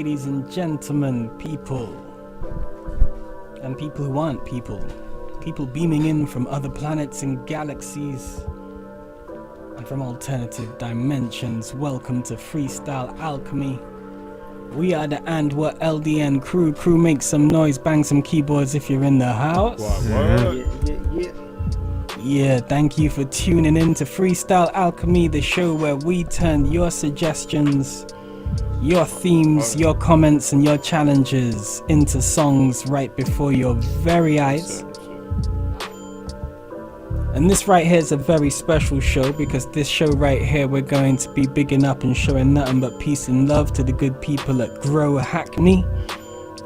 ladies and gentlemen, people, and people who aren't people beaming in from other planets and galaxies, and from alternative dimensions. Welcome to Freestyle Alchemy. We are the And What LDN crew. Crew, make some noise, bang some keyboards if you're in the house. Yeah, thank you for tuning in to Freestyle Alchemy, the show where we turn your suggestions, your themes, your comments, and your challenges into songs right before your very eyes. And this right here is a very special show, because this show right here we're going to be bigging up and showing nothing but peace and love to the good people at Grow Hackney.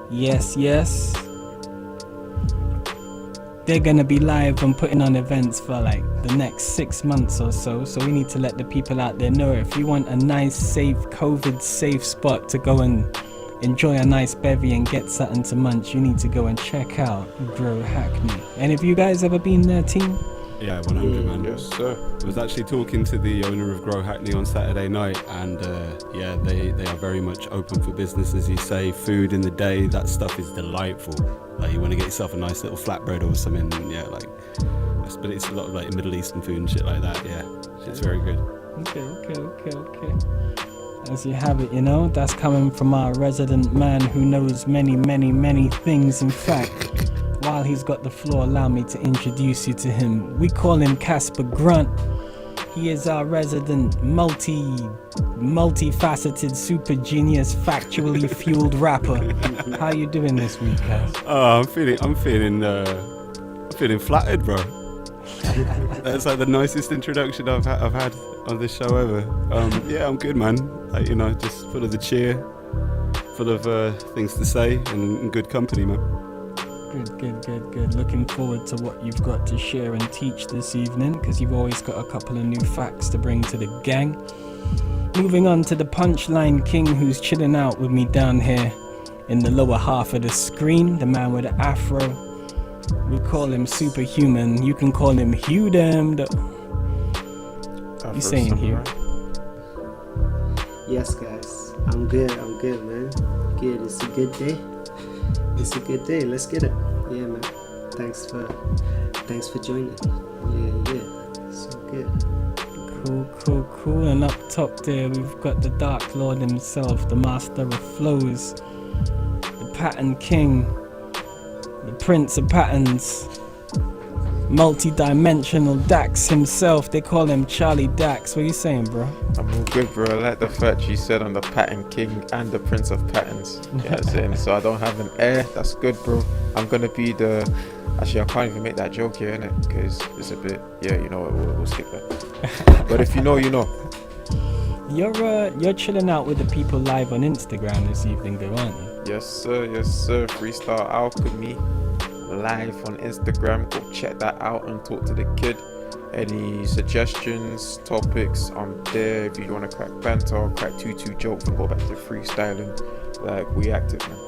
Yes, yes. They're gonna be live and putting on events for like the next 6 months or so. So we need to let the people out there know, if you want a nice, safe, COVID safe spot to go and enjoy a nice bevy and get something to munch, you need to go and check out Grow Hackney. Any of you guys ever been there, team? Yeah, 100, man. Yes, sir. I was actually talking to the owner of Grow Hackney on Saturday night, and yeah, they are very much open for business, as you say. Food in the day, that stuff is delightful. Like, you want to get yourself a nice little flatbread or something, yeah, like, but it's a lot of like Middle Eastern food and shit like that, yeah. It's very good. Okay. As you have it, you know, that's coming from our resident man who knows many things. In fact, while he's got the floor, allow me to introduce you to him. We call him Casper Grunt. He is our resident multifaceted, super genius, factually fueled rapper. How you doing this week, Cas? Oh, I'm feeling flattered, bro. That's like the nicest introduction I've had on this show ever. Yeah, I'm good, man. Like, you know, just full of the cheer, full of things to say, and good company, man. Good. Looking forward to what you've got to share and teach this evening, because you've always got a couple of new facts to bring to the gang. Moving on to the Punchline King, who's chilling out with me down here in the lower half of the screen, the man with the afro. We call him Superhuman. You can call him Hughdem. You saying here? Yes, guys. I'm good, man. Good. It's a good day. It's a good day. Let's get it. Yeah, man. Thanks for joining. Yeah. So good. Cool. And up top there, we've got the Dark Lord himself, the Master of Flows, the Pattern King, the Prince of Patterns, multi-dimensional Dax himself. They call him Charlie Dax. What are you saying, bro? I'm all good, bro. I like the fact you said I'm the Pattern King and the Prince of Patterns. You know what I'm saying? So I don't have an heir. That's good, bro. I'm gonna be the... Actually, I can't even make that joke here, innit? Because it's a bit... Yeah, you know what? We'll skip that. But if you know, you know. You're chilling out with the people live on Instagram this evening, though, aren't you? Yes, sir. Freestyle Alchemy live on Instagram. Go check that out and talk to the kid. Any suggestions, topics, I'm there. If you want to crack banter or crack 2-2 jokes and go back to freestyling, like, we active, man.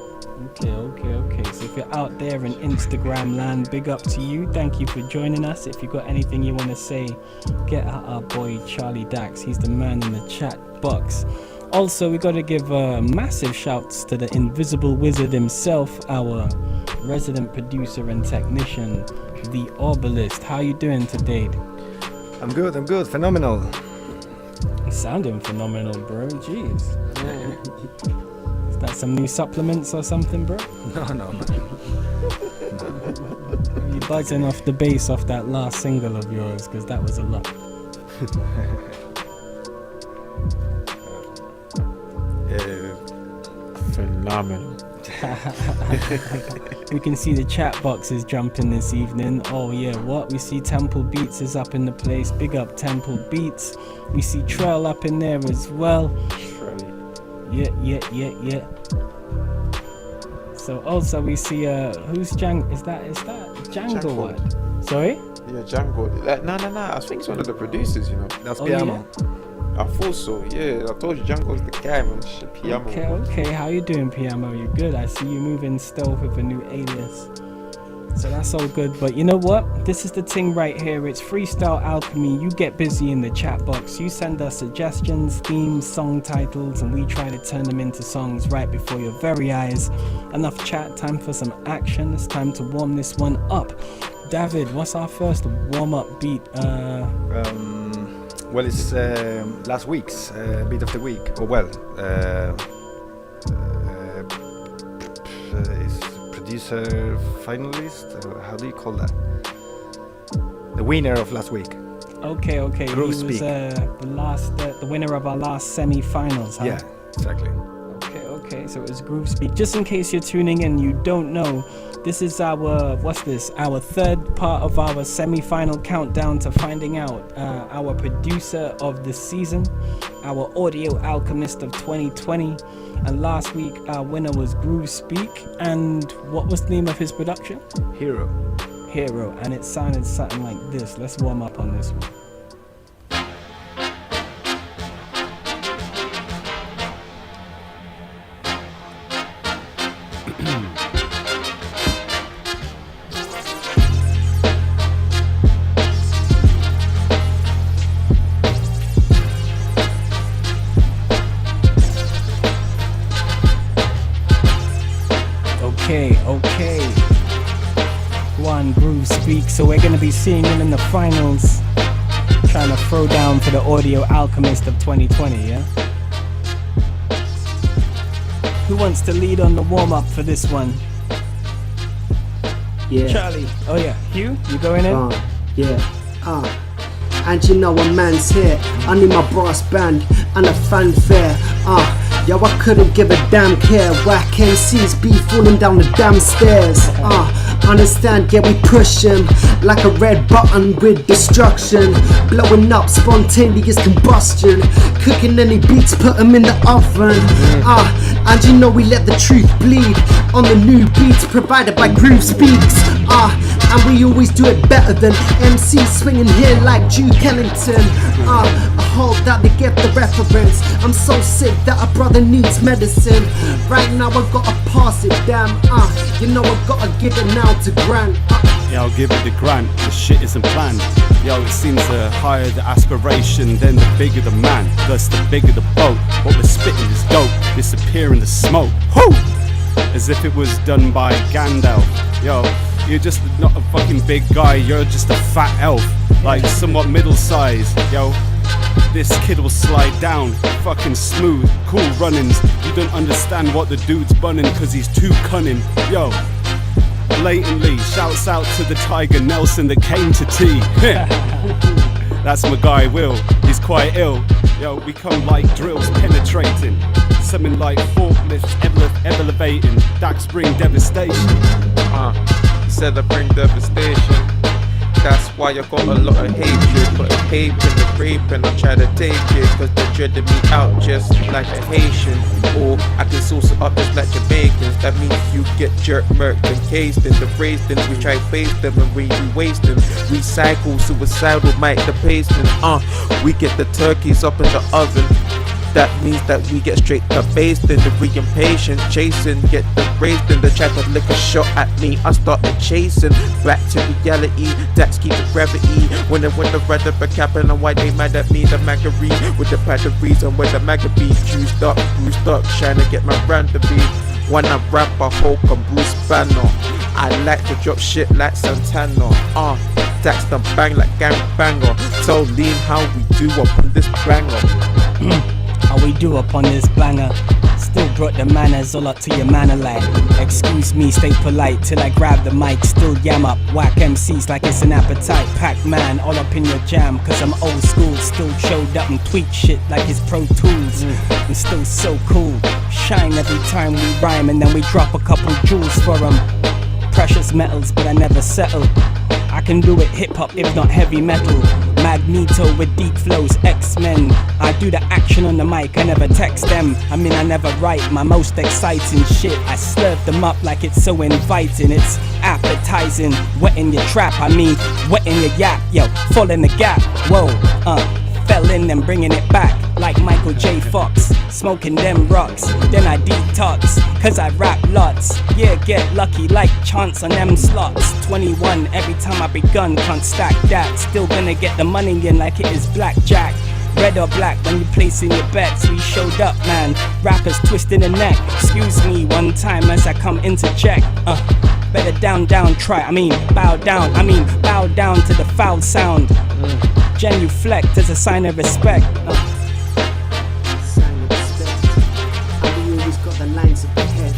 Okay. So if you're out there in Instagram land, big up to you. Thank you for joining us. If you've got anything you want to say, get at our boy Charlie Dax. He's the man in the chat box. Also, we got to give massive shouts to the Invisible Wizard himself, our resident producer and technician, the Orbalist. How you doing today? I'm good. Phenomenal. You're sounding phenomenal, bro. Jeez. Is that some new supplements or something, bro? No, man. You buzzing off the bass off that last single of yours, because that was a lot. Phenomenal. We can see the chat box is jumping this evening. Oh yeah, what? We see Temple Beats is up in the place. Big up Temple Beats. We see Trell up in there as well. Yeah. So also we see who's Django? Is that Django? What? Sorry? Yeah, Django. No. I think it's one of the producers, you know. That's Piamo. Yeah? I thought so, yeah. I told you Django's the guy, man. Shit, Piamo. Okay. How you doing, Piamo? You good? I see you moving stealth with a new alias. So that's all good, but you know what? This is the thing right here. It's Freestyle Alchemy. You get busy in the chat box. You send us suggestions, themes, song titles, and we try to turn them into songs right before your very eyes. Enough chat, time for some action. It's time to warm this one up. David, what's our first warm-up beat? Well, it's last week's beat of the week. It's producer finalist. How do you call that? The winner of last week. Okay. He was the winner of our last semi-finals, huh? Yeah, exactly. Okay, so it was Groove Speak. Just in case you're tuning in, you don't know, this is our third part of our semi-final countdown to finding out our producer of the season, our audio alchemist of 2020. And last week our winner was Groove Speak. And what was the name of his production? Hero. And it sounded something like this. Let's warm up on this one. Okay. One Groove Speak. So we're gonna be seeing him in the finals, trying to throw down for the audio alchemist of 2020. Yeah. Who wants to lead on the warm up for this one? Yeah. Charlie. Oh yeah. Hugh, you going in? Yeah. And you know a man's here. I need my brass band and a fanfare. Yo, I couldn't give a damn care. Whack MCs be falling down the damn stairs. Understand, yeah, we push him like a red button with destruction. Blowing up, spontaneous combustion. Cooking any beats, put them in the oven. And you know we let the truth bleed on the new beats provided by Groove Speaks. And we always do it better than MCs swinging here like Duke Ellington. I hope that they get the reference. I'm so sick that a brother needs medicine. Right now I gotta pass it, damn. You know I gotta give it now to Grant. Yeah, I'll give it to Grant, the shit isn't planned. Yo, it seems the higher the aspiration, then the bigger the man, thus the bigger the boat. What we're spitting is dope, disappear in the smoke. Whoo! As if it was done by Gandalf. Yo, you're just not a fucking big guy, you're just a fat elf. Like somewhat middle size. Yo, this kid will slide down, fucking smooth, cool runnings. You don't understand what the dude's bunning cause he's too cunning. Yo, blatantly shouts out to the Tiger Nelson that came to tea. That's my guy Will, he's quite ill. Yo, we come like drills penetrating, something like forklifts elevating. Dax bring devastation. Said I bring devastation. That's why I got a lot of hatred. Put a hate in the rape and I try to take it, cause they're dreading me out just like a Haitian. Or I can sauce it up just like Jamaicans. That means you get jerked, murked and cased in. The phrase then we try face them and we waste them. Recycle, suicidal, might the pasting. We get the turkeys up in the oven. That means that we get straight to based in the re-impatient chasing, get the raised in the try to lick a shot at me. I started chasing back to reality. That's keep the gravity. When the red up a cap and why they mad at me. The magazine with the patch of reason where the magazine juiced up, bruised up, trying to get my brand to be. When I rap, I Hulk and Bruce Banner. I like to drop shit like Santana. That's the bang like gang banger. Tell LeeN how we do up on this banger. How we do up on this banger. Still brought the manners all up to your manner like. Excuse me, stay polite till I grab the mic. Still yam up, whack MCs like it's an appetite. Pac-Man all up in your jam, cause I'm old school. Still showed up and tweak shit like it's Pro Tools. And still so cool. Shine every time we rhyme and then we drop a couple jewels for them. Precious metals, but I never settle. I can do it hip-hop if not heavy metal. Magneto with deep flows, X-Men. I do the action on the mic, I never text them. I mean I never write my most exciting shit. I slurp them up like it's so inviting. It's appetizing, wetting your trap. I mean wetting your yap, yo, fall in the gap. Whoa, fell in and bringing it back. like Michael J. Fox. Smoking them rocks, then I detox, cause I rap lots. Yeah, get lucky like chance on them slots. 21 every time I begun, can't stack that. Still gonna get the money in like it is blackjack. Red or black when you placing your bets. We showed up, man. Rappers twisting the neck. Excuse me one time as I come interject. Better down, try. Bow down. Bow down to the foul sound. Genuflect as a sign of respect. Sign of respect. And we always got the lines of the head.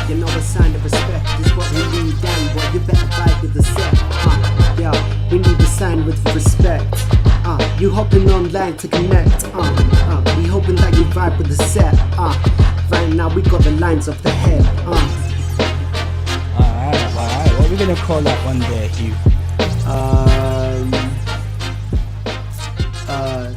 You know a sign of respect is what we need down. What you better vibe with the set. We need a sign with respect. You hopping online to connect. We hoping that you vibe with the set. Right now we got the lines of the head. Alright. What are we gonna call that one there, Hugh?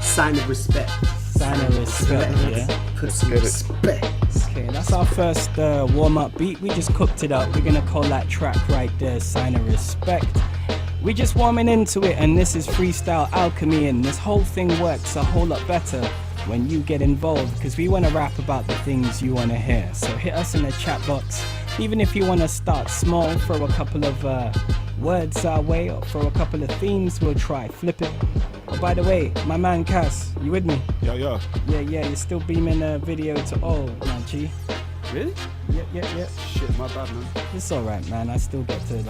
Sign of respect. Sign of respect, yeah. Put some respect. Okay, that's our first warm-up beat. We just cooked it up. We're gonna call that track right there Sign of Respect. We're just warming into it, and this is Freestyle Alchemy, and this whole thing works a whole lot better when you get involved, because we want to rap about the things you want to hear. So hit us in the chat box, even if you want to start small, throw a couple of words our way, or throw a couple of themes, we'll try, flip it. Oh, by the way, my man Cass, you with me? Yeah. Yeah, you're still beaming a video to all, man, G. Really? Yeah. Shit, my bad, man. It's alright, man, I still get to,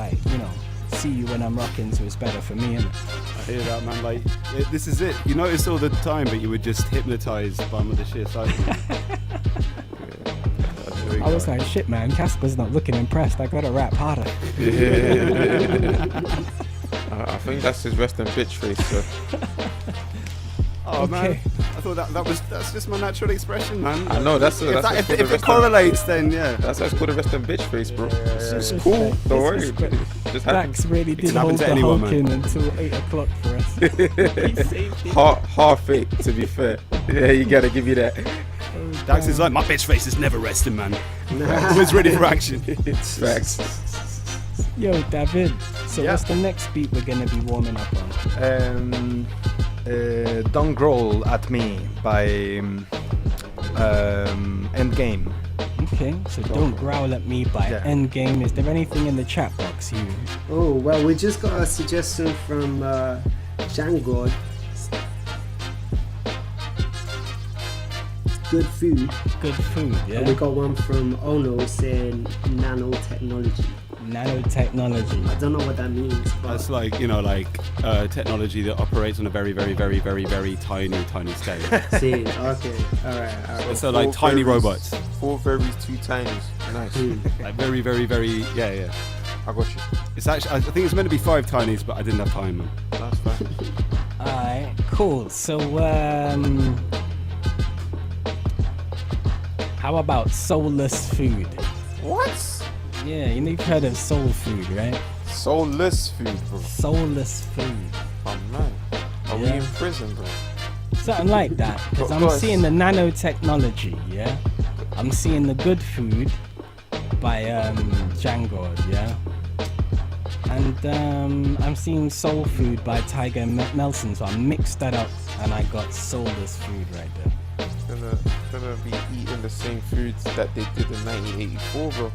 see you when I'm rocking, so it's better for me, innit? I hear that, man. This is it. You notice all the time, but you were just hypnotized by some of the shit. I was like, shit, man, Casper's not looking impressed. I gotta rap harder. I think that's his resting bitch face, so. Oh, Okay. man. I thought that's just my natural expression, man. I know, if If it correlates, then yeah. That's why it's called a resting bitch face, bro. It's Respect. cool, don't worry. Respect. Just happens. Dax really did can happen hold to the anyone, Hulk in until 8 o'clock for us. He saved it. Half fake, to be fair. Yeah, you gotta give you that. Dax is like, my bitch face is never resting, man. Always ready for action. Facts. Yo, David, so Yeah. what's the next beat we're gonna be warming up on? Don't Growl at Me by Endgame. Okay, so Don't Growl at Me by Yeah. Endgame. Is there anything in the chat box, Hugh? Oh, well, we just got a suggestion from Jangod. Good food. Good food, And we yeah? got one from Ono saying nanotechnology. Nanotechnology. I don't know what that means, but That's like, technology that operates on a very, very, very, very, very tiny scale. see, okay, alright. So like tiny robots. 4 berries, 2 tinies. Nice. Like very, very, very, yeah. I got you. It's actually, I think it's meant to be 5 tinies, but I didn't have time, man. That's fine. Alright, cool. So, how about soulless food? What? Yeah, you've heard of soul food, right? Soulless food, bro. Soulless food. Oh man. Are we Yeah. in prison, bro? Something like that. Because I'm Guys. seeing the nanotechnology, yeah? I'm seeing the good food by Jangod, yeah? And I'm seeing soul food by Tiger Nelson, so I mixed that up and I got soulless food right there. Gonna be eating the same foods that they did in 1984, bro.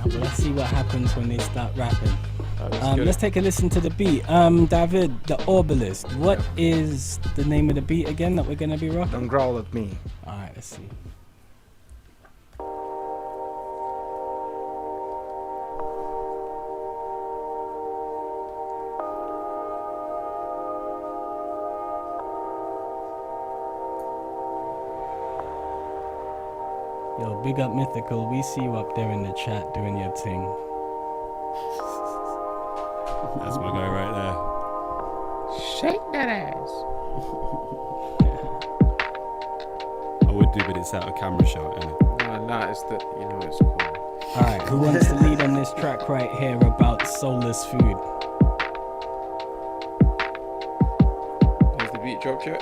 Well, let's see what happens when they start rapping. Let's get Let's it. take a listen to the beat. David, the Orbalist. What is the name of the beat again that we're gonna be rocking? Don't Growl at Me. Alright, let's see. Yo, big up Mythical. We see you up there in the chat doing your thing. That's my guy right there. Shake that ass. I would do, but it's out of camera shot, isn't it? Nah, it's it's cool. Alright, who wants to lead on this track right here about soulless food? Has the beat dropped yet?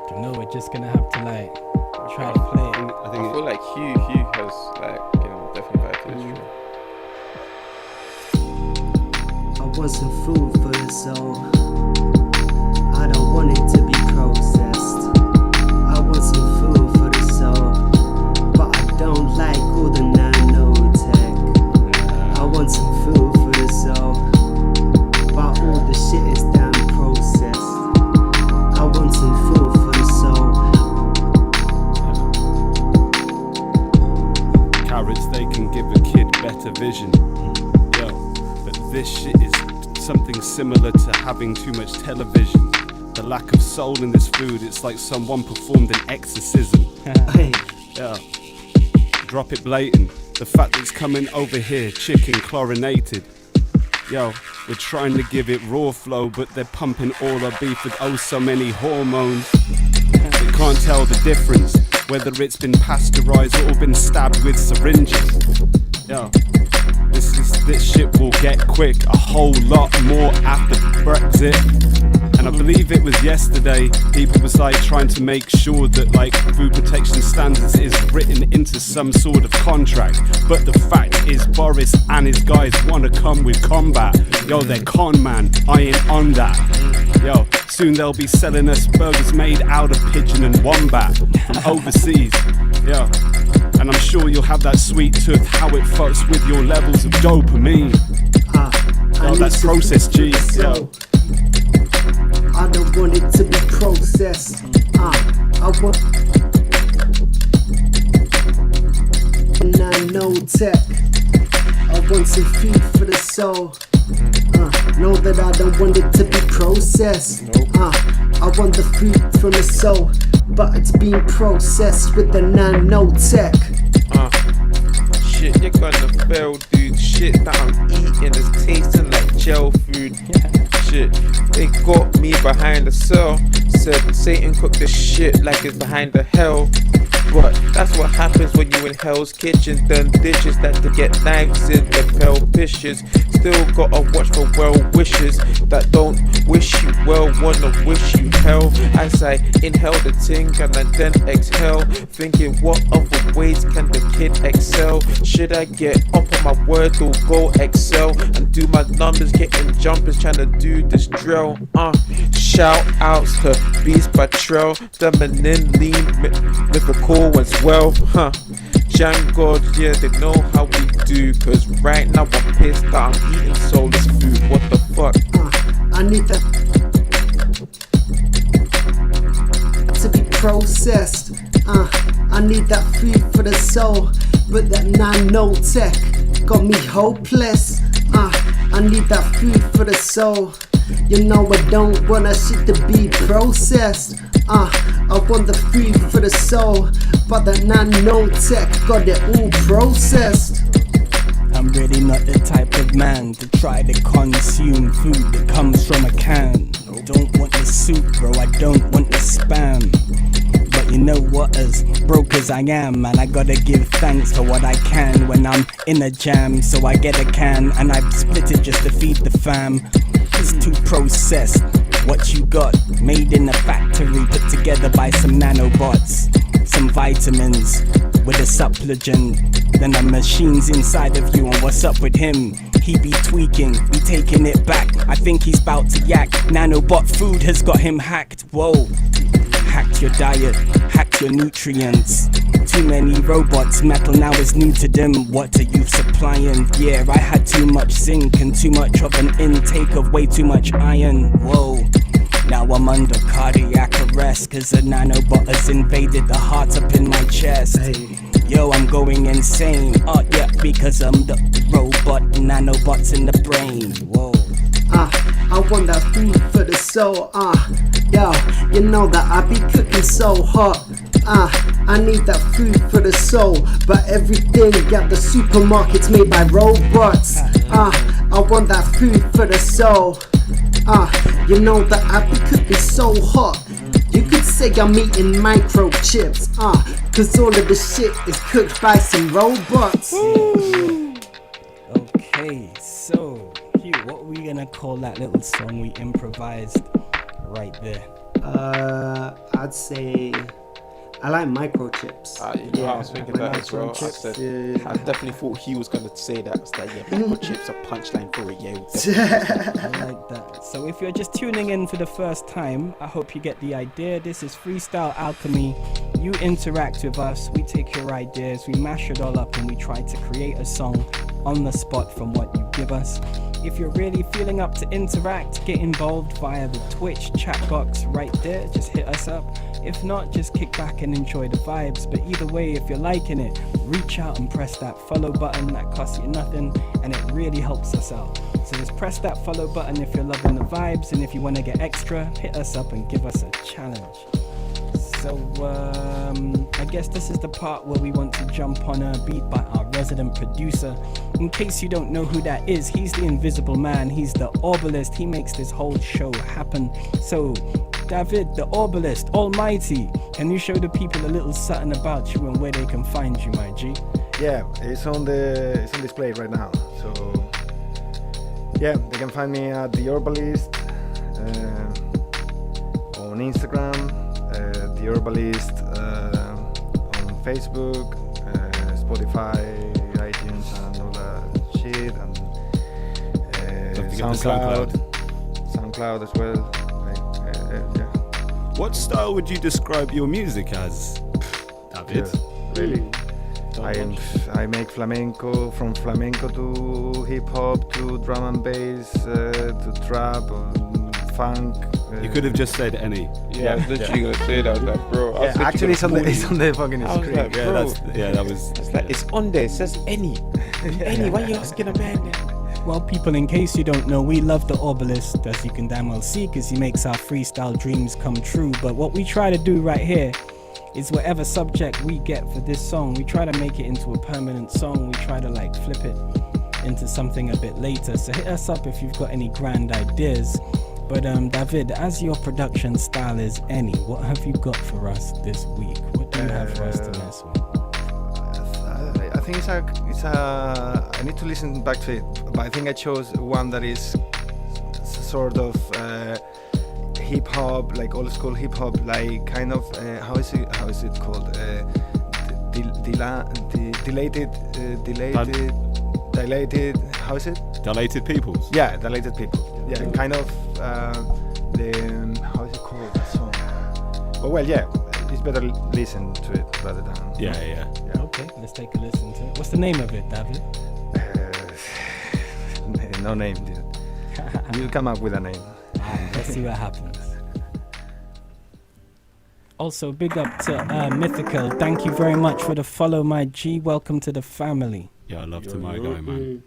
Don't know, we're just gonna have to try to play it. I I think feel like Hugh has definitely vibe to this track. I want some food for the soul. I don't soul, but all the shit is damn processed. I want some food for the soul. Carrots, they can give a kid better vision. Yo, but this shit is something similar to having too much television. The lack of soul in this food, it's like someone performed an exorcism. Hey, Yeah, drop it blatant. The fact that it's coming over here, chicken chlorinated. Yo, we're trying to give it raw flow, but they're pumping all our beef with oh so many hormones. They can't tell the difference, whether it's been pasteurized or been stabbed with syringes. Yo, this shit will get quick, a whole lot more after Brexit. And I believe it was yesterday, people was like trying to make sure that like food protection standards is written into some sort of contract. But the fact is Boris and his guys wanna come with combat. Yo, they're con man, I ain't on that. Yo, soon they'll be selling us burgers made out of pigeon and wombat from overseas. Yo, and I'm sure you'll have that sweet tooth, how it fucks with your levels of dopamine. Yo, that's processed cheese. Yo. I don't want it to be processed. I want nanotech. I want some food for the soul. Know that I don't want it to be processed. I want the food from the soul, but it's being processed with the nanotech. Shit, you're gonna fail, dude. Shit that I'm eating is tasting like gel food. Shit, they got me behind the cell. Said Satan cooked this shit like it's behind the hell. But that's what happens when you in Hell's Kitchen. Done dishes that to get knives in the pale fishes. Still gotta watch for well wishes that don't wish you well, wanna wish you hell. As I inhale the ting and I then exhale, thinking what other ways can the kid excel? Should I get up on my word or go excel and do my numbers, getting jumpers, trying to do this drill? Shout outs to Beast by Trail, Feminine, LeeN, mythical as well. Jan God, yeah, they know how we do. Cause right now I'm pissed that I'm eating soulless food. What the fuck? I need that to be processed. I need that food for the soul, but that nanotech got me hopeless. I need that food for the soul. You know I don't want that shit to be processed. I want the food for the soul, but that nanotech got it all processed. I'm really not the type of man to try to consume food that comes from a can. Don't want the soup, bro, I don't want the spam. But you know what, as broke as I am, man, I gotta give thanks for what I can when I'm in a jam. So I get a can and I split it just to feed the fam. It's too processed. What you got, made in a factory, put together by some nanobots. Some vitamins with a supplement. Then the machine's inside of you, and what's up with him? He be tweaking, be taking it back. I think he's about to yak. Nanobot food has got him hacked. Whoa. Hacked your diet, hacked your nutrients. Too many robots, metal now is new to them. What are you supplying? Yeah, I had too much zinc and too much of an intake of way too much iron. Whoa. Now I'm under cardiac arrest, cause a nanobot has invaded the heart up in my chest. Yo, I'm going insane. Oh yeah, because I'm the robot, nanobots in the brain. Whoa. I want that food for the soul. Yo, you know that I be cooking so hot. I need that food for the soul, but everything at the supermarket's made by robots. I want that food for the soul. You know that I be cooking so hot. You could say I'm eating microchips, cause all of the shit is cooked by some robots. Okay, so Hugh, what are we gonna call that little song we improvised right there? I'd say I like microchips. You know, I was thinking that as well. I definitely thought he was gonna say that. It's like, yeah, microchips, a punchline for it, yeah. I like that. So if you're just tuning in for the first time, I hope you get the idea. This is Freestyle Alchemy. You interact with us, we take your ideas, we mash it all up, and we try to create a song on the spot from what you give us. If you're really feeling up to interact, get involved via the Twitch chat box right there. Just hit us up. If not, just kick back and enjoy the vibes. But either way, if you're liking it, reach out and press that follow button. That costs you nothing and it really helps us out. So just press that follow button if you're loving the vibes, and if you want to get extra, hit us up and give us a challenge. So I guess this is the part where we want to jump on a beat by our resident producer. In case you don't know who that is, he's the invisible man, he's the Orbalist, he makes this whole show happen. So David, the Orbalist, almighty, can you show the people a little something about you and where they can find you, my G? Yeah, it's on display right now. So yeah, they can find me at the Orbalist on Instagram, the Orbalist on Facebook, Spotify, iTunes, and all that shit, and SoundCloud as well. Yeah. What style would you describe your music as, David? Yeah, really? I make flamenco, from flamenco to hip hop to drum and bass to trap, funk. You could have just said any. Yeah, I was literally gonna say that. I was like, bro. I was literally Actually, it's on gonna the fucking I was screen. like, bro. That was. It's like it's on there. It says any. Any. Why you asking a man? Well, people, in case you don't know, we love the Orbalist, as you can damn well see, because he makes our freestyle dreams come true. But what we try to do right here is whatever subject we get for this song, we try to make it into a permanent song. We try to like flip it into something a bit later. So hit us up if you've got any grand ideas. But David, as your production style is any, what have you got for us this week? What do you have for us to mess with? I think it's a. I need to listen back to it, but I think I chose one that is sort of hip hop, like old school hip hop, like kind of how is it called? Dilated. How is it? Dilated Peoples. Yeah, Dilated People. Yeah, kind of the how is it called? That song. Oh well, yeah. It's better listen to it rather than. Yeah. Okay, let's take a listen to it. What's the name of it, David? No name, dude. You'll come up with a name. Let's see what happens. Also, big up to Mythical. Thank you very much for the follow, my G. Welcome to the family. Yeah, I love to my guy, man.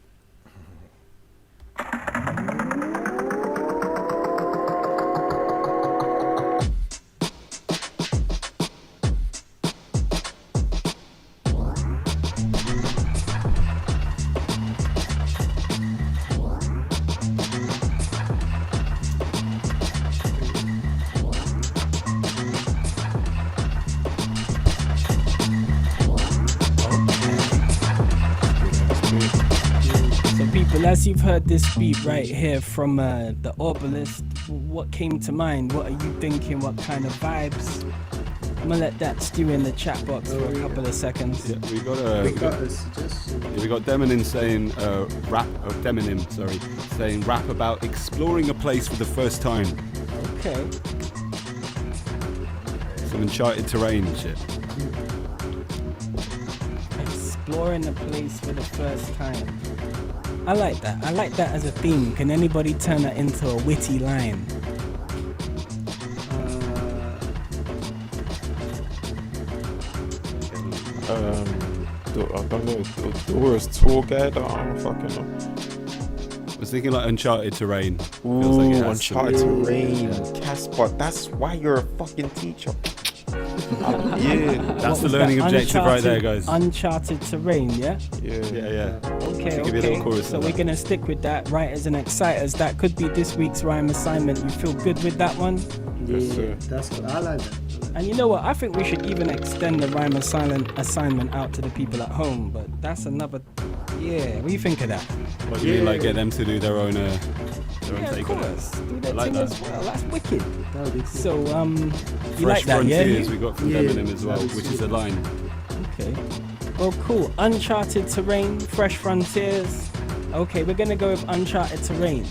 As you've heard this beat right here from the Orbalist, what came to mind? What are you thinking? What kind of vibes? I'm gonna let that stew in the chat box for a couple of seconds. Yeah, we got a suggestion. Yeah, we got Deminim saying saying rap about exploring a place for the first time. Okay. Some uncharted terrain and shit. Exploring a place for the first time. I like that. I like that as a theme. Can anybody turn that into a witty line? I don't know. The word tour guide. I don't fucking know. I was thinking like uncharted terrain. Ooh, feels like uncharted terrain. Casper. That's why you're a fucking teacher. Yeah, that's the learning objective right there, guys. Uncharted terrain, yeah? Yeah. Okay. So we're gonna stick with that. Writers and exciters. That could be this week's rhyme assignment. You feel good with that one? Yeah, that's what I like that. And you know what? I think we should even extend the rhyme assignment out to the people at home. But that's another. Yeah, what do you think of that? What do you mean, like get them to do their own take on it? Do their like thing that. as well. That's wicked. That would be cool. So you Fresh like that, yeah? Frontiers we got from Deminim as well, that was which is a line. Okay. Well, cool. Uncharted terrain, fresh frontiers. Okay, we're gonna go with uncharted terrain.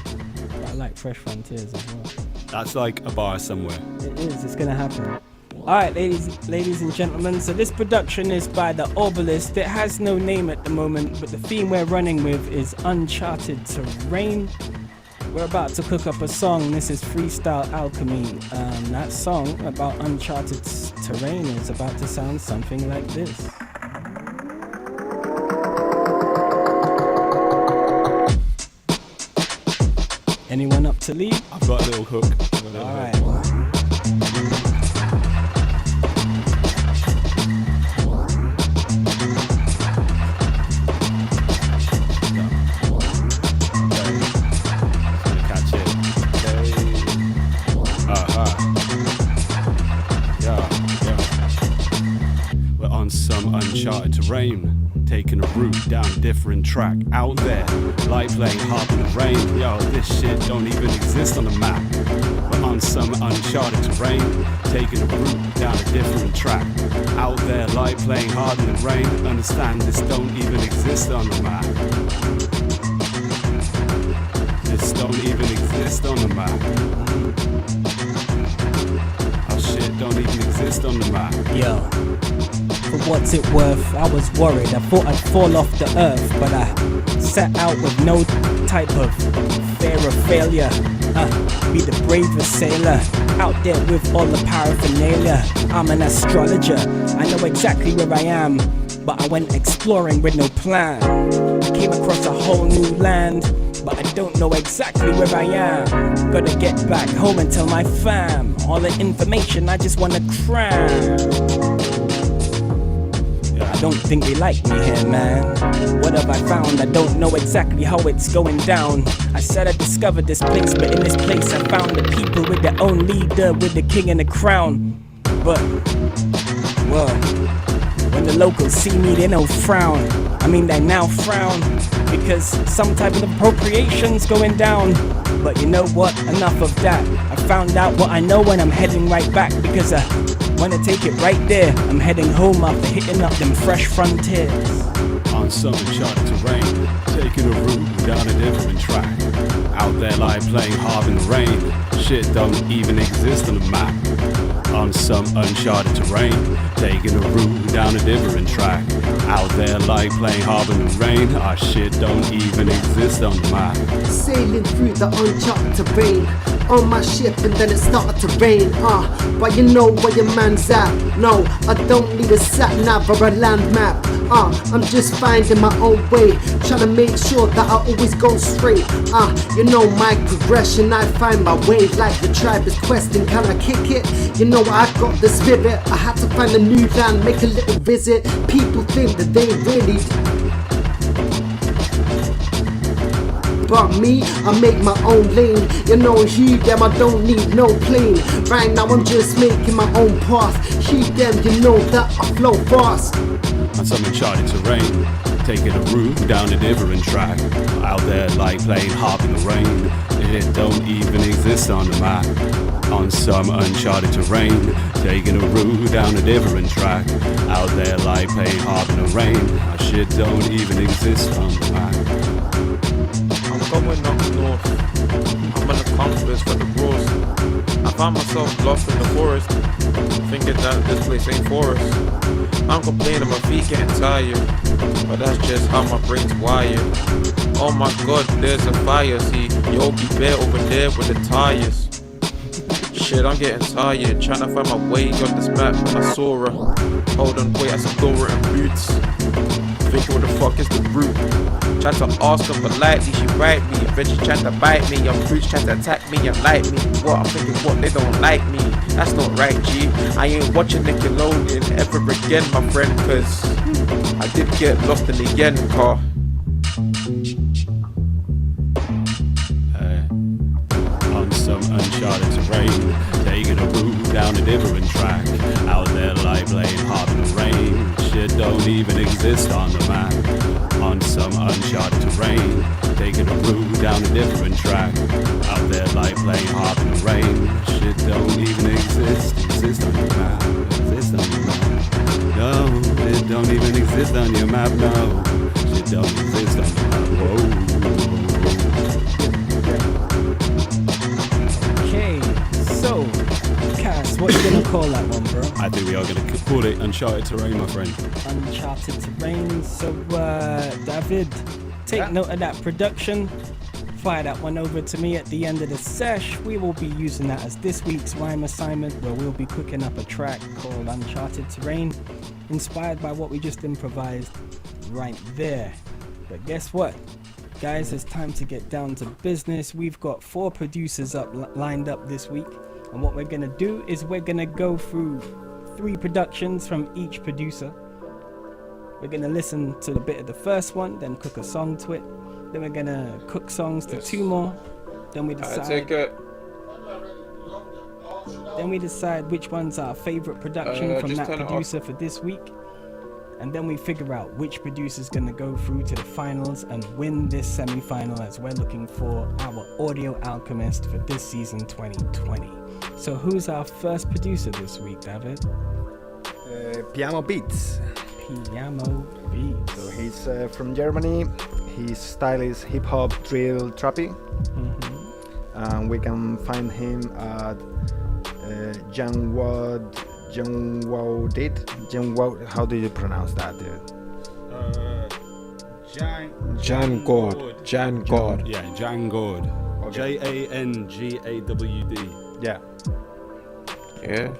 But I like fresh frontiers as well. That's like a bar somewhere. It is. It's gonna happen. Alright, ladies and gentlemen, so this production is by the Obelisk. It has no name at the moment, but the theme we're running with is Uncharted Terrain. We're about to cook up a song. This is Freestyle Alchemy. That song about Uncharted Terrain is about to sound something like this. Anyone up to lead? I've got a little hook. Alright. Some uncharted terrain, taking a route down a different track. Out there, light playing hard in the rain. Yo, this shit don't even exist on the map. We're on some uncharted terrain, taking a route down a different track. Out there, light playing hard in the rain. Understand this don't even exist on the map. This don't even exist on the map. Our shit don't even exist on the map. Yo. For what's it worth, I was worried. I thought I'd fall off the earth, but I set out with no type of fear of failure. Be the bravest sailor out there with all the paraphernalia. I'm an astrologer, I know exactly where I am, but I went exploring with no plan. I came across a whole new land, but I don't know exactly where I am. Gotta get back home and tell my fam all the information I just wanna cram. I don't think they like me here, man. What have I found? I don't know exactly how it's going down. I said I discovered this place, but in this place I found the people with their own leader, with the king and the crown. But, well, when the locals see me, they no frown. I mean, they now frown, because some type of appropriation's going down. But you know what? Enough of that. I found out what I know when I'm heading right back, because wanna take it right there. I'm heading home after hitting up them fresh frontiers. On some uncharted terrain, taking a route down a different track. Out there like playing hard in the rain. Shit don't even exist on the map. On some uncharted terrain, taking a route down a different track. Out there like playing hard in the rain. Our shit don't even exist on the map. Sailing through the uncharted terrain on my ship, and then it started to rain. But you know where your man's at. No, I don't need a sat nav or a land map. I'm just finding my own way, trying to make sure that I always go straight. You know my progression, I find my way like the tribe is questing, can I kick it? You know I got the spirit, I had to find a new land, make a little visit. People think that they really, but me, I make my own lane. You know, Hughdem, I don't need no plane. Right now I'm just making my own path. Hughdem, you know that I flow fast. On some uncharted terrain, taking a route down a different track. Out there like playing harp in the rain. It don't even exist on the map. On some uncharted terrain, taking a route down a different track. Out there like playing harp in the rain. Our shit don't even exist on the map. I'm going up north. I'm on the compass for the bros. I found myself lost in the forest, thinking that this place ain't for us. I'm complaining my feet getting tired, but that's just how my brain's wired. Oh my god, there's a fire, see Yogi Bear over there with the tires. Shit, I'm getting tired, trying to find my way on this map when I saw her. Hold on, wait, I saw her in boots. Thinking what the fuck is the route? Tried to ask her politely, she write me. Then she tried to bite me, your brutes tried to attack me and like me. What, I'm thinking what, they don't like me. That's not right, G. I ain't watching Nickelodeon ever again, my friend, cause I did get lost in the end car. On some uncharted terrain, taking a route down a different track. Out there like playing harp in the rain. Shit don't even exist on the map. On some uncharted terrain, taking a route down a different track. Out there like playing harp in the rain. Shit don't even exist on your map. Exist on your map. No, it don't even exist on your map. No, shit don't exist on your map. Whoa. Okay, so Cass, what you gonna call that one, bro? I think we are going to call it uncharted terrain, my friend. Uncharted terrain. So, David, take note of that production. Fire that one over to me at the end of the sesh. We will be using that as this week's rhyme assignment, where we'll be cooking up a track called Uncharted Terrain, inspired by what we just improvised right there. But guess what? Guys, it's time to get down to business. We've got 4 producers lined up this week. And what we're going to do is we're going to go through 3 productions from each producer. We're going to listen to a bit of the first one, then cook a song to it. Then we're going to cook songs to 2 more. Then we decide. Then we decide which one's our favorite production from that producer for this week. And then we figure out which producer's going to go through to the finals and win this semi-final, as we're looking for our audio alchemist for this season 2020. So who's our first producer this week, David? Piano Beats. Piano Beats. So he's from Germany. His style is hip hop, drill, trappy. And we can find him at how do you pronounce that, dude? Jan God. Yeah, Jan God. Okay. Jangawd. Yeah. Yeah.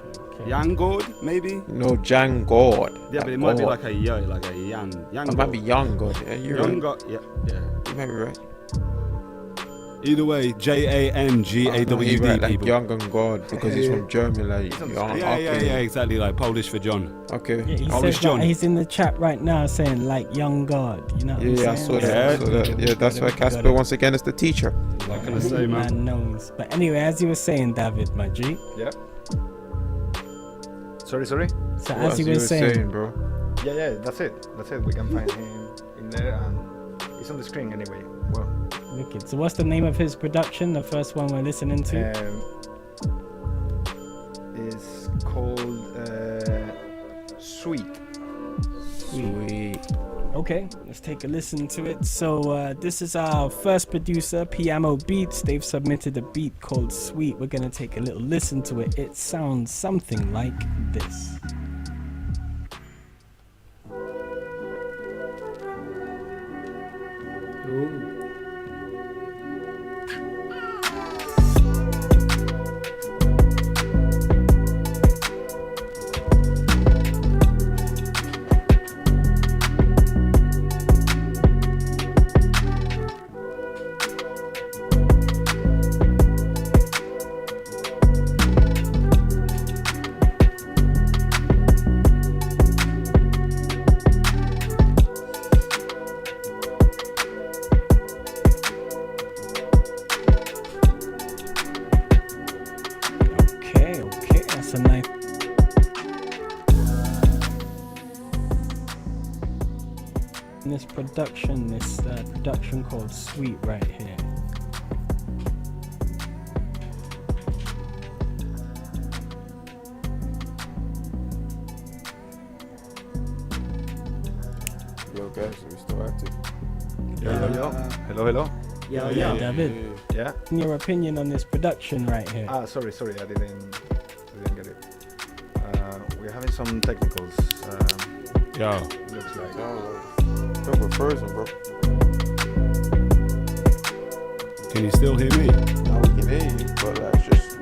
Jan God, maybe? No, Jan God. Yeah, but it might be like a yo, like a Jan. It might be Young God. Yeah, you're Young right. God, yeah. You might be right. Either way, Jangawd, Right, like people. Young and God, because he's from Germany. Like, Yeah, exactly, like Polish for John. Okay. Yeah, he Polish says John. that he's in the chat right now saying like young God, you know what I'm Yeah, I saying? saw that. Yeah, that's why Casper once again is the teacher. What can I say, man? knows. But anyway, as you were saying, David, my G. Yeah. Sorry. So What as you were saying, bro. Yeah, that's it. We can find him in there, and he's on the screen anyway. Well, wicked. So what's the name of his production? The first one we're listening to? is called Sweet. Sweet. Okay, let's take a listen to it. So this is our first producer, Piano Beats. They've submitted a beat called Sweet. We're gonna take a little listen to it. It sounds something like this. Ooh. Okay, that's a nice. This production called Sweet right here. Yo, guys, are we still active? Hello. Yeah. David, Yeah. your opinion on this production right here? Sorry, I didn't get it. We're having some technicals. Yo, Looks like. Bro, we're frozen, bro. can you still hear me? Now we can hear you, but it's just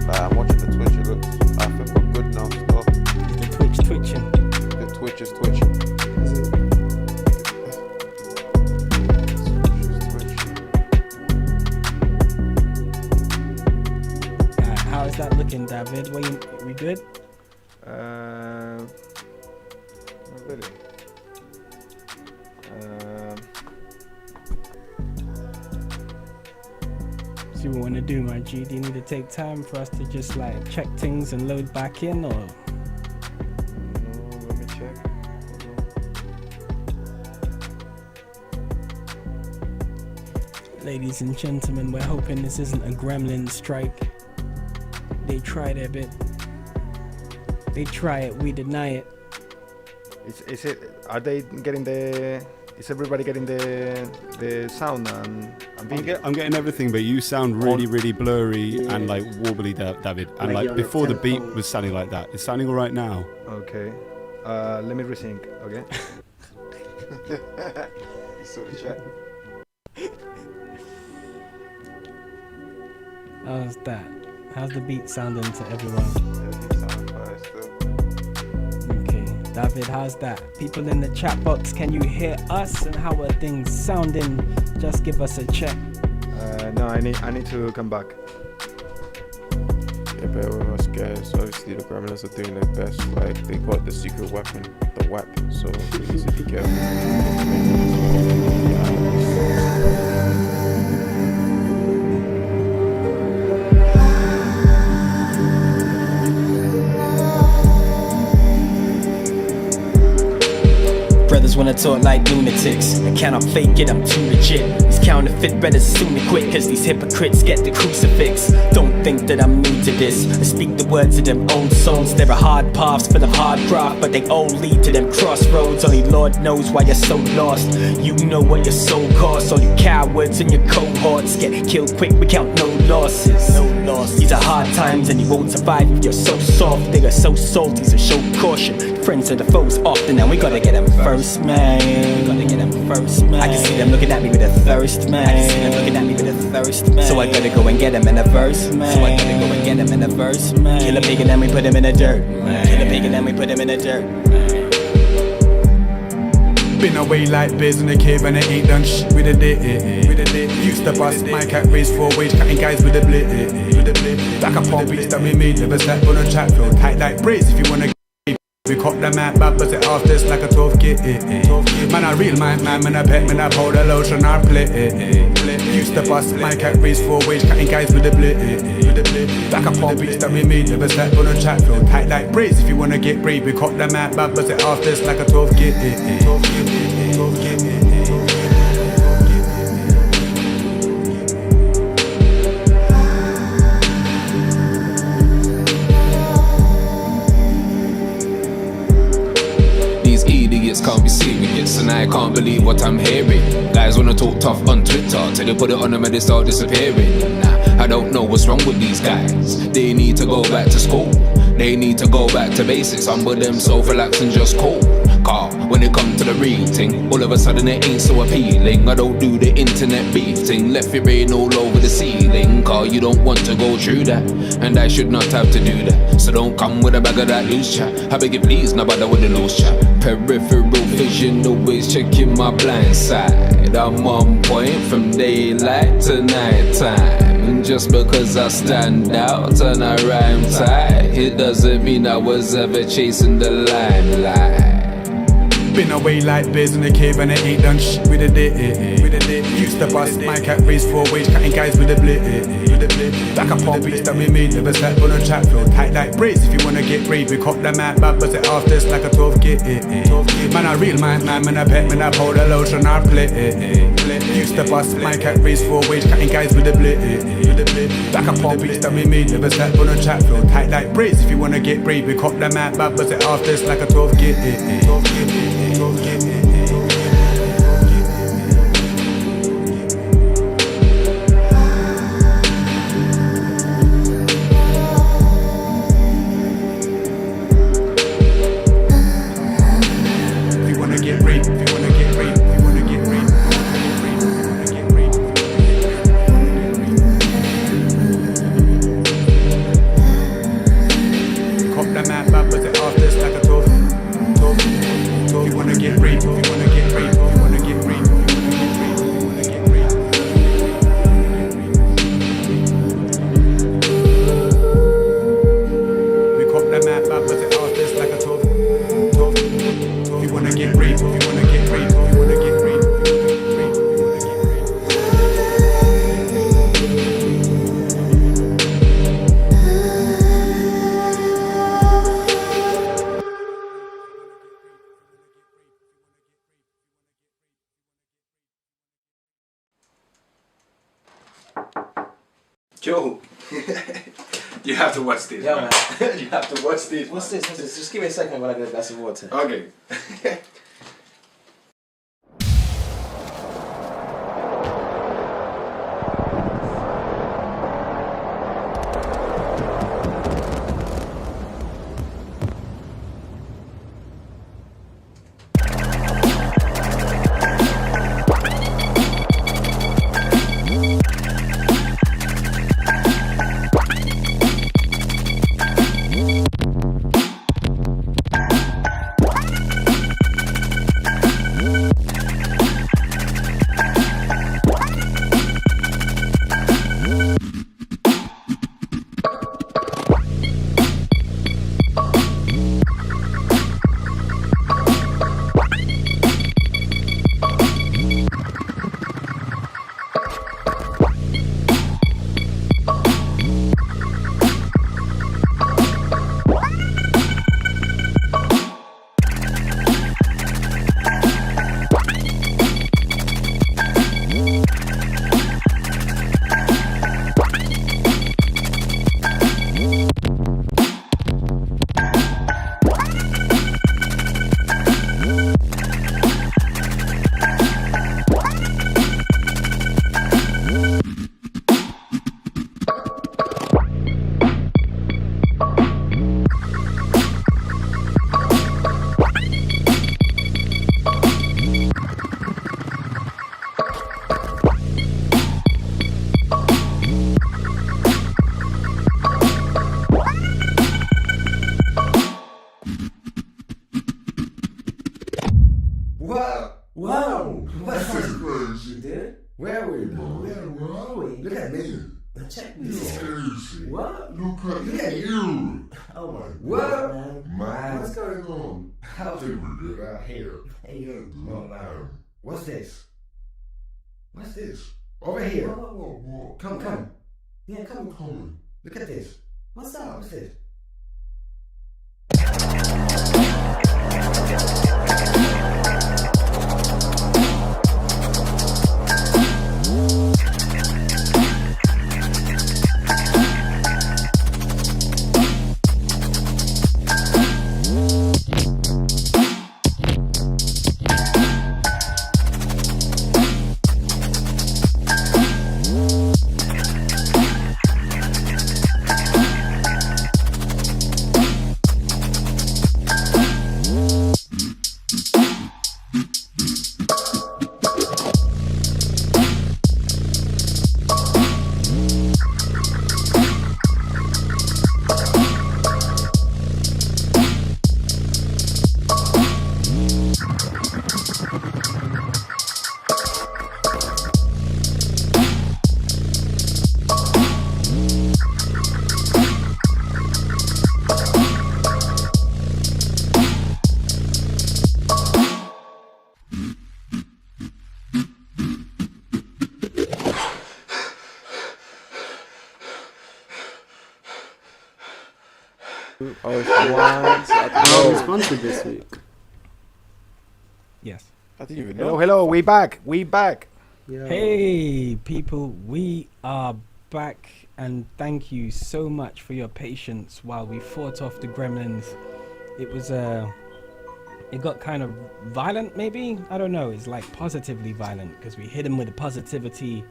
like I'm watching the Twitch. It looks. I think we're good now. Stop. The Twitch twitching. The Twitch is twitching. Is it? How is that looking, David? We good? Not really. See what we want to do, my G. Do you need to take time for us to just like check things and load back in, or? No, let me check. Ladies and gentlemen, we're hoping this isn't a gremlin strike. They try their bit. They try it, we deny it. Is it? Are they getting the? Is everybody getting the sound and I'm getting everything, but you sound really, really blurry and like wobbly, David. And Like you're on a before the beat telephone. was sounding like that. It's sounding all right now. Okay. Let me resync. Okay. You saw the chat. How's that? How's the beat sounding to everyone? Everything sounds fire still. Okay, David, how's that? People in the chat box, can you hear us and how are things sounding? Just give us a check. No, I need to come back. Yeah, bear with us, guys. Obviously, the gremlins are doing their best. Like, they got the secret weapon, the WAP, so we need to be careful. Brothers wanna talk like lunatics. I cannot fake it, I'm too legit. These counterfeit brothers soon to quit, cause these hypocrites get the crucifix. Don't think that I'm new to this. I speak the words of them old souls. There are hard paths for the hard craft, but they all lead to them crossroads. Only Lord knows why you're so lost. You know what your soul costs. All you cowards and your cohorts get killed quick, we count no losses. No loss. These are hard times and you won't survive if you're so soft. They are so salty, so show caution. Friends are the foes often, and we gotta get them first, man. We gotta get them first, man. I can see them looking at me with a thirst, man. I can see them looking at me with a thirst, man. So I gotta go and get them in a verse, man. So I gotta go and get them in a verse, man. Kill a pig and then we put him in the dirt, man. Kill a pig and then we put him in the dirt, man. Been away like bears in the cave and I ain't done shit with a day. Used to bust my cat race 4 ways, cutting guys with a blit. Like a pop beats that we made, never slept on a chat, feel tight like braids if you wanna. We cop them out, bad but it after it's like a 12 kit. Man, I real man, man, I pet, man, I pour the lotion, I play. Used to bust my cat race 4 ways, cutting guys with a blit. Like a pop beats that we made, never slept on a chat, feel tight like braids if you wanna get brave. We cop them out, bad but it after it's like a 12 kit. Can't be serious, and I can't believe what I'm hearing. Guys wanna talk tough on Twitter till they put it on them and they start disappearing. Nah, I don't know what's wrong with these guys. They need to go back to school. They need to go back to basics. Some of them so relaxed and just cool. Car, when it come to the real thing, all of a sudden it ain't so appealing. I don't do the internet beef thing, left it rain all over the ceiling. Car, you don't want to go through that, and I should not have to do that. So don't come with a bag of that loose chat. I beg you please, no bother with the loose chat. Peripheral vision, always checking my blind side. I'm on point from daylight to night time. And just because I stand out and I rhyme tight, it doesn't mean I was ever chasing the limelight. Been away like bears in the cave and I ain't done shit with a day. Used to bust my cat race 4 ways, cutting guys with a blit. Like a pop beats that we made, never slept on a chat, feel tight like braids if you wanna get brave. We cop them out, bad but it after it's like a 12 kit. Man, I real man, man, I pet, man, I pour the lotion, I play. Used to bust my cat race 4 ways, cutting guys with a blit. Like a pop beats that we made, never slept on a chat, feel tight like braids if you wanna get brave. We cop them out, bad but it after it's like a 12 kit. Joe, you have to watch this. Yeah, man. You have to watch this. What's this? What's this? Just give me a second while I get a glass of water. Okay. me. Look at me. Check me. What? Look at you. Oh my God, man. What's going on? How do we do that here? Hey, you. Oh, no. What's this? What's this? Over here. Whoa. Come. Yeah, come. Look at this. What's up? What's this? Our sponsor this week. Yes. I didn't even know. Hello, we back. Yeah. Hey people, we are back and thank you so much for your patience while we fought off the gremlins. It was it got kind of violent maybe? I don't know, it's like positively violent because we hit him with the positivity,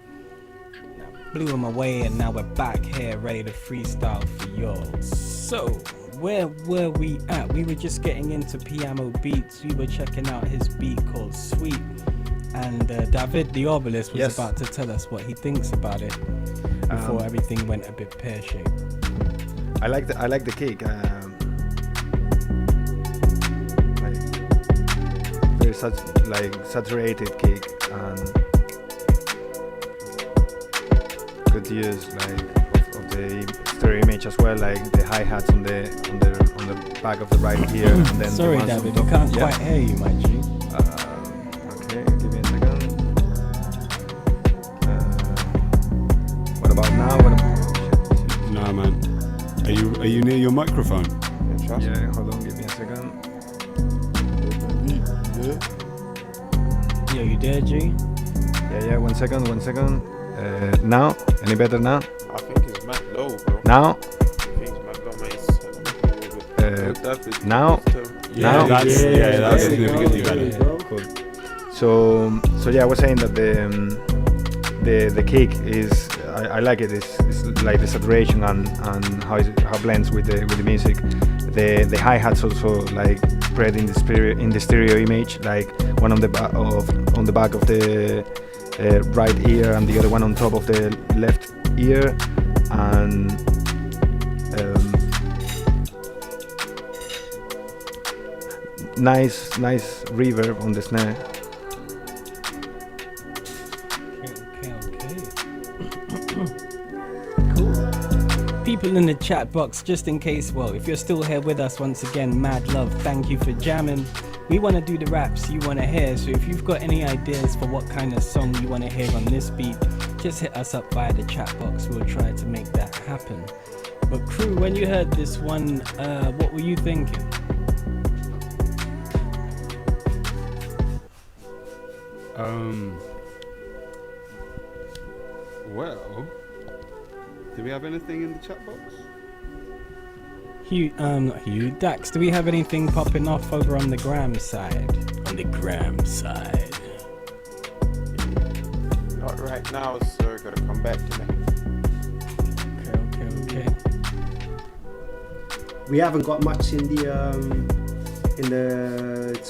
blew him away, and now we're back here ready to freestyle for y'all. So, where were we at? We were just getting into Piano Beats. We were checking out his beat called Sweet. And David the Obelisk was about to tell us what he thinks about it before everything went a bit pear-shaped. I like the kick. Very saturated kick and good use of the stereo image as well, like the hi-hats on the back of the right ear. And then sorry, the David, I can't quite hear you, my G. Okay, give me a second. What about now? Nah, man. Are you near your microphone? Yeah, hold on, give me a second. Yo, you there, G? Yeah, 1 second. Now? Any better now? I think it's mad low, bro. Now? I think it's mad low, mate. Now? Yeah, that's significantly Yeah, better. Cool. So yeah, I was saying that the kick is I like it. It's like the saturation and how it blends with the music. The hi-hats also like spread in the stereo image, like one on the back of the right ear and the other one on top of the left ear, and nice reverb on the snare. Okay. Cool. People in the chat box, just in case, well, if you're still here with us once again, mad love, thank you for jamming. We want to do the raps you want to hear, so if you've got any ideas for what kind of song you want to hear on this beat, just hit us up via the chat box. We'll try to make that happen. But crew, when you heard this one, what were you thinking? Well, do we have anything in the chat box? Not Hugh, Dax, do we have anything popping off over on the gram side? On the gram side. Not right now, sir. Gotta come back to me. Okay. We haven't got much in the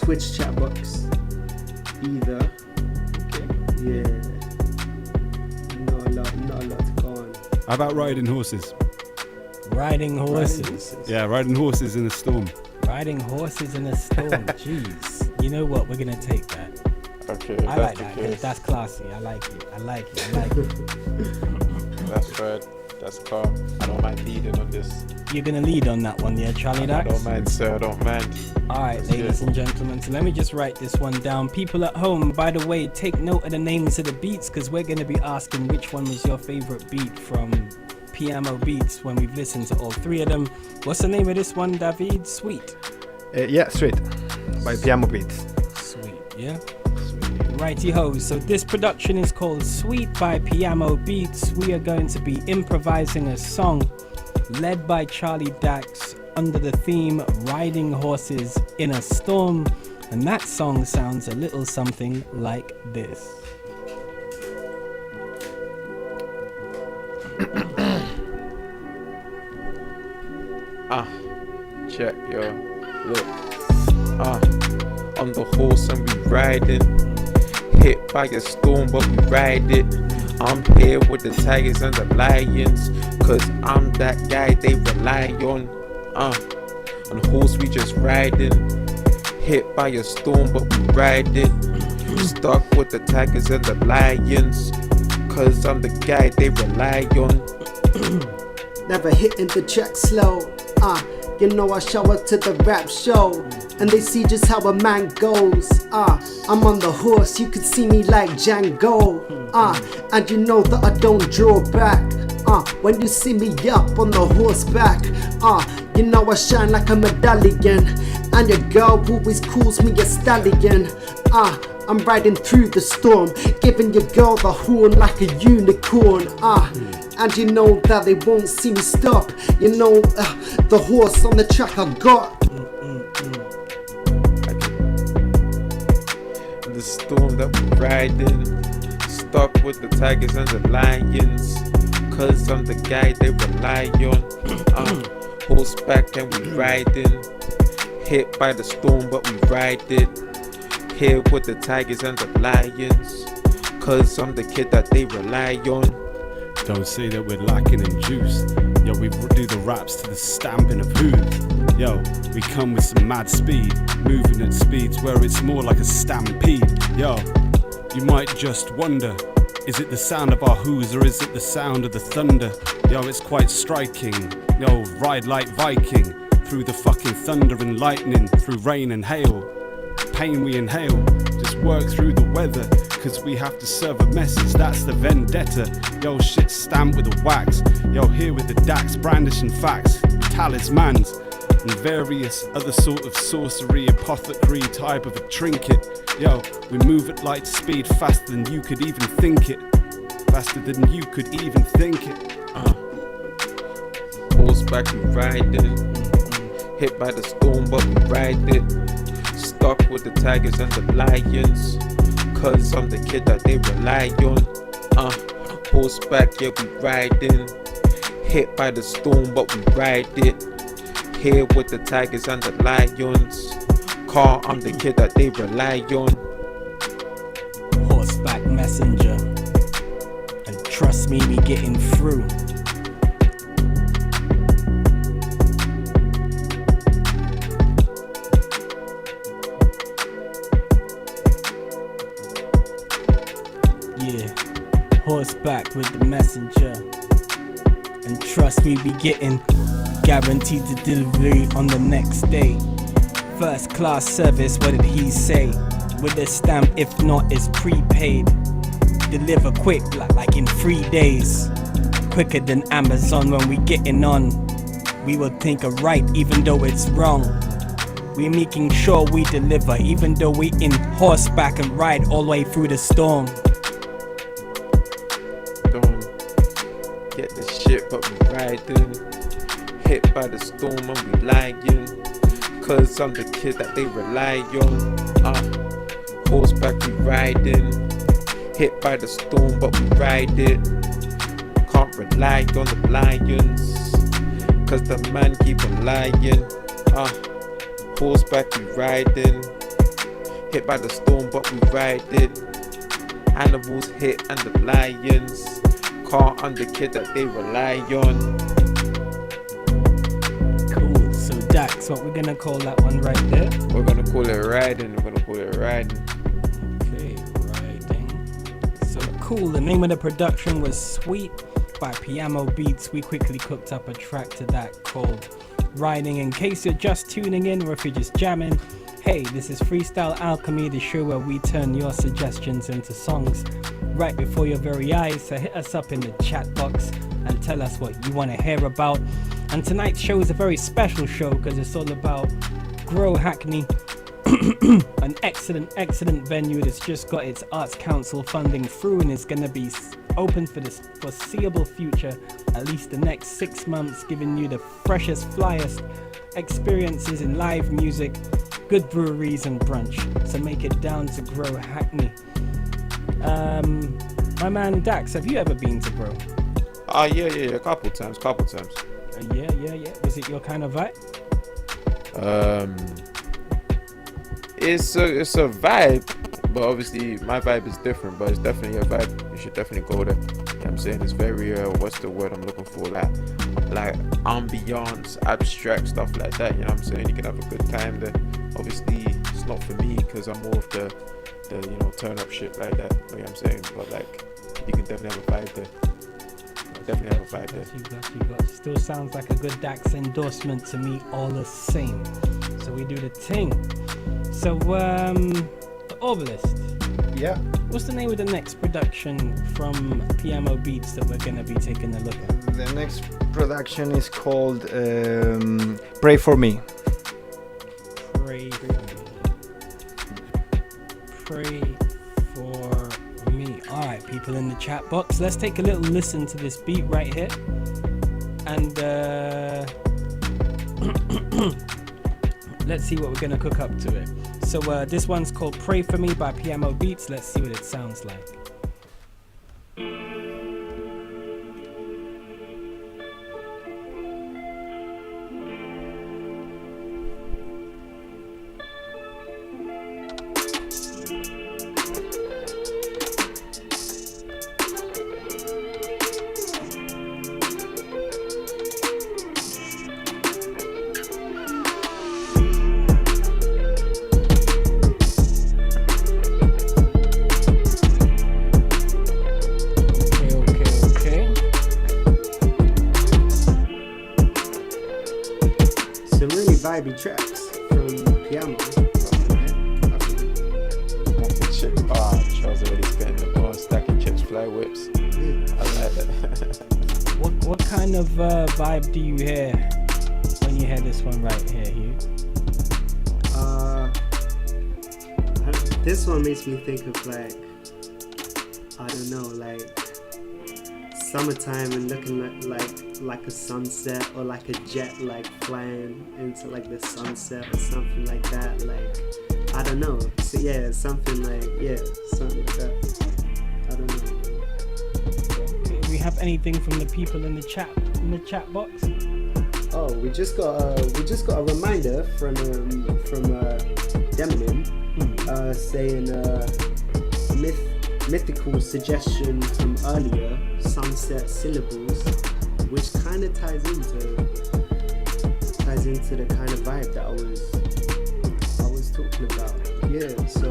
Twitch chat box either. Okay. Yeah. Not a lot to go on. How about riding horses? Riding horses. Yeah, riding horses in a storm. Riding horses in a storm. Jeez. You know what? We're gonna take that. Okay. I like that. That's classy. I like it. That's right. That's calm. I don't mind leading on this. You're gonna lead on that one, yeah, Charlie I Dax? don't mind, sir. I don't mind. Alright, ladies and gentlemen, so let me just write this one down. People at home, by the way, take note of the names of the beats, because we're gonna be asking which one was your favorite beat from PMO Beats when we've listened to all three of them. What's the name of this one, David? Sweet. Yeah, Sweet by Piano Beats. Sweet, yeah? Righty ho, so this production is called Sweet by Piano Beats. We are going to be improvising a song led by Charlie Dax under the theme Riding Horses in a Storm, and that song sounds a little something like this. Check, yo. Look. On the horse and we riding. Hit by a storm, but we ride it. I'm here with the tigers and the lions, cause I'm that guy they rely on. On horse we just riding. Hit by a storm, but we ride it. Stuck with the tigers and the lions, cause I'm the guy they rely on. Never hitting the track slow. You know I show up to the rap show, and they see just how a man goes. I'm on the horse, you could see me like Django. And you know that I don't draw back. When you see me up on the horseback, you know I shine like a medallion, and your girl always calls me a stallion. I'm riding through the storm, giving your girl the horn like a unicorn. And you know that they won't see me stop. You know the horse on the track I got. The storm that we riding, stuck with the tigers and the lions, cause I'm the guy they rely on. Horseback and we riding, hit by the storm but we ride it. Here with the tigers and the lions, cause I'm the kid that they rely on. Don't say that we're lacking in juice. Yo, we do the raps to the stamping of hooves. Yo, we come with some mad speed, moving at speeds where it's more like a stampede. Yo, you might just wonder, is it the sound of our hooves or is it the sound of the thunder? Yo, it's quite striking. Yo, ride like Viking through the fucking thunder and lightning, through rain and hail. Pain we inhale, just work through the weather, cause we have to serve a message, that's the vendetta. Yo, shit stamped with the wax. Yo, here with the Dax brandishing facts, talismans, and various other sort of sorcery, apothecary type of a trinket. Yo, we move at light speed, faster than you could even think it. Faster than you could even think it. Horseback we riding, hit by the storm but we ride it. Stuck with the tigers and the lions, cause I'm the kid that they rely on. Horseback, yeah, we riding. Hit by the storm, but we ride it. Here with the tigers and the lions. Car, I'm the kid that they rely on. Horseback messenger, and trust me, we getting through. Yeah, horseback with the messenger, and trust me, we getting guaranteed the delivery on the next day. First class service, what did he say? With a stamp, if not, it's prepaid. Deliver quick, like in 3 days. Quicker than Amazon when we getting on. We will think of right even though it's wrong. We making sure we deliver even though we in horseback and ride all the way through the storm. Don't get the shit but we riding. Hit by the storm and we lying, cause I'm the kid that they rely on. Horseback we riding. Hit by the storm but we ride it. Can't rely on the lions, cause the man keep on lying. Horseback we riding. Hit by the storm but we ride it. Animals hit and the lions. Can't I'm the kid that they rely on. Cool, so Dax, what we're gonna call that one right there? We're gonna call it riding. We're gonna call it riding. Okay, riding. So cool, the name of the production was Sweet by Piano Beats. We quickly cooked up a track to that called Riding. In case you're just tuning in or if you're just jamming, hey, this is Freestyle Alchemy, the show where we turn your suggestions into songs right before your very eyes. So hit us up in the chat box and tell us what you want to hear about. And tonight's show is a very special show because it's all about Grow Hackney, an excellent venue that's just got its Arts Council funding through and is going to be open for the foreseeable future, at least the next 6 months, giving you the freshest, flyest experiences in live music, good breweries and brunch. So make it down to Grow Hackney. My man Dax, have you ever been to Grow? Yeah, a couple times. Yeah. Was it your kind of vibe? It's a vibe, but obviously my vibe is different, but it's definitely a vibe. You should definitely go there. You know what I'm saying? It's very what's the word I'm looking for, like ambiance, abstract stuff like that. You know what I'm saying? You can have a good time there. Obviously it's not for me because I'm more of the turn up shit like that. You know what I'm saying? But like you can definitely have a vibe there. You got. Still sounds like a good Dax endorsement to me all the same. So we do the thing. So the Obelisk. Yeah. What's the name of the next production from Piano Beats that we're gonna be taking a look at? The next production is called Pray For Me. Pray for me. Alright, people in the chat box, let's take a little listen to this beat right here. And let's see what we're gonna cook up to it. So this one's called Pray For Me by Piano Beats. Let's see what it sounds like. Vibey tracks from Piano. Charles already spitting the bar, stacking chips, fly whips. I like that. What kind of vibe do you hear when you hear this one right here, Hugh? This one makes me think of like, I don't know, like summertime and looking like a sunset or like a jet like flying into like the sunset or something like that. Like I don't know. So yeah, something like something like that. I don't know. Do we have anything from the people in the chat box? Oh, we just got a reminder from Demonim saying mythical suggestion from earlier, sunset syllables, which kind of ties into the kind of vibe that I was talking about. Yeah, so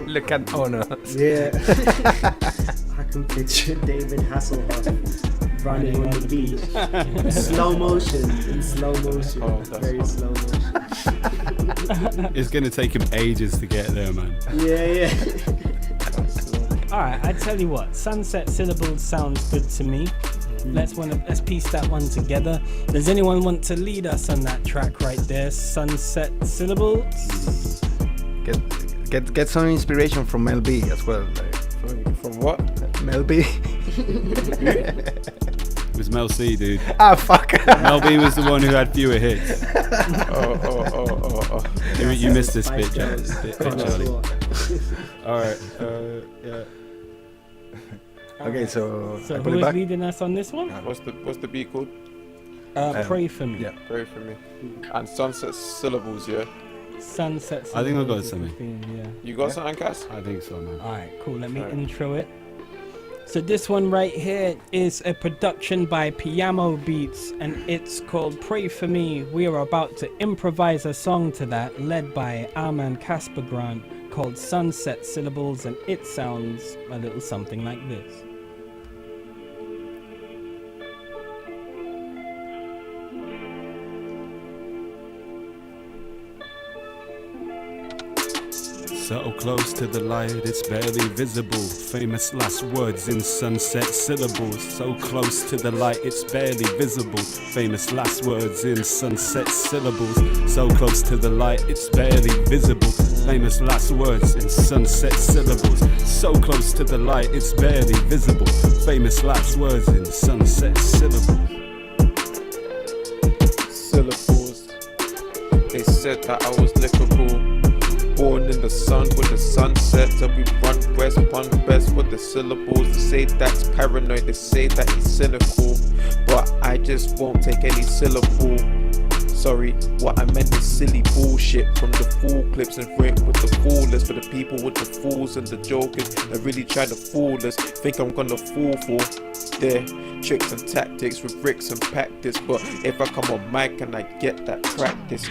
look at honor. Yeah, I can picture David Hasselhoff running on the beach, in slow motion, very slow motion. It's gonna take him ages to get there, man. Yeah. Alright, I tell you what, sunset syllables sounds good to me. Let's piece that one together. Does anyone want to lead us on that track right there? Sunset syllables? Get some inspiration from Mel B as well. Like. From what? Mel B. It was Mel C, dude. Ah, fuck. Mel B was the one who had fewer hits. Oh. You missed this bit, Charlie. Alright, yeah. Okay, so I put who it is back. leading us on this one? What's the beat called? Pray For Me. Yeah. Pray For Me. And sunset syllables, yeah? Sunset syllables. I think I got is something. the theme, yeah. You got something, Cass? I think so, man. Alright, cool. Let me Alright. intro it. So this one right here is a production by Piano Beats and it's called Pray For Me. We are about to improvise a song to that led by our man Casper Grant called Sunset Syllables, and it sounds a little something like this. So close to the light, it's barely visible. Famous last words in sunset syllables. So close to the light, it's barely visible. Famous last words in sunset syllables. So close to the light, it's barely visible. Famous last words in sunset syllables. So close to the light, it's barely visible. Famous last words in sunset syllables. Syllables. They said that I was lickable. Born in the sun with the sunset, and we run west, one best with the syllables. They say that's paranoid, they say that he's cynical, but I just won't take any syllable. Sorry, what I meant is silly bullshit from the fool clips and rip with the foolers. For the people with the fools and the jokers that really try to fool us, think I'm gonna fall for their tricks and tactics with bricks and practice. But if I come on mic and I get that practice,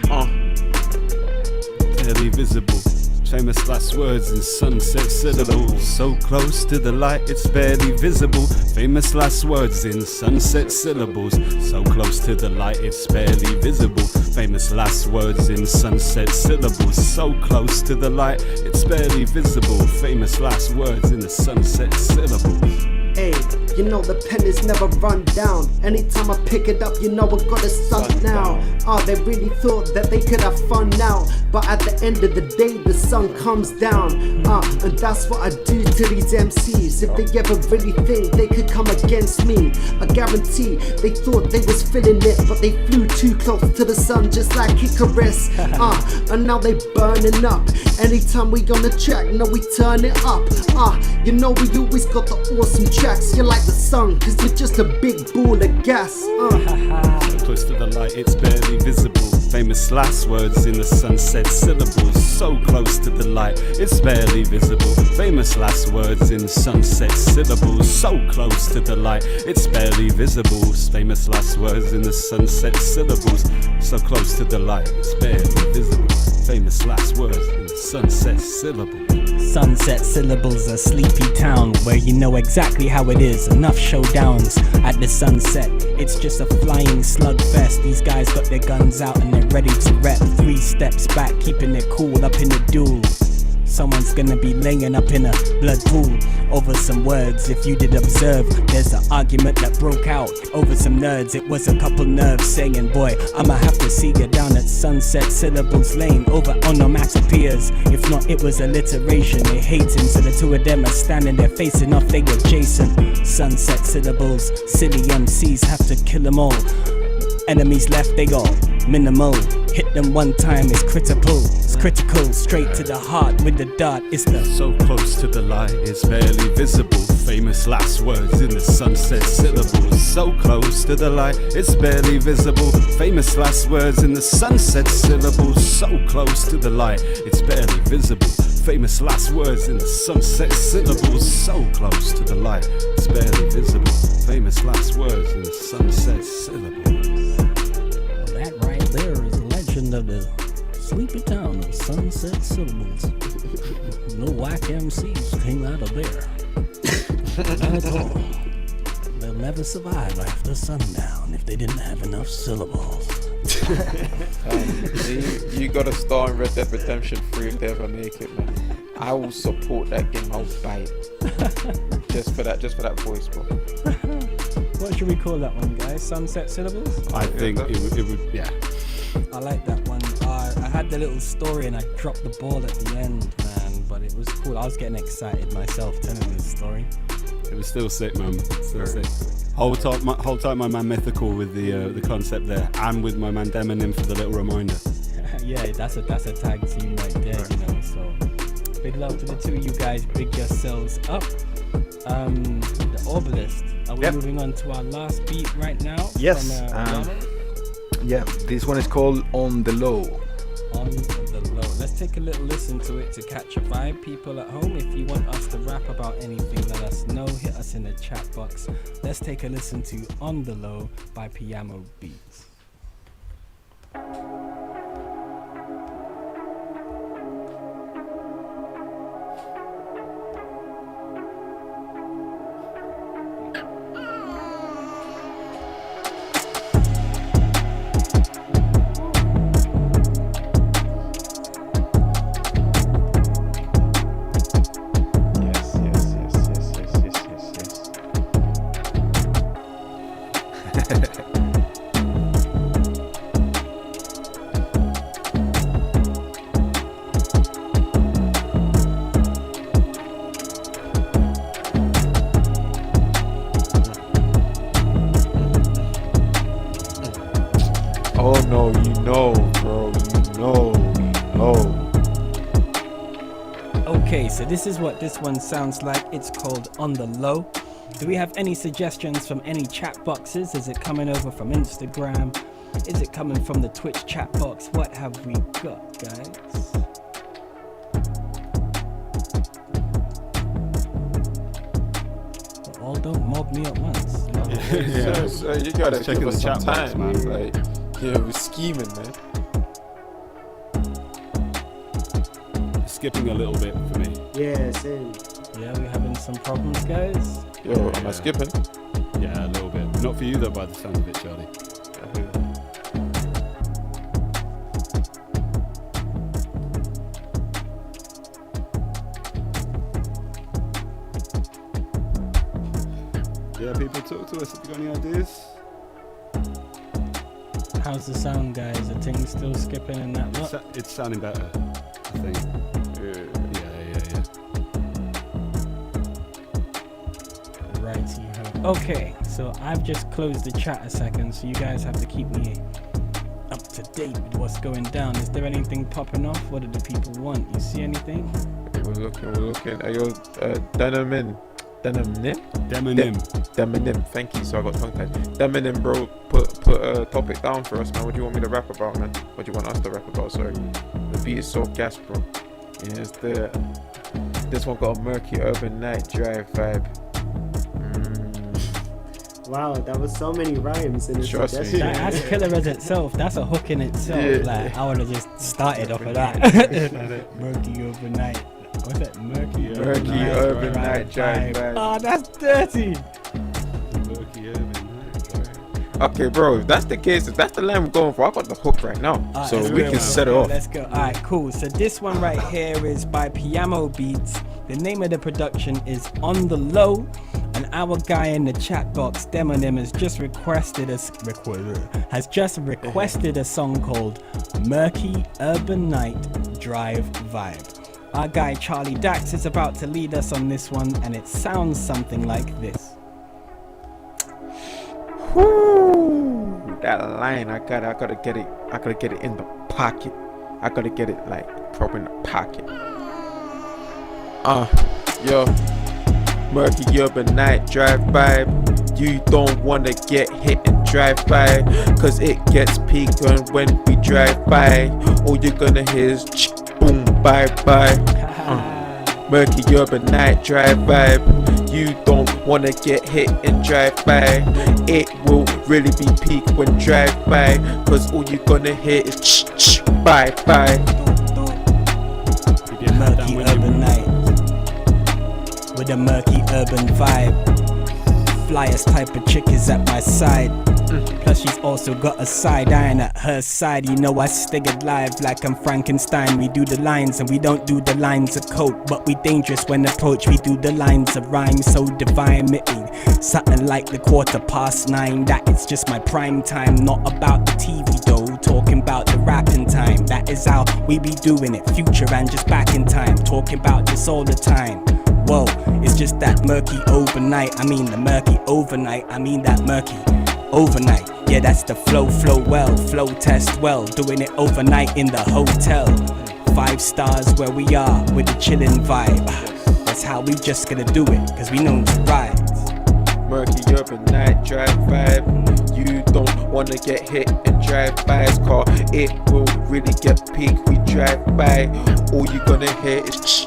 barely visible. Famous last words in sunset syllables. So close to the light, it's barely visible. Famous last words in sunset syllables. So close to the light, it's barely visible. Famous last words in sunset syllables. So close to the light, it's barely visible. Famous last words in the sunset syllables. Hey, you know the pen is never run down. Anytime I pick it up, you know I got a sun now. They really thought that they could have fun now, but at the end of the day, the sun comes down. And that's what I do to these MCs. If they ever really think they could come against me, I guarantee they thought they was feeling it, but they flew too close to the sun, just like Icarus. And now they burning up. Anytime we on the track, no, we turn it up. You know we always got the awesome tracks. You're like the sun, cause you're just a big ball of gas. So close to the light, it's barely visible. Famous last words in the sunset syllables. So close to the light, it's barely visible. Famous last words in sunset syllables. So close to the light, it's barely visible. Famous last words in the sunset syllables. So close to the light, it's barely visible. Famous last words in the sunset syllables. Sunset syllables, a sleepy town where you know exactly how it is. Enough showdowns at the sunset. It's just a flying slugfest. These guys got their guns out and they're ready to rep. 3 steps back, keeping it cool up in the duel. Someone's gonna be laying up in a blood pool over some words. If you did observe, there's an argument that broke out over some nerds. It was a couple nerves saying, boy, I'ma have to see you down at Sunset Syllables Lane over onomatopoeias. If not, it was alliteration. They hating, so the two of them are standing there facing off, they adjacent. Sunset Syllables, silly MCs have to kill them all. Enemies left, they all minimal. Hit them one time, it's critical. It's critical, straight to the heart with the dart. It's the so close to the light, it's barely visible. Famous last words in the sunset syllables. So close to the light, it's barely visible. Famous last words in the sunset syllables. So close to the light, it's barely visible. Famous last words in the sunset syllables. So close to the light, it's barely visible. Famous last words in the sunset syllables. That right there is the legend of the sleepy town of Sunset Syllables. No whack MCs came out of there. Not at all. They'll never survive after sundown if they didn't have enough syllables. You gotta star in Red Dead Redemption 3 if they ever make it, man. I will support that game. I'll buy it just for that voice, bro. What should we call that one, guys? Sunset Syllables? I think it would, yeah. I like that one. I had the little story and I dropped the ball at the end, man. But it was cool. I was getting excited myself telling this story. It was still sick, man. Still sick. Hold tight, my man Mythical with the concept there, and with my man Demonim for the little reminder. Yeah, that's a tag team right there, you know. So big love to the two of you guys. Big yourselves up. The Obelisk. Are we moving on to our last beat right now? Yes. From, yeah, this one is called On the Low. On the Low. Let's take a little listen to it to catch a vibe. People at home, if you want us to rap about anything, let us know. Hit us in the chat box. Let's take a listen to On the Low by Piano Beats. Oh no, you know, bro. You know. No. Okay, so this is what this one sounds like. It's called On the Low. Do we have any suggestions from any chat boxes? Is it coming over from Instagram? Is it coming from the Twitch chat box? What have we got, guys? But all don't mob me at once. So, you gotta Checking give us the some chat box, time, man. Like, yeah, we're scheming, man. Skipping a little bit for me. Yeah, same. Yeah, we're having some problems, guys. Yo, am I skipping? Yeah, a little bit. Not for you though, by the sound of it, Charlie. Yeah, people, talk to us if you got any ideas. How's the sound, guys? Are things still skipping in that lot? It's sounding better, I think. Yeah. Righty-ho. Okay, so I've just closed the chat a second, so you guys have to keep me up to date with what's going down. Is there anything popping off? What do the people want? You see anything? We're looking. Are you Denim? Thank you. So I got tongue tied. Denim, bro. Put a topic down for us, man. What do you want me to rap about, man? What do you want us to rap about? Sorry. The beat is so gas, bro. Yeah, it's this one got a murky urban night drive vibe. Wow, that was so many rhymes in the Trust me. suggestion. That's killer as itself. That's a hook in itself. Yeah. Like, I would have just started off of that. Murky overnight. What's that? Murky urban night drive vibe. Oh, that's dirty. Murky urban night. Okay, bro. If that's the case, if that's the line we're going for, I got the hook right now. Alright, So let's we go, can set it off. Let's go. Alright, cool. So this one right here is by Piano Beats. The name of the production is On the Low. And our guy in the chat box, Demonim, has just requested a song called Murky Urban Night Drive Vibe. Our guy Charlie Dax is about to lead us on this one, and it sounds something like this. Whoo, that line, I gotta get it in the pocket. I gotta get it like proper in the pocket. Yo, murky urban night drive vibe. You don't wanna get hit and drive by, cause it gets peaked when we drive by. All you're gonna hear is boom, bye bye. Murky urban night drive vibe. You don't wanna get hit and drive by. It will really be peak when drive by, cause all you gonna hear is bye bye. Murky urban night with a murky urban vibe. Flyest type of chick is at my side. Plus she's also got a side iron at her side. You know I stick it live like I'm Frankenstein. We do the lines and we don't do the lines of coke, but we dangerous when approach. We do the lines of rhyme so divine. Something like the 9:15. That it's just my prime time. Not about the TV though, talking about the rapping time. That is how we be doing it. Future and just back in time. Talking about this all the time. Whoa, it's just that murky overnight. I mean the murky overnight. I mean that murky overnight. Yeah, that's the flow well, flow test well. Doing it overnight in the hotel. 5 stars where we are with a chillin' vibe. That's how we just gonna do it, cause we known to ride. Murky urban night drive vibe. You don't wanna get hit and drive by his car. It will really get peak. We drive by. All you gonna hear is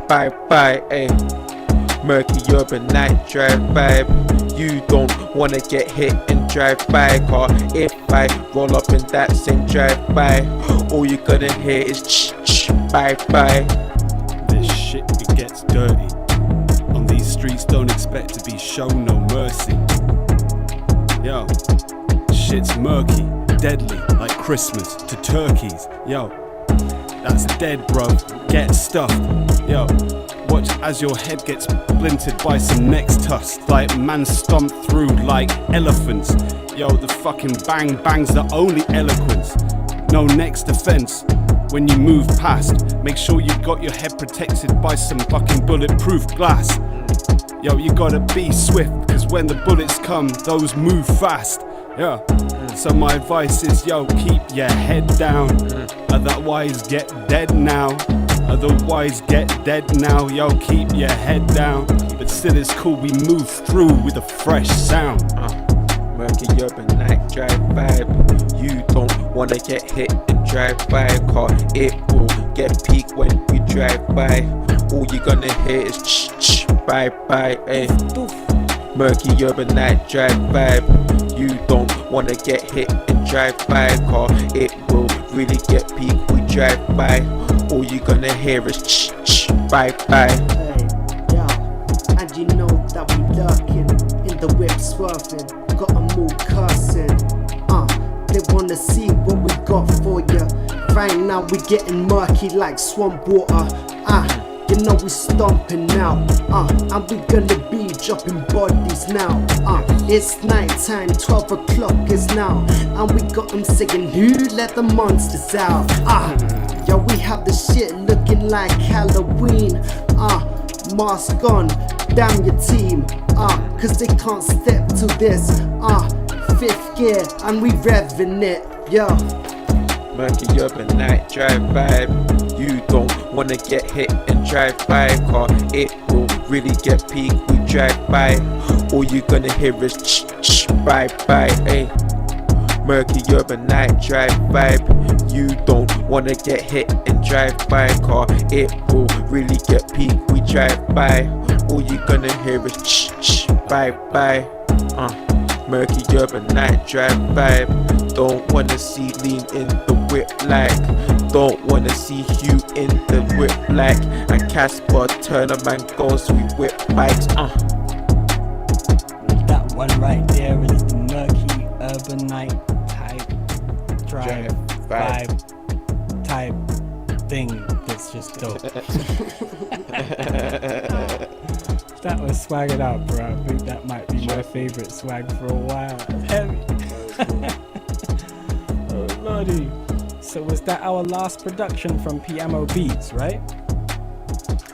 bye bye. Ay. Murky urban night drive vibe. You don't wanna get hit and drive by a car. If I roll up in that same drive by, all you gonna hear is bye bye. This shit, it gets dirty. On these streets, don't expect to be shown no mercy. Yo, shit's murky, deadly, like Christmas to turkeys. Yo, that's dead, bruv. Get stuffed. Yo, watch as your head gets splintered by some next tusk. Like man stomped through like elephants. Yo, the fucking bang bang's the only eloquence. No next offense. When you move past, make sure you got your head protected by some fucking bulletproof glass. Yo, you gotta be swift, cause when the bullets come, those move fast. Yeah, So my advice is, yo, keep your head down. Otherwise get dead now. Otherwise get dead now. Yo, keep your head down. But still it's cool, we move through with a fresh sound. Murky urban night drive vibe. You don't wanna get hit and drive by. Car, it will get peak when we drive by. All you gonna hear is ch bye bye. Ay. Murky urban night drive vibe. You don't wanna get hit and drive by. Car, it will really get peak. We drive by. All you gonna hear is ch bye bye. Hey, yo, and you know that we lurking in the whip swerving. Gotta move cursing. They wanna see what we got for ya. Right now we getting murky like swamp water. You know we stomping out. And we gonna be dropping bodies now. It's night time, 12 o'clock is now. And we got them singing, who let the monsters out? Yo, we have the shit looking like Halloween. Mask on, damn your team. Cause they can't step to this. Fifth gear, and we revving it, yo. Murky urban night drive vibe. You don't wanna get hit and drive by. Car, it will really get peak. We drive by. All you gonna hear is ch bye bye. Ay. Murky urban night drive vibe. You don't wanna get hit and drive by. Car, it will really get peak. We drive by. All you gonna hear is ch bye bye. Murky urban night drive vibe. Don't wanna see LeeN in the whip like. Don't wanna see Hugh in the whip like. And Casper turn a man goes, we whip bikes. That one right there is the murky urban night type drive vibe type thing that's just dope. That was swagged out, bro. I think that might be my favorite swag for a while. Heavy. Oh lordy. So was that our last production from Piano Beats, right?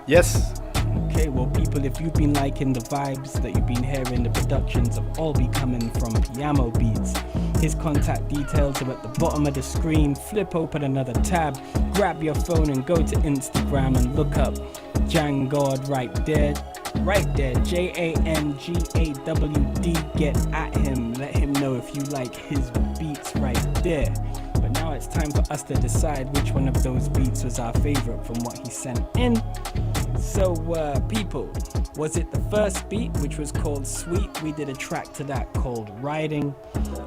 Yes. Okay, well people, if you've been liking the vibes that you've been hearing, the productions have all be coming from Piano Beats. His contact details are at the bottom of the screen. Flip open another tab, grab your phone and go to Instagram and look up Jangod right there, Jangawd. Get at him, let him know if you like his beats right there. But now it's time for us to decide which one of those beats was our favorite from what he sent in. So people, was it the first beat, which was called Sweet? We did a track to that called Riding.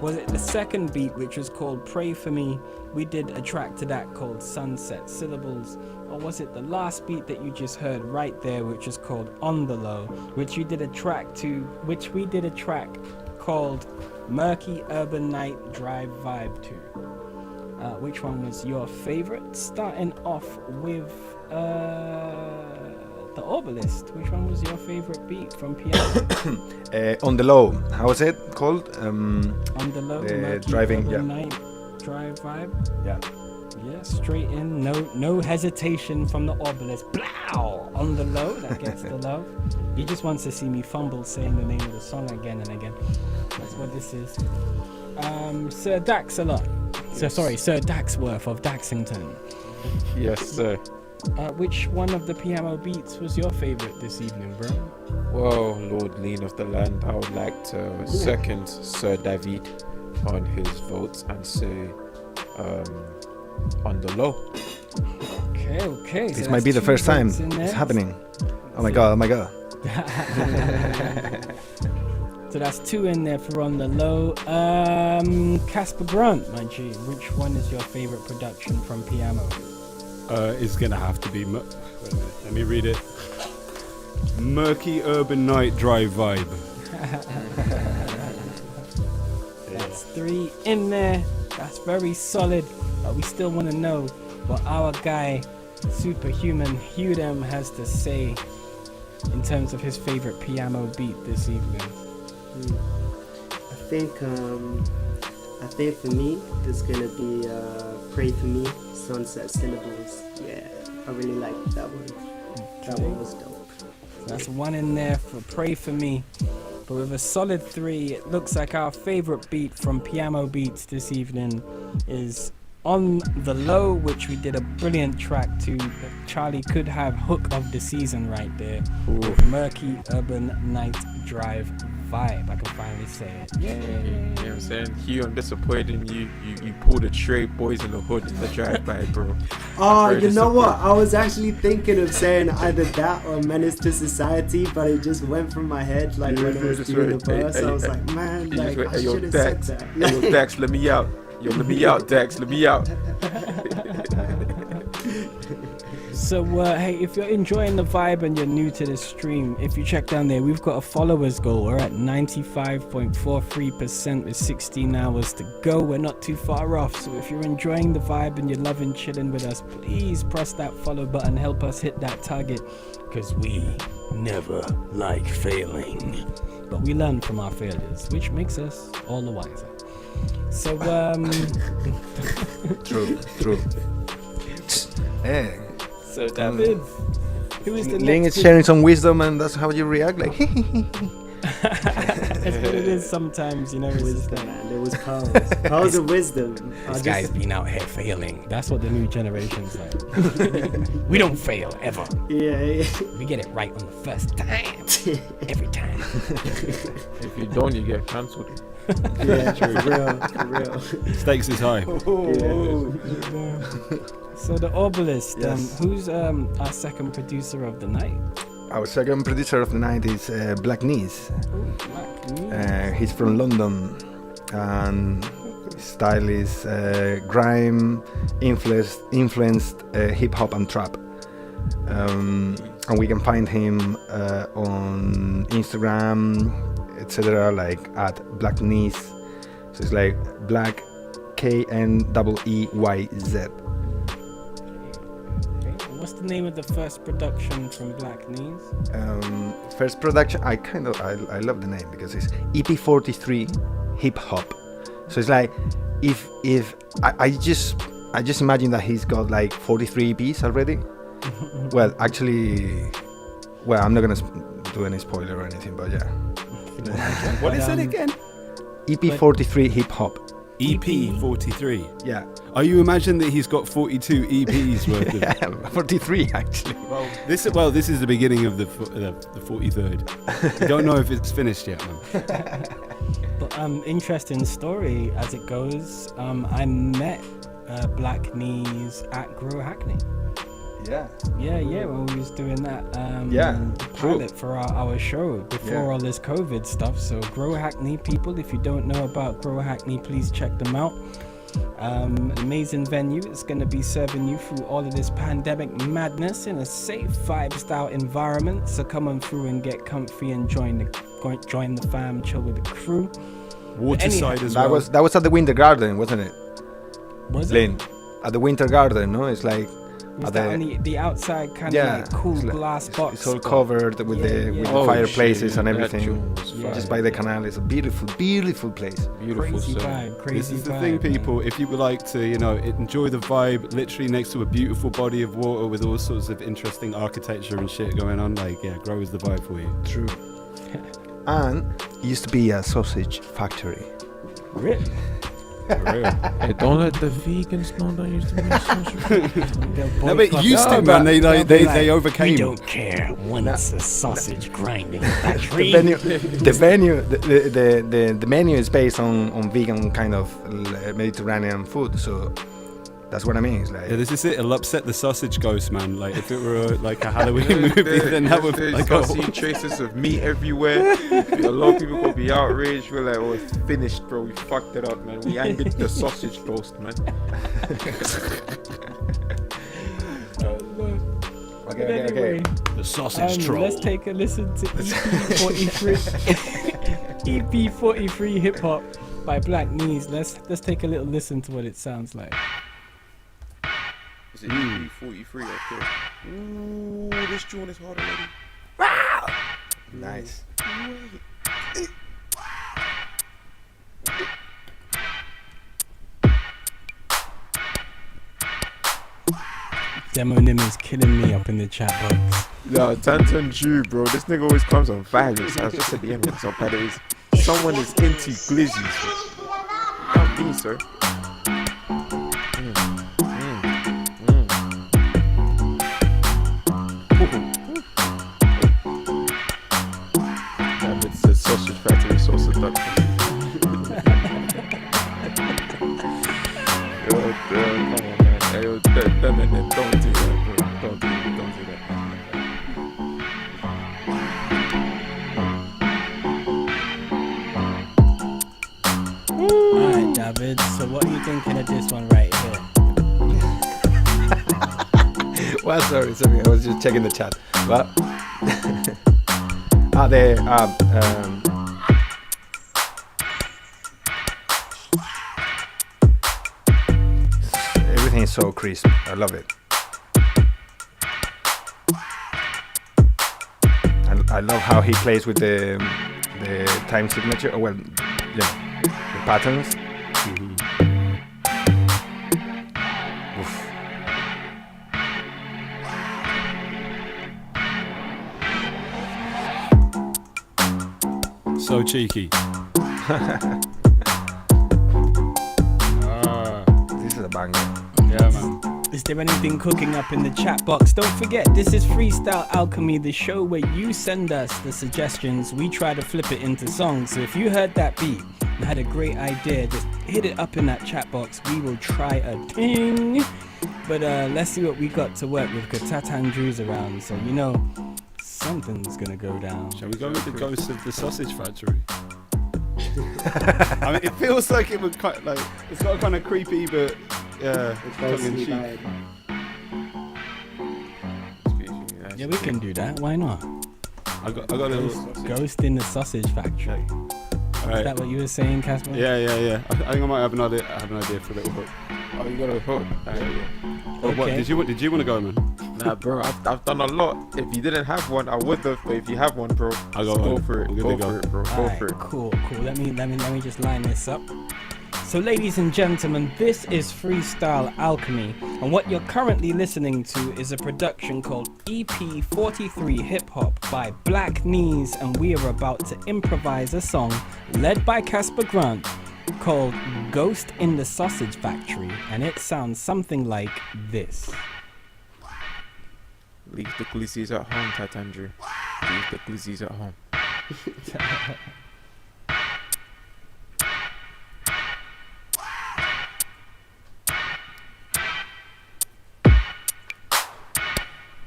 Was it the second beat, which was called Pray For Me? We did a track to that called Sunset Syllables. Or was it the last beat that you just heard right there, which is called On The Low, which we did a track called Murky Urban Night Drive Vibe to? Which one was your favorite? Starting off with the Obelisk. Which one was your favorite beat from Piano? On the Low. How is it called? On the Low. Murky driving. Urban Night Drive Vibe. Yeah. Yeah, straight in, no hesitation from the Obelisk. Blow! On the Low, that gets the love. He just wants to see me fumble saying the name of the song again and again. That's what this is. Sir Daxalot. Sir Daxworth of Daxington. Yes, sir. Which one of the Piano Beats was your favorite this evening, bro? Well, Lord LeeN of the land, I would like to second Sir David on his votes and say On The Low. Okay. This so might be the first time it's happening. Oh my god. So that's 2 in there for On The Low. Casper Grant, my G, which one is your favorite production from Piano? It's gonna have to be. Wait a minute, let me read it. Murky Urban Night Drive Vibe. That's 3 in there. That's very solid. But we still want to know what our guy, Superhuman Hughdem, has to say in terms of his favorite piano beat this evening. I think for me, it's gonna be Pray For Me, Sunset Syllables. Yeah, I really like that one. That one was dope. So that's 1 in there for Pray For Me. But with a solid 3, it looks like our favorite beat from Piano Beats this evening is On the Low, which we did a brilliant track to. Charlie could have hook of the season right there. With Murky Urban Night Drive vibe. I can finally say it. You know what I'm saying? Hugh, I'm disappointed in you. You pulled a straight Boys in the Hood in the drive-by, bro. Oh, you know what? I was actually thinking of saying either that or Menace to Society, but it just went from my head like when I was doing the verse. I was like, man, like I should have said that. Hey, yo, Dex, let me out. Yo, let me out, Dex. Let me out. So, hey, if you're enjoying the vibe and you're new to the stream, if you check down there, we've got a followers goal. We're at 95.43% with 16 hours to go. We're not too far off. So if you're enjoying the vibe and you're loving chilling with us, please press that follow button. Help us hit that target, because we never like failing. But we learn from our failures, which makes us all the wiser. So, True. Hey. So David, who is the LeeN next? is sharing some wisdom, and that's how you react. Like, That's what it is sometimes, you know. It's just Wisdom, that. man. There was pearls of wisdom. This guy's been out here failing. That's what the new generation's like. We don't fail ever. Yeah. We get it right on the first time. Every time. If you don't, you get cancelled. Yeah, for real. Stakes is high. So the Obelisk, Yes. who's our second producer of the night? our second producer of the night is Black Knees. He's from London, and his style is grime influenced hip hop and trap. And we can find him on Instagram, etc., like at Black Knees. So it's like Black KNEEYZ. What's the name of the first production from Black Knees? First production, I love the name because it's EP43 hip hop. So it's like if I just imagine that he's got like 43 EPs already. Well, actually, I'm not gonna do any spoiler or anything, but yeah. What is it again? EP43 hip hop. EP43. Yeah. Are you imagine that he's got 42 EPs worth of? Yeah, 43 actually. This is the beginning of the 43rd. We don't know if it's finished yet, man. But interesting story as it goes. I met Black Knees at Grow Hackney. Yeah. Yeah, when we was doing that pilot for our show before all this COVID stuff. So Grow Hackney, people, if you don't know about Grow Hackney, please check them out. Amazing venue. It's going to be serving you through all of this pandemic madness in a safe vibe style environment. So come on through and get comfy and join the fam, chill with the crew. Waterside as well. That was at the Winter Garden, wasn't it? Was LeeN? it? At the Winter Garden, no? It's like Was that on the outside kind of like cool glass box? It's all spot? covered with the fireplaces and everything. Yeah. Just by the canal. It's a beautiful place. Beautiful. Crazy So. vibe, crazy This is the vibe, thing, man. people. If you would like to, enjoy the vibe, literally next to a beautiful body of water with all sorts of interesting architecture and shit going on, Grow is the vibe for you. True. And it used to be a sausage factory. Really? Hey, don't let the vegans know that used to be sausage. No, but it used to, man. They overcame. We don't care once a sausage grinding factory. The menu is based on vegan kind of Mediterranean food, so that's what I mean. It's like, Yeah, this is it. It'll upset the sausage ghost, man. Like if it were a Halloween movie, then that would be like start seeing traces of meat everywhere. A lot of people gonna be outraged. We're like, oh, it's finished, bro. We fucked it up, man. We angered the sausage ghost, man. Okay. the sausage troll. Let's take a listen to EP43 hip hop by Black Knees. Let's take a little listen to what it sounds like. Is it EP43? Okay. Ooh, this joint is hard already. Nice. Demo Nim is killing me up in the chat box. No, Tantan Jew, bro. This nigga always comes on violence. I was just at the end of so bad it is. Someone is into glizzies. Can't be, sir. Damn, it's a sausage factory sauce seduction. Yo, come on, man. Hey, yo, don't do that, bro. Don't do that. Alright, David, so what are you thinking of this one right here? Well, sorry, I was just checking the chat. Well, everything is so crisp. I love it. I love how he plays with the time signature. Oh, well, yeah, the patterns. Oof. So cheeky. This is a banger. Yeah, man. Is there anything cooking up in the chat box? Don't forget, this is Freestyle Alchemy, the show where you send us the suggestions. We try to flip it into songs. So if you heard that beat and had a great idea, just hit it up in that chat box. We will try a thing. But let's see what we got to work with, because Tatan Drew's around. So, you know, something's going to go down. Shall we go with the ghost of the sausage factory? I mean, it feels like it would kind like it's got a kind of creepy, but yeah, tongue in cheek. Yeah, we can do that. Why not? I got a little Ghost in the sausage factory. Right. Is that what you were saying, Casper? Yeah. I think I might have an idea for a little hook. Oh, you got a hook? Yeah. Oh, Okay. what, did you want to go, man? Nah, bro, I've done a lot. If you didn't have one, I would have. But if you have one, bro, I got go one. for it. We're Go good to for go. it, bro. Go Alright, for it. cool. Let me just line this up. So, ladies and gentlemen, this is Freestyle Alchemy, and what you're currently listening to is a production called EP43 Hip Hop by Black Knees, and we are about to improvise a song led by Casper Grant called Ghost in the Sausage Factory, and it sounds something like this. Leave the glizzies at home, Tatan Drew. Leave the glizzies at home.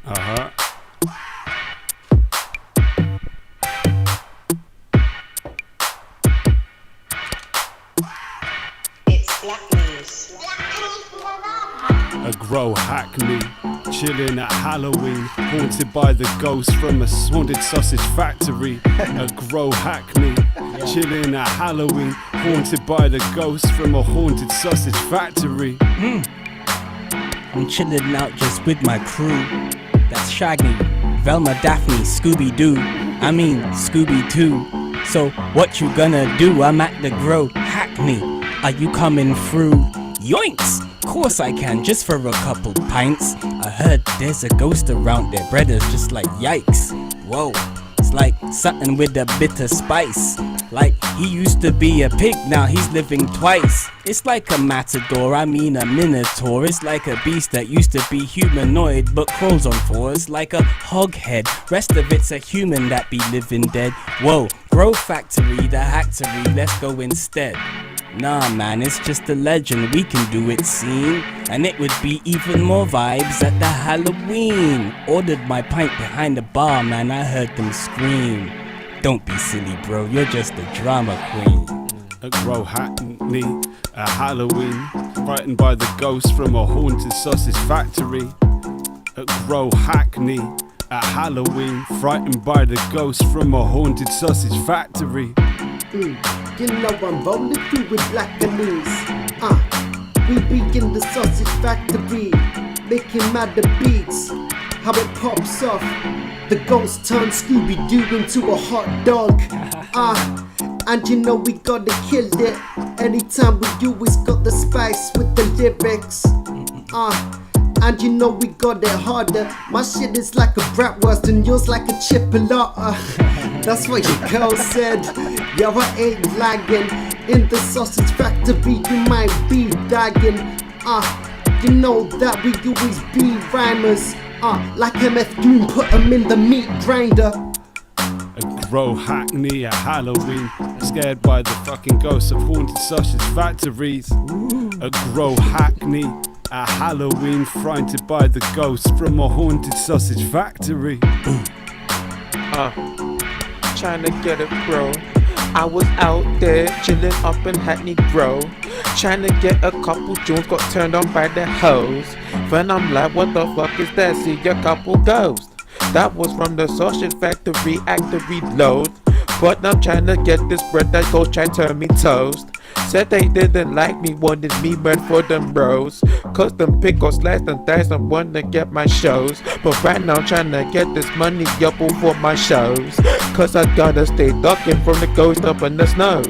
Uh-huh. It's Black News. A grow Hackney, chilling at Halloween, haunted by the ghost from a haunted sausage factory. A grow Hackney, chilling at Halloween, haunted by the ghost from a haunted sausage factory. I'm chilling out just with my crew. That's Shaggy, Velma, Daphne, Scooby-Doo. I mean Scooby-Doo. So what you gonna do? I'm at the Grow Hackney. Are you coming through? Yoinks! Course I can, just for a couple pints. I heard there's a ghost around there, brothers, just like yikes. Whoa, it's like something with a bitter spice. Like he used to be a pig, now he's living twice. It's like a matador, I mean a minotaur. It's like a beast that used to be humanoid but crawls on fours. Like a hoghead, rest of it's a human that be living dead. Whoa, Grow Factory, the Hacktory, let's go instead. Nah man, it's just a legend, we can do it scene. And it would be even more vibes at the Halloween. Ordered my pint behind the bar, man, I heard them scream. Don't be silly bro, you're just a drama queen. A grow Hackney at Halloween, frightened by the ghost from a haunted sausage factory. A grow Hackney at Halloween, frightened by the ghost from a haunted sausage factory. You know I'm rolling through with Black Knees. We be in the sausage factory, making mad the beats. How it pops off, the ghost turns Scooby-Doo into a hot dog. And you know we gotta kill it. Anytime we do, it's got the spice with the lyrics. And you know we got it harder. My shit is like a bratwurst and yours like a chipolata. That's what your girl said. Yeah, I ain't lagging. In the sausage factory you might be dying. You know that we always be rhymers. Like MF Doom, put 'em in the meat grinder. A grow Hackney at Halloween, scared by the fucking ghosts of haunted sausage factories. A grow Hackney at Halloween, frightened by the ghosts from a haunted sausage factory. Trying to get it, bro. I was out there chilling up in Hackney Grove, trying to get a couple Jones, got turned on by the hoes. Then I'm like, what the fuck is that? See a couple ghosts. That was from the sausage factory, actor reload. But I'm trying to get this bread that goes try to turn me toast. Said they didn't like me, wanted me red for them bros. Cause them pickles sliced and diced and wanted to get my shows. But right now I'm trying to get this money up for my shows. Cause I gotta stay ducking from the ghost up in the snow.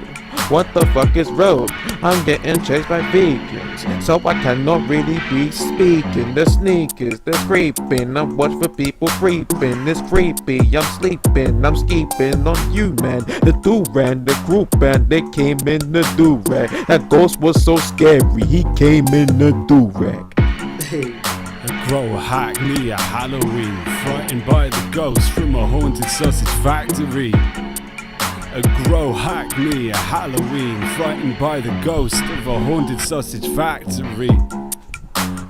What the fuck is road? I'm getting chased by vegans, so I cannot really be speaking. The sneakers, the creeping, I'm watch for people creeping. It's creepy, I'm sleeping, I'm skeeping on you, man. The do-ran, the group band, they came in the do-rag. That ghost was so scary, he came in the do-rag. A grow Hackney at Halloween, frightened by the ghosts from a haunted sausage factory. A grow Hackney at Halloween, frightened by the ghost of a haunted sausage factory.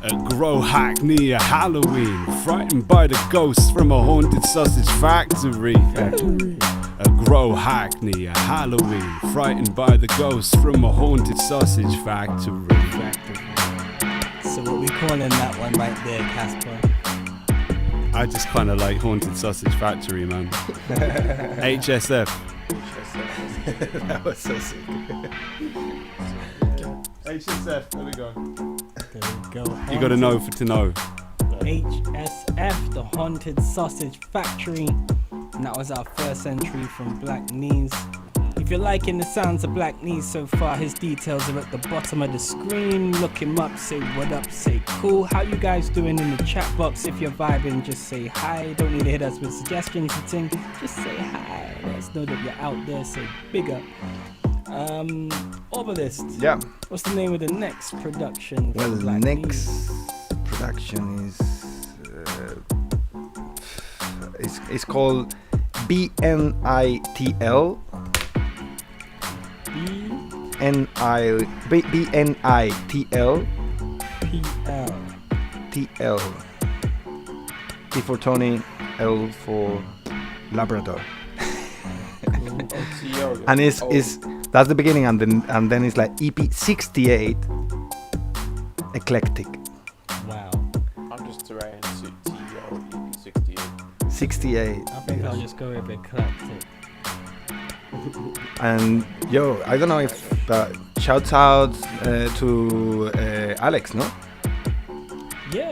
A grow Hackney at Halloween, frightened by the ghosts from a haunted sausage factory. A grow Hackney at Halloween, frightened by the ghosts from a haunted sausage factory. So what we calling that one right there, Casper? I just kind of like haunted sausage factory, man. HSF. That was so sick. HSF, there we go. There we go. You gotta know for to know. HSF, the Haunted Sausage Factory. And that was our first entry from Black Knees. If you're liking the sounds of Black Knees so far, his details are at the bottom of the screen. Look him up, say what up, say cool. How you guys doing in the chat box? If you're vibing, just say hi. Don't need to hit us with suggestions and things. Just say hi. Let us know that you're out there. Say big up. Obelisk. Yeah. What's the name of the next production? Well, the Black next Knees? production is it's called BNITL. BNITL. TL. T for Tony, L for Labrador. And it's that's the beginning, and then it's like EP 68, eclectic. Wow. I'm just writing to TL EP 68. 68. I think I'll just go with eclectic. And yo, I don't know if shouts out to Alex, no? Yeah.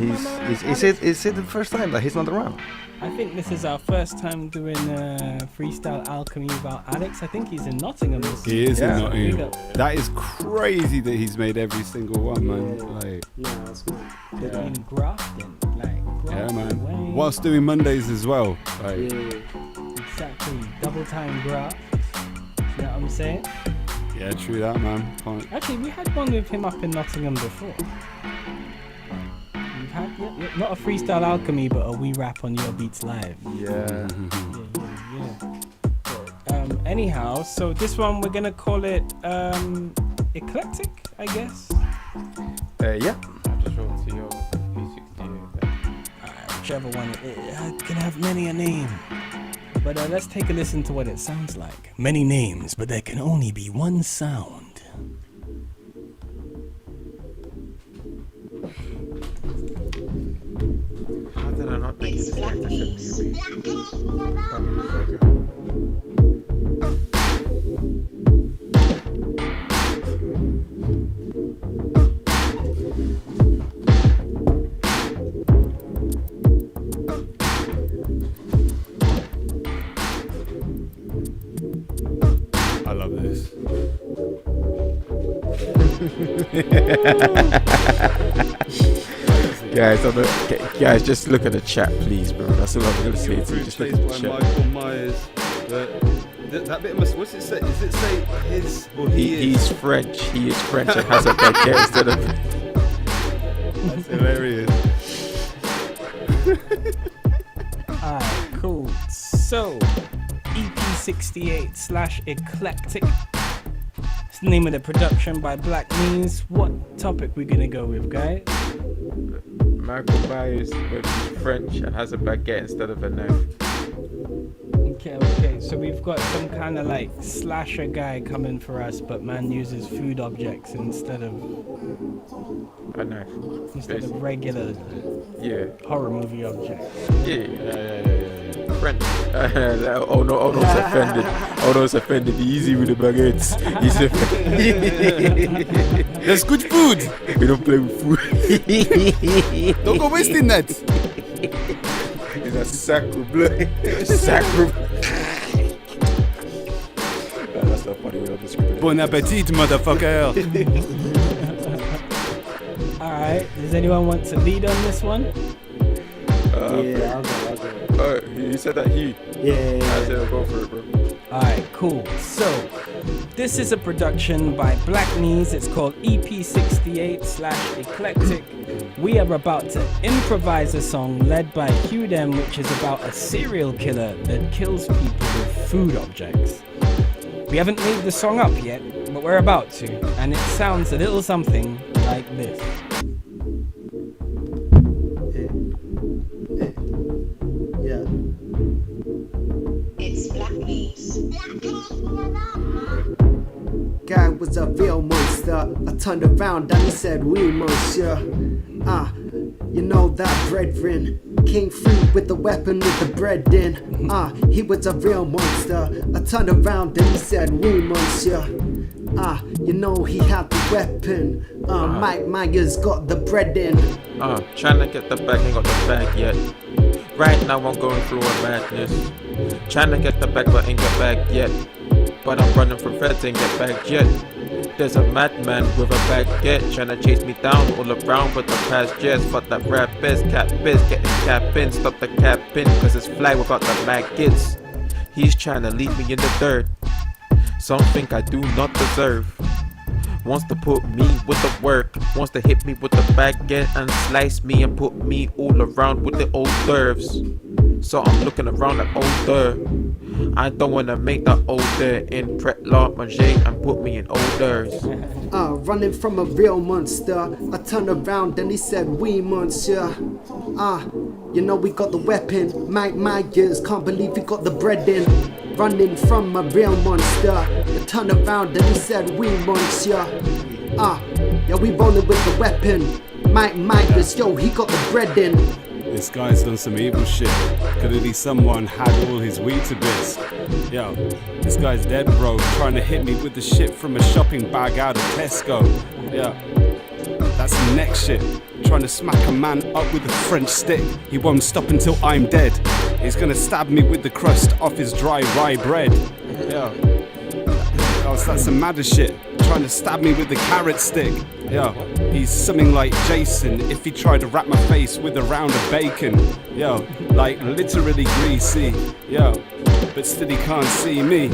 Is it the first time that he's not around? I think this is our first time doing Freestyle Alchemy without Alex. I think he's in Nottingham. He is in Nottingham. Big up. That is crazy that he's made every single one, man. Like, that's good. They've been grafting, yeah, man. away. Whilst doing Mondays as well. Like, Exactly. Double time graft. You know what I'm saying? yeah, true that, man. Can't. Actually, we had one with him up in Nottingham before. We've had, not a Freestyle Alchemy, but a We Rap on Your Beats Live. Yeah. Anyhow, so this one we're gonna call it eclectic, I guess. Yeah. I just wrote TL EP 68. Whichever one it can have many a name. But let's take a listen to what it sounds like. Many names, but there can only be one sound. How did I not think It's this Black guy Knees. I love this. Guys, just look at the chat, please, bro. That's all I'm gonna say to you. Just look at the chat. Michael Myers. That bit must. What's it say? Does it say his or he is? He's French. He is French and has a baguette instead of. That's hilarious. Alright, cool. So, EP68/Eclectic. It's the name of the production by LeeN. What topic we gonna go with, guys? Michael Myers, but he's French and has a baguette instead of a knife. Okay. So we've got some kind of like slasher guy coming for us, but man uses food objects instead of A knife. regular horror movie objects. Yeah. French. Oh no, it's offended. Oh no, it's offended. Easy with the baguettes. He's offended. That's good food. We don't play with food. Don't go wasting that. It's a sacre bleu. Sacre. That's not funny. We don't describe. Bon appetit, motherfucker. Alright, does anyone want to lead on this one? Yeah, I'll go. You said that he. Yeah. I said go for it, bro. Alright, cool. So, this is a production by LeeN. It's called EP68/Eclectic. We are about to improvise a song led by Hughdem, which is about a serial killer that kills people with food objects. We haven't made the song up yet, but we're about to, and it sounds a little something like this. Yeah. It's Black News. Guy was a real monster. I turned around and he said, "Oui, monsieur." You know that brethren came through with the weapon with the bread in. He was a real monster. I turned around and he said, "Oui, monsieur." You know he had the weapon. Mike Myers got the bread in. Trying to get the bag, ain't got the bag yet. Right now I'm going through a madness. Trying to get the bag, but ain't got bag yet. But I'm running from feds, ain't get bagged yet. There's a madman with a baguette trying to chase me down all around with the past jets. But that rap is cat biz, getting cap in. Stop the cap in, cause it's fly without the maggots. He's trying to leave me in the dirt. Something I do not deserve. Wants to put me with the work. Wants to hit me with the baguette and slice me and put me all around with the hors d'oeuvres. So I'm looking around like older. I don't wanna make the older in pret la manger and put me in odors. Running from a real monster. I turned around and he said, "Oui, monsieur." You know we got the weapon. Mike Myers, can't believe we got the bread in. Running from a real monster. I turned around and he said, "Oui, monsieur." Yeah, we rolling with the weapon. Mike Myers, yo, he got the bread in. This guy's done some evil shit. Could at least someone had all his weed to bits. Yo, this guy's dead, bro. Trying to hit me with the shit from a shopping bag out of Tesco. Yeah, that's the next shit. Trying to smack a man up with a French stick. He won't stop until I'm dead. He's gonna stab me with the crust off his dry rye bread. Yeah. Oh, so that's some madder shit. Trying to stab me with the carrot stick. Yeah, he's something like Jason if he tried to wrap my face with a round of bacon. Yo, like literally greasy. Yo, but still he can't see me.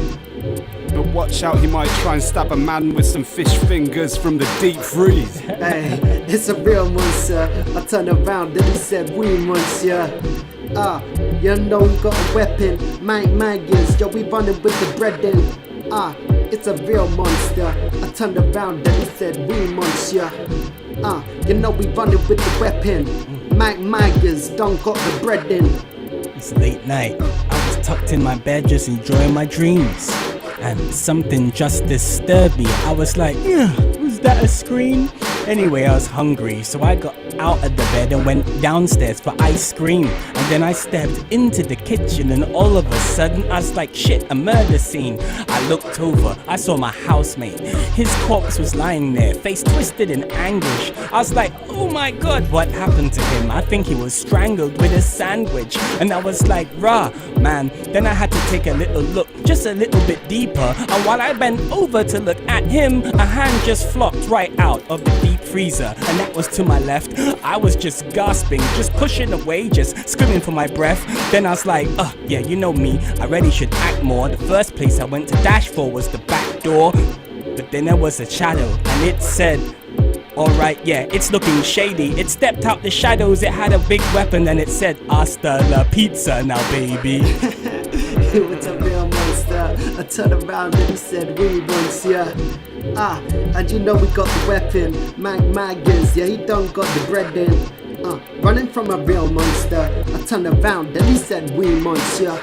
But watch out, he might try and stab a man with some fish fingers from the deep freeze. Hey, it's a real monster. I turned around and he said, "Oui, monsieur." You know we got a weapon. Mike Myers, yo, we running with the bread in. It's a real monster. I turned around and he said, "Oui, monsieur." You know we running with the weapon. Mike Myers don't got the bread in. It's late night. I was tucked in my bed just enjoying my dreams. And something just disturbed me. I was like, was that a scream? Anyway, I was hungry, so I got out of the bed and went downstairs for ice cream. And then I stepped into the kitchen and all of a sudden I was like, shit, a murder scene. I looked over, I saw my housemate. His corpse was lying there, face twisted in anguish. I was like, oh my god, what happened to him? I think he was strangled with a sandwich. And I was like, rah, man. Then I had to take a little look, just a little bit deeper. And while I bent over to look at him, I hand just flopped right out of the deep freezer, and that was to my left. I was just gasping, just pushing away, just screaming for my breath. Then I was like, yeah, you know me, I really should act more. The first place I went to dash for was the back door, but then there was a shadow, and it said, alright, yeah, it's looking shady. It stepped out the shadows, it had a big weapon, and it said, hasta la pizza now, baby. It was a real monster. I turned around and he said, we once, yeah. And you know we got the weapon. Maggers, yeah, he done got the bread in. Running from a real monster. I turned around and he said, we monsieur.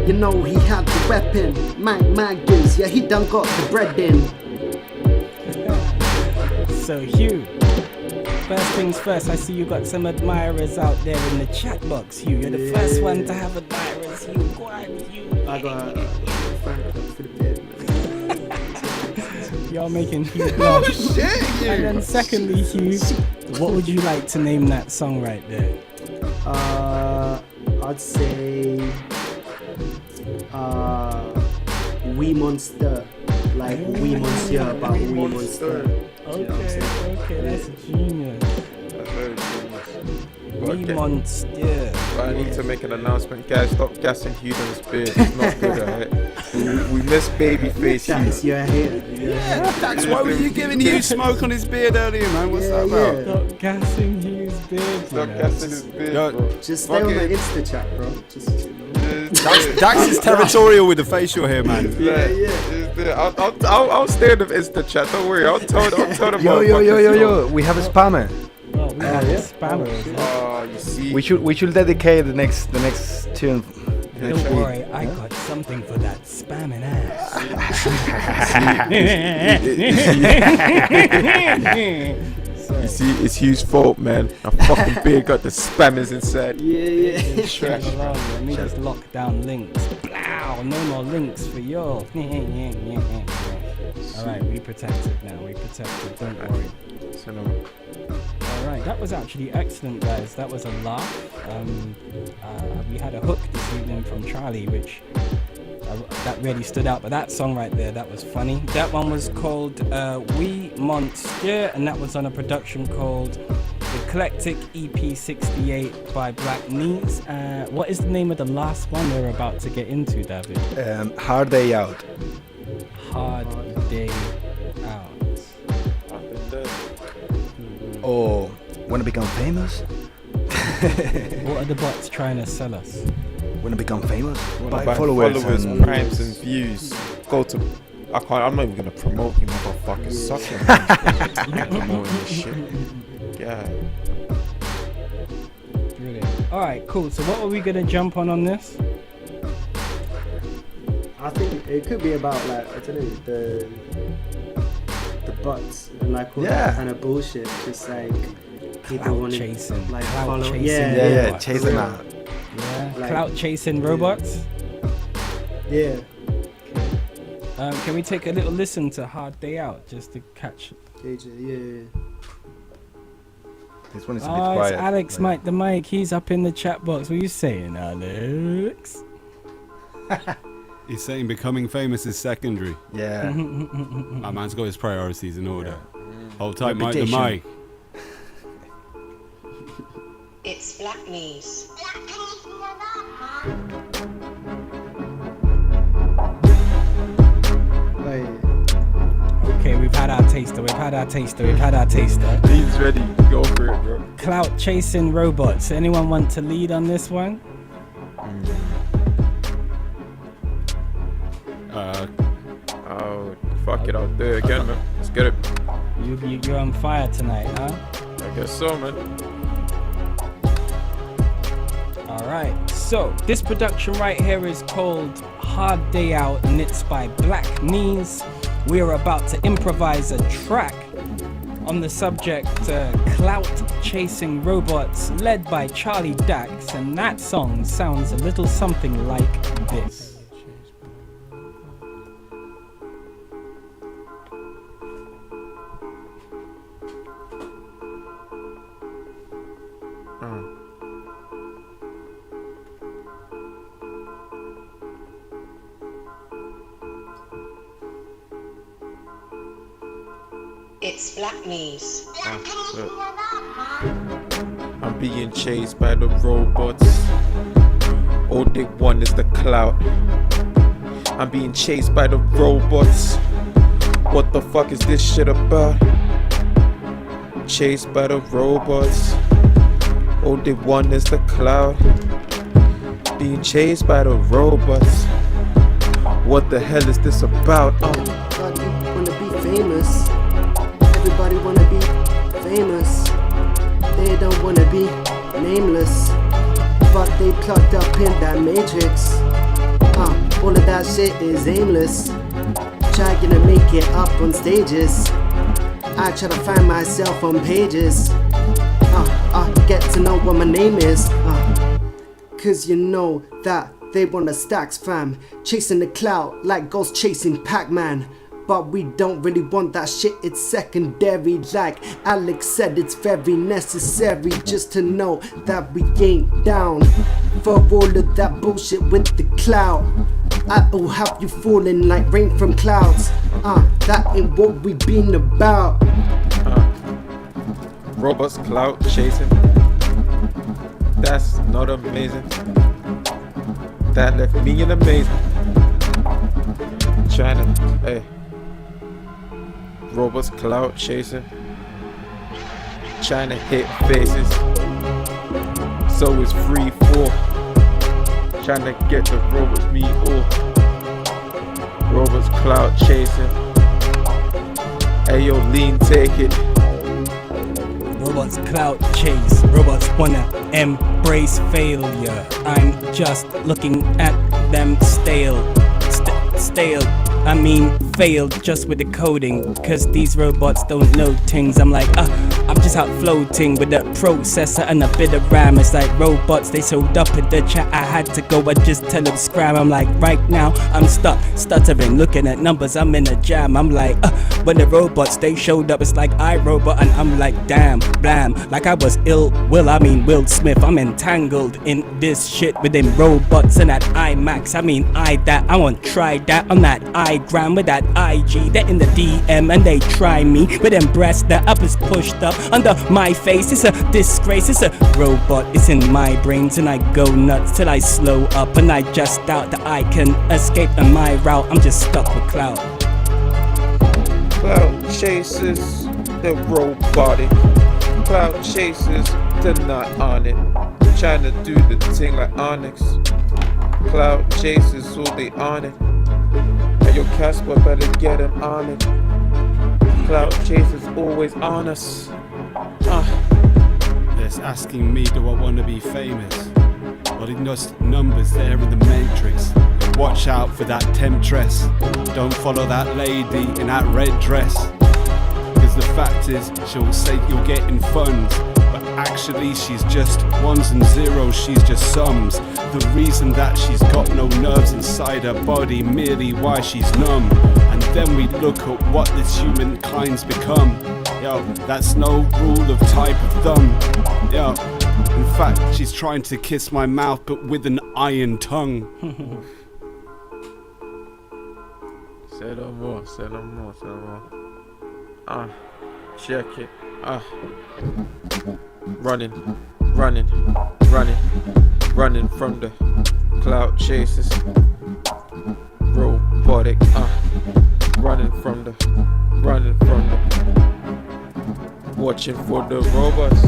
You know he had the weapon. Maggers, yeah, he done got the bread in. So Hugh, first things first, I see you got some admirers out there in the chat box, Hugh. You're the first one to have admirers, Hugh. Go on, Hugh. I got a fan club for the bed, man. You're making Hugh blush. And then secondly, Hugh, what would you like to name that song right there? I'd say We Monster. Like We Monsieur, about We Monster. Okay, that's genius. That's very genius. We Monster. But I need to make an announcement, guys. Stop gassing Hughdem's beard. It's not good, alright? We miss Babyface. Dax, you're here. Yeah, Dax, why were you giving Hugh smoke on his beard earlier, man? What's that about? Stop gassing Hugh's beard. Stop gassing his beard, bro. Just stay on my Insta chat, bro. Just, you know. Dax is territorial with the facial hair, man. Yeah. I'll stay in the Insta chat. Don't worry. I'll tell them. Yo. We have a spammer. Oh, we have spammers. Oh, you see. We should dedicate the next tune. Don't worry, I got something for that spamming ass. You see, it's Hugh's fault, man. A fucking beard got the spammers inside. Yeah. Trash. Let me just lock down links. Blow, no more links for you. Alright, we protected now. We protected. Don't worry. Alright, that was actually excellent, guys. That was a laugh. We had a hook this evening from Charlie, which that really stood out. But that song right there, that was funny. That one was called We Monster, and that was on a production called Eclectic EP 68 by Black Knees. What is the name of the last one we're about to get into, David? Hard Day Out. Hard Day Out. Oh, wanna become famous? What are the bots trying to sell us? Wanna become famous? Buy followers and primes and views. Go to. I'm not even gonna promote you, motherfucker. Suck it. Promoting this shit. Yeah. Brilliant. All right, cool. So what are we gonna jump on this? I think it could be about like I don't know the butts and like all that kind of bullshit. Just like people want to like follow. Yeah, chase them out. Yeah, like, clout chasing robots. Yeah. Can we take a little listen to Hard Day Out just to catch? Yeah. This one is a bit quiet. It's Alex, Mike the Mike. He's up in the chat box. What are you saying, Alex? He's saying becoming famous is secondary. Yeah. My man's got his priorities in order. Hold tight, Mike the Reputation. Mike. It's Black Knees. Okay, we've had our taster. He's ready. Go for it, bro. Clout chasing robots. Anyone want to lead on this one? Oh, fuck it. I'll do it again, man. Let's get it. You're on fire tonight, huh? I guess so, man. Alright, so this production right here is called Hard Day Out, and it's by Black Knees. We are about to improvise a track on the subject Clout Chasing Robots, led by Charlie Dax, and that song sounds a little something like this. It's Black Knees. Look. I'm being chased by the robots. All they want is the clout. I'm being chased by the robots. What the fuck is this shit about? Chased by the robots. All they want is the clout. Being chased by the robots. What the hell is this about? Everybody wanna be famous. Everybody wanna be famous. They don't wanna be nameless, but they plugged up in that matrix. All of that shit is aimless. Trying to make it up on stages. I try to find myself on pages. Get to know what my name is. Cause you know that they want the stacks, fam. Chasing the clout like ghosts chasing Pac-Man. But we don't really want that shit, it's secondary. Like Alex said, it's very necessary just to know that we ain't down for all of that bullshit with the clout. I'll have you falling like rain from clouds. That ain't what we been about. Robots clout chasing. That's not amazing. That left me in amazement. China, hey. Robots clout chasing. Trying to hit faces. So it's free fall. Trying to get the robots me all. Robots clout chasing. Hey yo, LeeN, take it. Robots clout chase, robots wanna embrace failure. I'm just looking at them stale, I mean failed just with the coding. Cause these robots don't know things. I'm like, I'm just out floating with a processor and a bit of RAM. It's like robots, they showed up in the chat. I had to go and just tell them scram. I'm like, right now I'm stuttering, looking at numbers, I'm in a jam. I'm like, when the robots, they showed up, it's like iRobot. And I'm like, damn, blam, like I was Will Smith. I'm entangled in this shit with them robots and that IMAX. I want to try that on that iGram with that IG. They're in the DM and they try me with them breasts. The up is pushed up under my face. It's a disgrace. It's a robot. It's in my brains and I go nuts till I slow up and I just doubt that I can escape on my route. I'm just stuck with clout. Cloud chasers, the robotic. Cloud chasers, they're not on it. Trying to do the thing like Onyx. Cloud chasers, so they on it. And your Casper better get him on it. Cloud chasers always on us. It's asking me, do I want to be famous? Well, in those numbers there in the matrix. Watch out for that temptress. Don't follow that lady in that red dress. Cause the fact is, she'll say you're getting funds, but actually she's just ones and zeros, she's just sums. The reason that she's got no nerves inside her body, merely why she's numb. And then we look at what this humankind's become. Yo, that's no rule of type of thumb. Yo, in fact, she's trying to kiss my mouth, but with an iron tongue. Say no more, say no more, say no more. Check it. Running from the cloud chasers. Robotic. Running from the. Watching for the robots.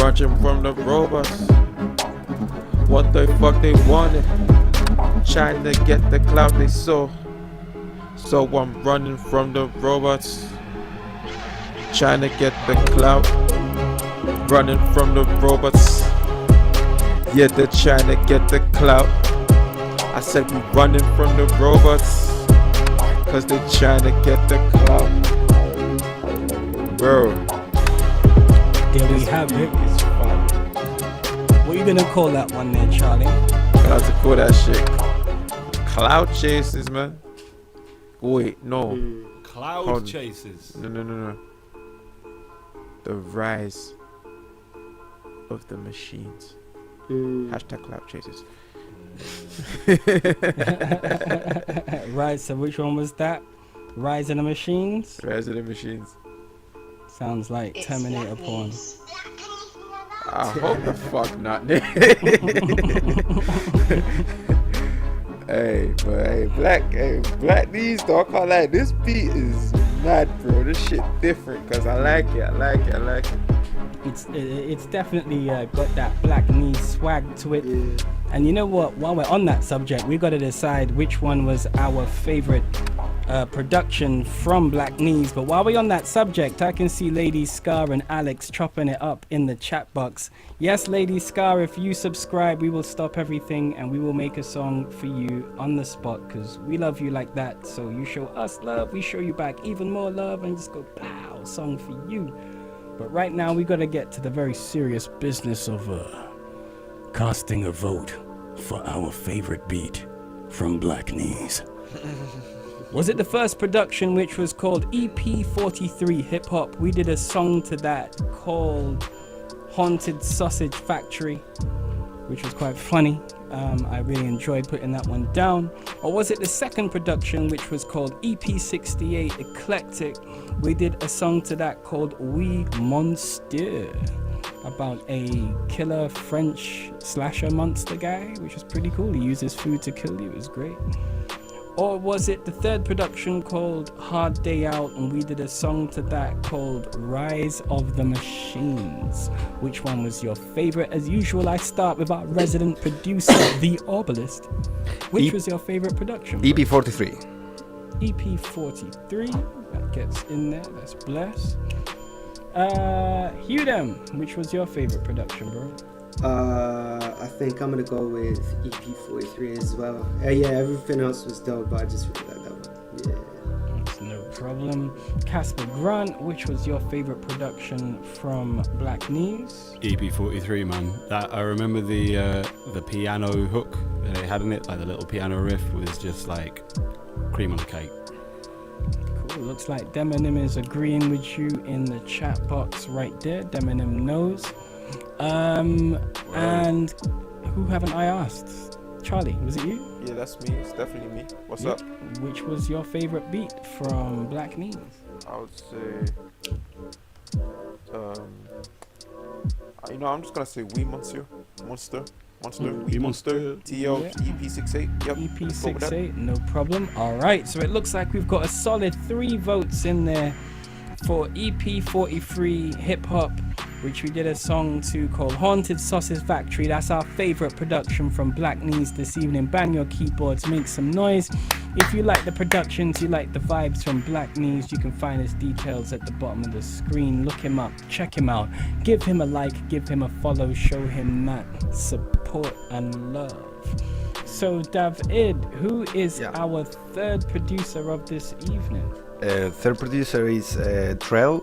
Running from the robots. What the fuck they wanted? Trying to get the cloud they saw. So I'm running from the robots. Trying to get the clout. Running from the robots. Yeah, they're trying to get the clout. I said we running from the robots. Cause they're trying to get the clout. Bro. There we have it. It's fun. What are you gonna call that one there, Charlie? I have to call that shit cloud chasers, man. Wait, no. Cloud chasers. No. The rise of the machines. Hashtag cloud chasers. Right, so which one was that? Rise of the Machines. Rise of the Machines. Sounds like It's Terminator Black porn. Knees. I hope the fuck not. Black Knees, though, I can't lie. This beat is mad, bro. This shit different, cause I like it. It's definitely got that Black Knees swag to it. Yeah. And you know what? While we're on that subject, we got to decide which one was our favorite production from Black Knees. But while we're on that subject, I can see Lady Scar and Alex chopping it up in the chat box. Yes, Lady Scar, if you subscribe, we will stop everything and we will make a song for you on the spot because we love you like that. So you show us love, we show you back even more love and just go pow, song for you. But right now we got to get to the very serious business of casting a vote for our favorite beat from Black Knees. Was it the first production, which was called EP43 Hip Hop? We did a song to that called Haunted Sausage Factory, which was quite funny. I really enjoyed putting that one down. Or was it the second production, which was called EP68 Eclectic? We did a song to that called Oui Monster, about a killer French slasher monster guy, which was pretty cool. He uses food to kill you. It was great. Or was it the third production called Hard Day Out, and we did a song to that called Rise of the Machines? Which one was your favorite? As usual, I start with our resident producer, The Obelisk. Which was your favorite production? EP43. EP43, that gets in there, that's blessed. Hughdem, which was your favorite production, bro? I think I'm gonna go with EP43 as well. Yeah, everything else was dope, but I just really like that one. Yeah. That's no problem. Casper Grant, which was your favorite production from Black Knees? EP43, man. That I remember the piano hook that they had in it, like the little piano riff, was just like cream on the cake. Cool. Looks like Demonim is agreeing with you in the chat box right there. Demonim knows. And who haven't I asked? Charlie, was it you? Yeah, that's me. It's definitely me. What's up? Which was your favorite beat from Black Knees? I would say, I'm just gonna say Oui Monster. Oui Monster. TL EP68. Yep. EP68, no problem. All right, so it looks like we've got a solid 3 votes in there for EP43 Hip Hop, which we did a song to called Haunted Sausage Factory. That's our favorite production from Black Knees this evening. Bang your keyboards, make some noise. If you like the productions, you like the vibes from Black Knees, you can find his details at the bottom of the screen. Look him up, check him out, give him a like, give him a follow, show him that support and love. So David, who is our third producer of this evening? Third producer is Trell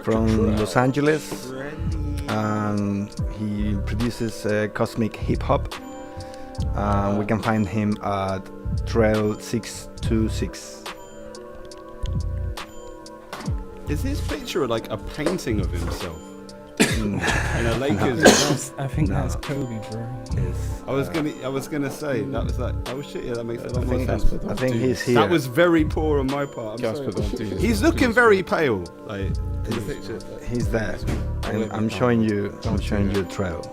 from Los Angeles, and he produces cosmic hip hop. We can find him at Trell626. Is his picture like a painting of himself? In a Lakers. I think that's Kobe, bro. Yes. I was gonna say that was like, oh shit, yeah, that makes a lot more sense. I think he's here. That was very poor on my part. I'm sorry. He's looking very pale, like in the picture. He's there. I'm showing you. I'm showing you Trell.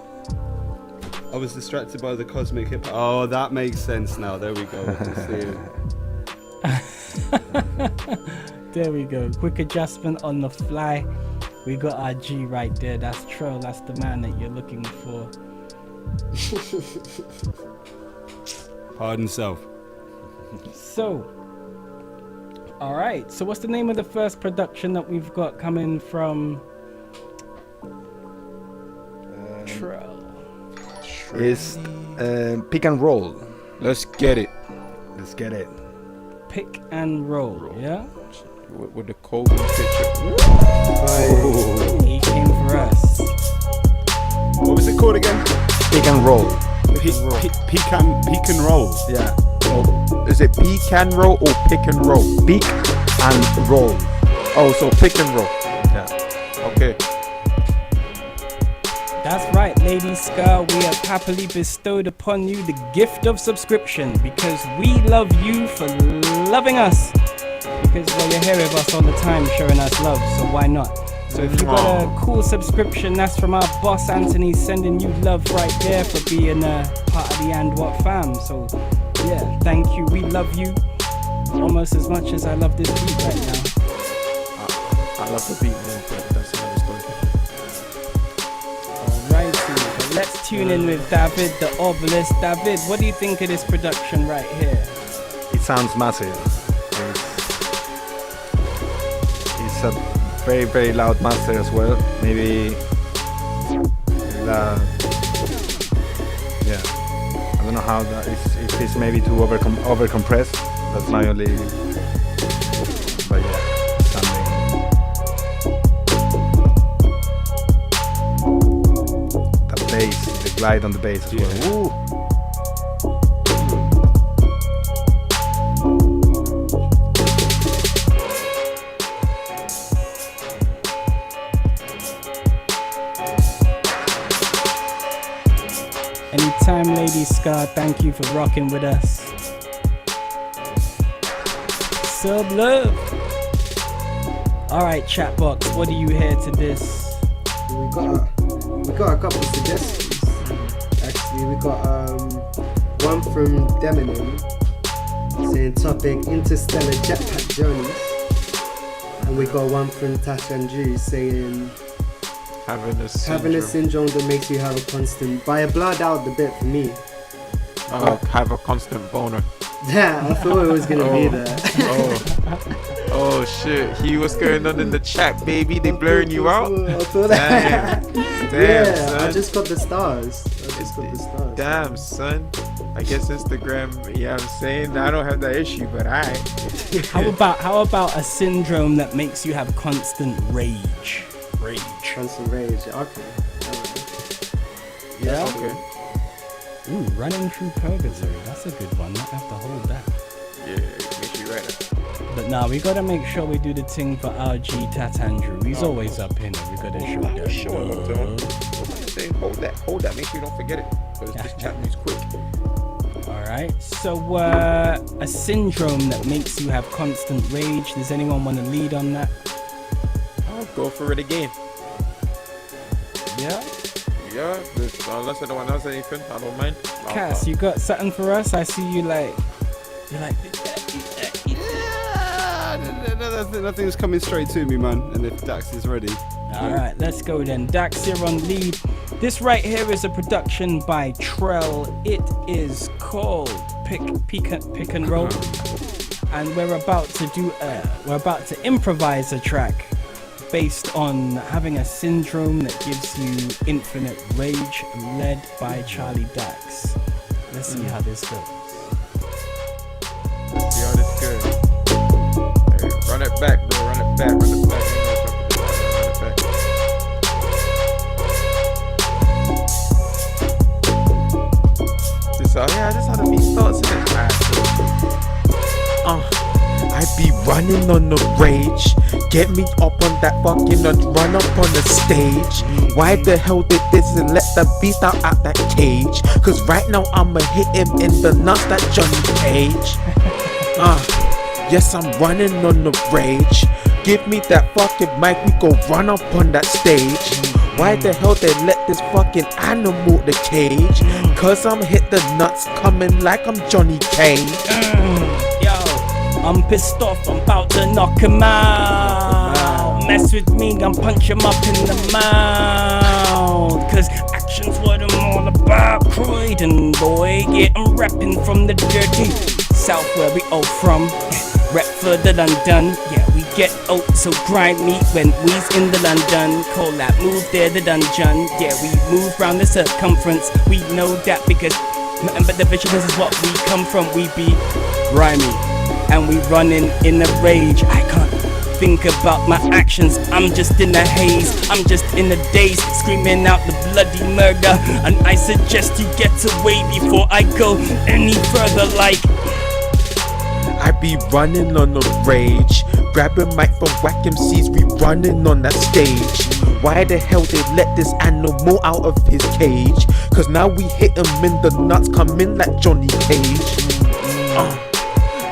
I was distracted by the cosmic hip. Oh, that makes sense now. There we go. I can see it. There we go. Quick adjustment on the fly. We got our G right there. That's Trell. That's the man that you're looking for. Pardon self. So, all right. So, what's the name of the first production that we've got coming from Trell? Is Pick and Roll. Let's get it. Let's get it. Pick and roll. Yeah. With the Kobe picture. He came for us. What was it called again? Pick and Roll. Peak and roll. Yeah. Oh, is it peak and roll or pick and roll? Pick and Roll. Oh, so pick and roll. Yeah. Okay. That's right, Lady Scar. We have happily bestowed upon you the gift of subscription because we love you for loving us. because, well, you're here with us all the time showing us love, so why not? So if you got a cool subscription, that's from our boss Anthony, sending you love right there for being a part of the And What fam. So yeah, thank you. We love you almost as much as I love this beat right now. I love the beat more, but that's another story. Alrighty, let's tune in with David, the Obelisk. David, what do you think of this production right here? It sounds massive. It's a very, very loud master as well. Maybe yeah, I don't know how that is, if it's maybe too over compressed. That's my only, but yeah, something. The bass, the glide on the bass as well. Ooh. Anytime, Lady Scar, thank you for rocking with us. Sub love. Alright, Chatbox, what do you hear to this? We got a couple of suggestions. Actually, we got one from Deminem saying topic interstellar jetpack journeys, and we got one from Tash and Drew saying Having a syndrome that makes you have a constant. But I blurred out the bit for me. Have a constant boner. Yeah, I thought it was gonna be there. Oh shit! What's going on in the chat, baby? They blurring you out? I thought that. Damn, Yeah, son. I just got the stars. Damn, son. I guess Instagram. Yeah, I'm saying I don't have that issue, but alright. How about a syndrome that makes you have constant rage? Constant rage. Okay. Yeah. Okay. Ooh, running through purgatory. That's a good one. Might have to hold that. Yeah, make you right. But now we gotta make sure we do the thing for RG Tat Andrew. He's always up in it. We gotta show that. Hold that. Make sure you don't forget it. Because this chat moves quick. Alright. So a syndrome that makes you have constant rage. Does anyone want to lead on that? I'll go for it again. Yeah. Yeah, unless anyone else anything, I don't mind. Cass, you got something for us? I see you like. You're like. Nothing's coming straight to me, man. And if Dax is ready. Alright, let's go then. Dax, you're on lead. This right here is a production by Trell. It is called Pick and Roll. And we're about to improvise a track based on having a syndrome that gives you infinite rage, led by Charlie Dax. Let's see how this goes. See how this goes. Hey, run it back, bro. Run it back. This how the beat starts. I be running on the rage. Get me up on that fucking run up on the stage. Why the hell did this and let the beast out that cage? Cause right now I'ma hit him in the nuts, that Johnny Cage. Yes, I'm running on the rage. Give me that fucking mic, we go run up on that stage. Why the hell they let this fucking animal the cage? Cause I'm hit the nuts coming like I'm Johnny Cage. I'm pissed off, I'm about to knock him out. Mess with me, I'm punch him up in the mouth. Cause action's what I'm all about. Croydon boy, yeah, I'm rapping from the dirty south where we all from. Rep for the London, yeah, we get out so grimy when we's in the London. Call that move there the dungeon, yeah, we move round the circumference. We know that because nothing but the visuals is what we come from. We be grimy and we running in a rage. I can't think about my actions, I'm just in a haze. I'm just in a daze, screaming out the bloody murder. And I suggest you get away before I go any further. Like I be running on the rage. Grabbing mic from Whack MCs, we running on that stage. Why the hell they let this animal out of his cage? Cause now we hit him in the nuts, coming like Johnny Cage.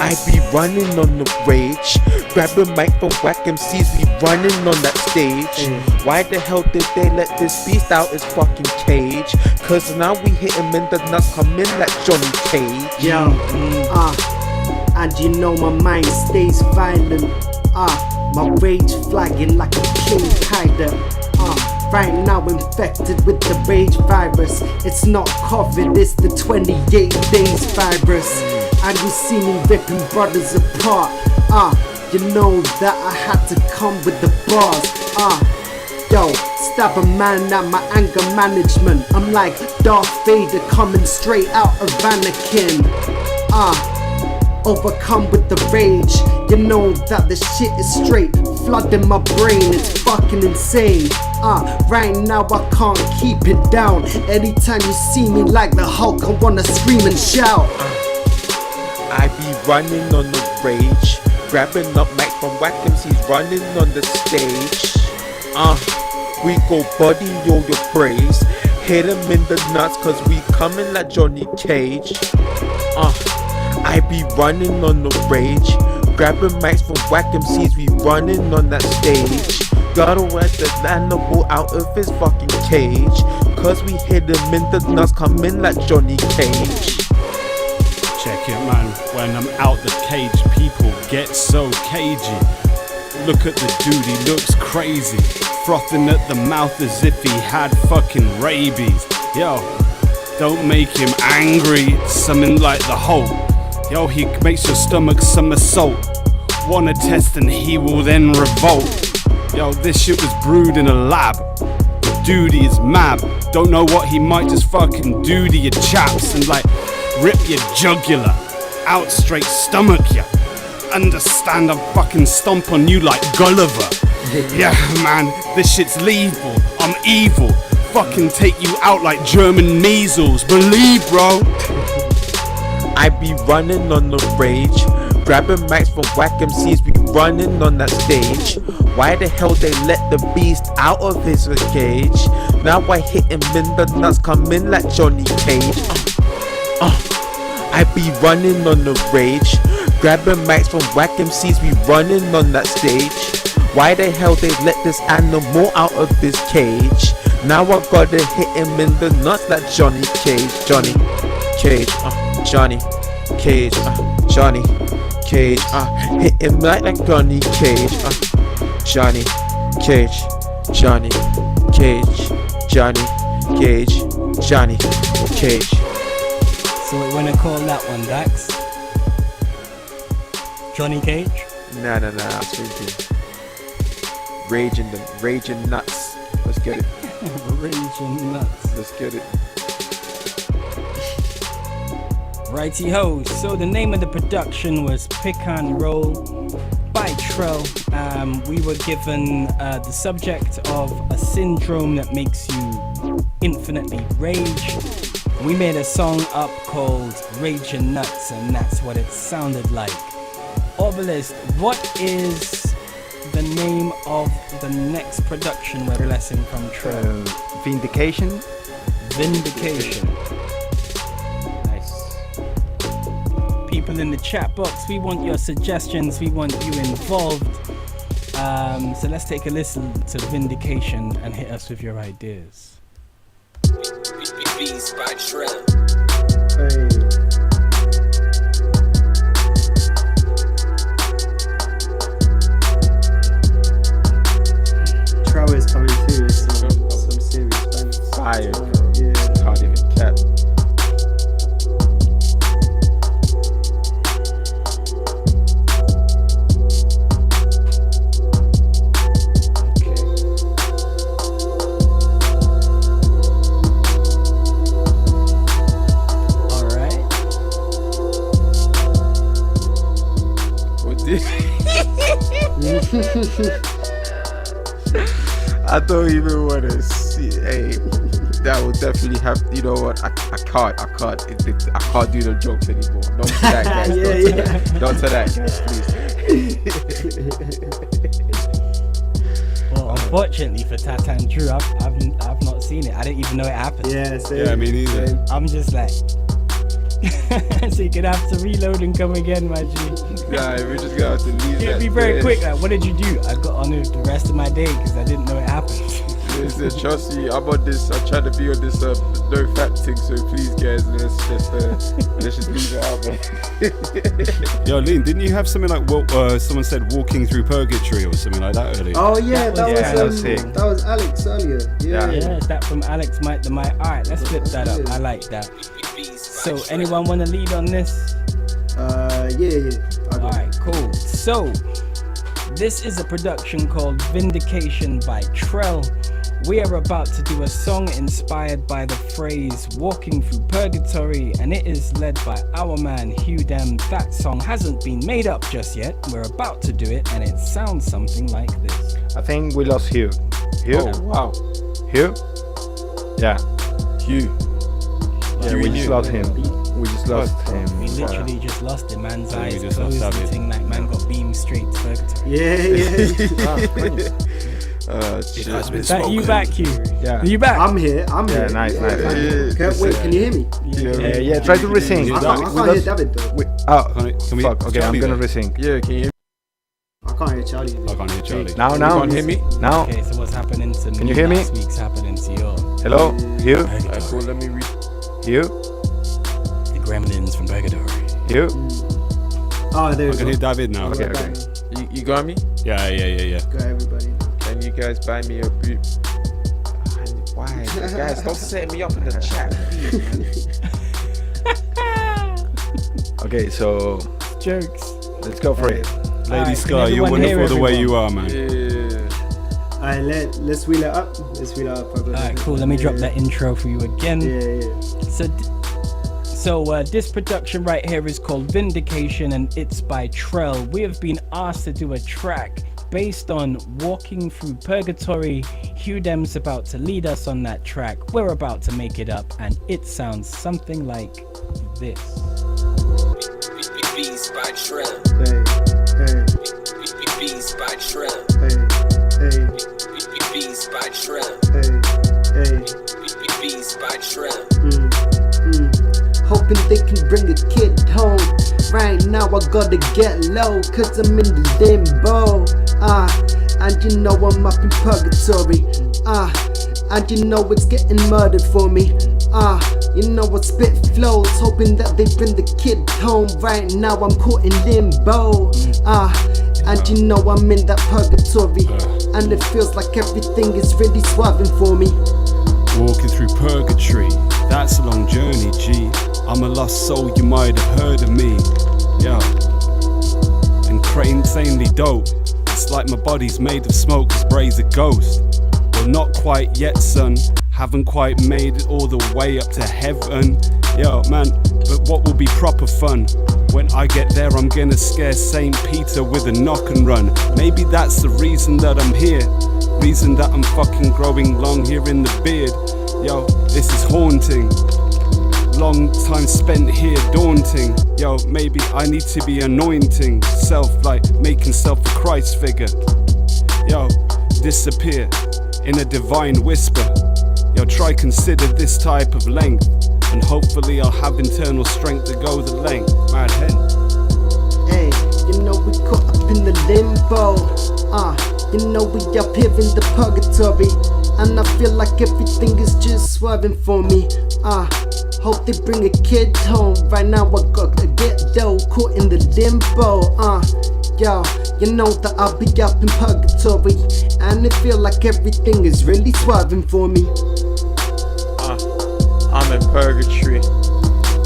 I be running on the rage. Grab a mic from whack MCs, we running on that stage. Why the hell did they let this beast out his fucking cage? Cause now we hit him in the nuts, come in like Johnny Cage. Yo, and you know my mind stays violent. My rage flagging like a king hider. Right now infected with the rage virus. It's not COVID, it's the 28 days virus. And you see me ripping brothers apart. You know that I had to come with the bars. Yo, stab a man at my anger management. I'm like Darth Vader coming straight out of Anakin. Overcome with the rage. You know that the shit is straight flooding my brain. It's fucking insane. Right now I can't keep it down. Anytime you see me like the Hulk, I wanna scream and shout. I be running on the rage. Grabbing up mic from whack MCs, running on the stage. We go body yo your praise. Hit him in the nuts cause we coming like Johnny Cage. I be running on the rage. Grabbing mics from whack MCs, we running on that stage. Gotta let the animal out of his fucking cage. Cause we hit him in the nuts, coming like Johnny Cage. Check it, man. When I'm out the cage, people get so cagey. Look at the dude, he looks crazy. Frothing at the mouth as if he had fucking rabies. Yo, don't make him angry. Something like the Hulk. Yo, he makes your stomach somersault. Wanna test and he will then revolt. Yo, this shit was brewed in a lab. The dude is mad. Don't know what he might just fucking do to your chaps and like rip your jugular out straight stomach ya. Understand I fucking stomp on you like Gulliver. Yeah man, this shit's lethal. I'm evil. Fucking take you out like German measles. Believe bro. I be running on the rage. Grabbing mics from whack MCs, we running on that stage. Why the hell they let the beast out of his cage? Now I hit him in the nuts, coming like Johnny Cage. I be running on the rage. Grabbing mics from whack MCs, we running on that stage. Why the hell they let this animal out of his cage? Now I gotta hit him in the nuts like Johnny Cage. Johnny Cage, Johnny Cage, Johnny Cage, hit him like Johnny Cage, Johnny Cage, Johnny Cage, Johnny Cage, Johnny Cage. So what you wanna call that one, Dax? Johnny Cage? Nah, I was thinking raging nuts. Let's get it. Raging nuts. Let's get it. Righty ho, so the name of the production was Pick and Roll by Trell. We were given the subject of a syndrome that makes you infinitely rage. We made a song up called Raging Nuts, and that's what it sounded like. Obelisk, what is the name of the next production we're blessing from Trell? Vindication. Vindication. People in the chat box, we want your suggestions, we want you involved. So let's take a listen to Vindication and hit us with your ideas. Beats by Trell. Trell is coming through with some serious bands. Fire, bro. Yeah. Can't even cap. I don't even want to see. Hey, that will definitely have. You know what? I can't do the jokes anymore. Don't to that, guys. Don't to that, guys, please. Well, unfortunately for Tatan Drew, I've not seen it. I didn't even know it happened. Yeah, me neither. I'm just like, So you're gonna have to reload and come again, my G. Yeah, we're just gonna have to leave It'll that be very there. quick. Like, what did you do? I got on with the rest of my day because I didn't know it happened. Listen, trust me, I'm on this. I'm trying to be on this no fat thing. So please, guys, let's just leave it out, man. Yo, LeeN, didn't you have something like someone said walking through purgatory or something like that earlier? Oh yeah, that was sick. that was Alex earlier. Yeah. Yeah, is that from Alex Mike the Mike? Alright, let's flip that up. I like that. So anyone wanna lead on this? Yeah. Alright, cool. So this is a production called Vindication by Trell. We are about to do a song inspired by the phrase walking through purgatory, and it is led by our man Hughdem. That song hasn't been made up just yet. We're about to do it, and it sounds something like this. I think we lost Hugh. Hugh? Oh wow, Hugh? Yeah. Hugh. Yeah, we just lost him. We just lost him. We literally just lost him. Man's So we eyes just closed lost and David. thing like man got beamed straight to purgatory. Is that you back, Hugh? Yeah. Are you back? I'm here. Yeah, nice. Wait, can you hear me? Yeah, try to resync. I can't hear David though. Can we- Fuck, okay, I'm Charlie gonna though? resync. Yeah, can you hear me? I can't hear Charlie. I can't hear Charlie. Now. You can't hear me? Now. Okay, so what's happening to me? Can you hear me? Last week's happening to you. Hello? Hugh? Alright, cool. Let me read. Hugh? The gremlins from purgatory. Hugh? Oh, there I we can go. hear David now. Okay. You got me? Yeah. Got everybody. Can you guys buy me a boot? Why? Guys, stop setting me up in the chat, please, man. Okay, so Jokes. let's go for it. Lady Alright, Sky, can you're everyone hear wonderful the way everyone? you are, man. Yeah. Alright, let's wheel it up. Alright, cool. Let me drop that intro for you again. Yeah. So this production right here is called Vindication, and it's by Trell. We have been asked to do a track based on walking through purgatory. Hughdem's about to lead us on that track. We're about to make it up, and it sounds something like this. Beats by Trell. Hey. Beats by Trell. Hey. Beats by Trell. Hey. Beats by Trell. Hoping they can bring a kid home. Right now I gotta get low, cause I'm in the limbo. And you know I'm up in purgatory. And you know it's getting murdered for me. You know I spit flows, hoping that they bring the kid home. Right now I'm caught in limbo. And you know I'm in that purgatory. And it feels like everything is really swerving for me. Walking through purgatory, that's a long journey, G. I'm a lost soul, you might have heard of me. Yeah. And insanely dope. It's like my body's made of smoke, cause Bray's a ghost. Well, not quite yet, son. Haven't quite made it all the way up to heaven. Yo, man, but what will be proper fun? When I get there, I'm gonna scare St. Peter with a knock and run. Maybe that's the reason that I'm here. Reason that I'm fucking growing long here in the beard. Yo, this is haunting. Long time spent here daunting. Yo, maybe I need to be anointing self, like making self a Christ figure. Yo, disappear in a divine whisper. Yo, try consider this type of length, and hopefully I'll have internal strength to go the length. Mad hen. Hey, you know we caught up in the limbo. You know we up here in the purgatory. And I feel like everything is just swerving for me. Hope they bring a kid home. Right now I gotta get dough, caught in the limbo. Yo, you know that I'll be up in purgatory. And it feel like everything is really swerving for me. I'm in purgatory.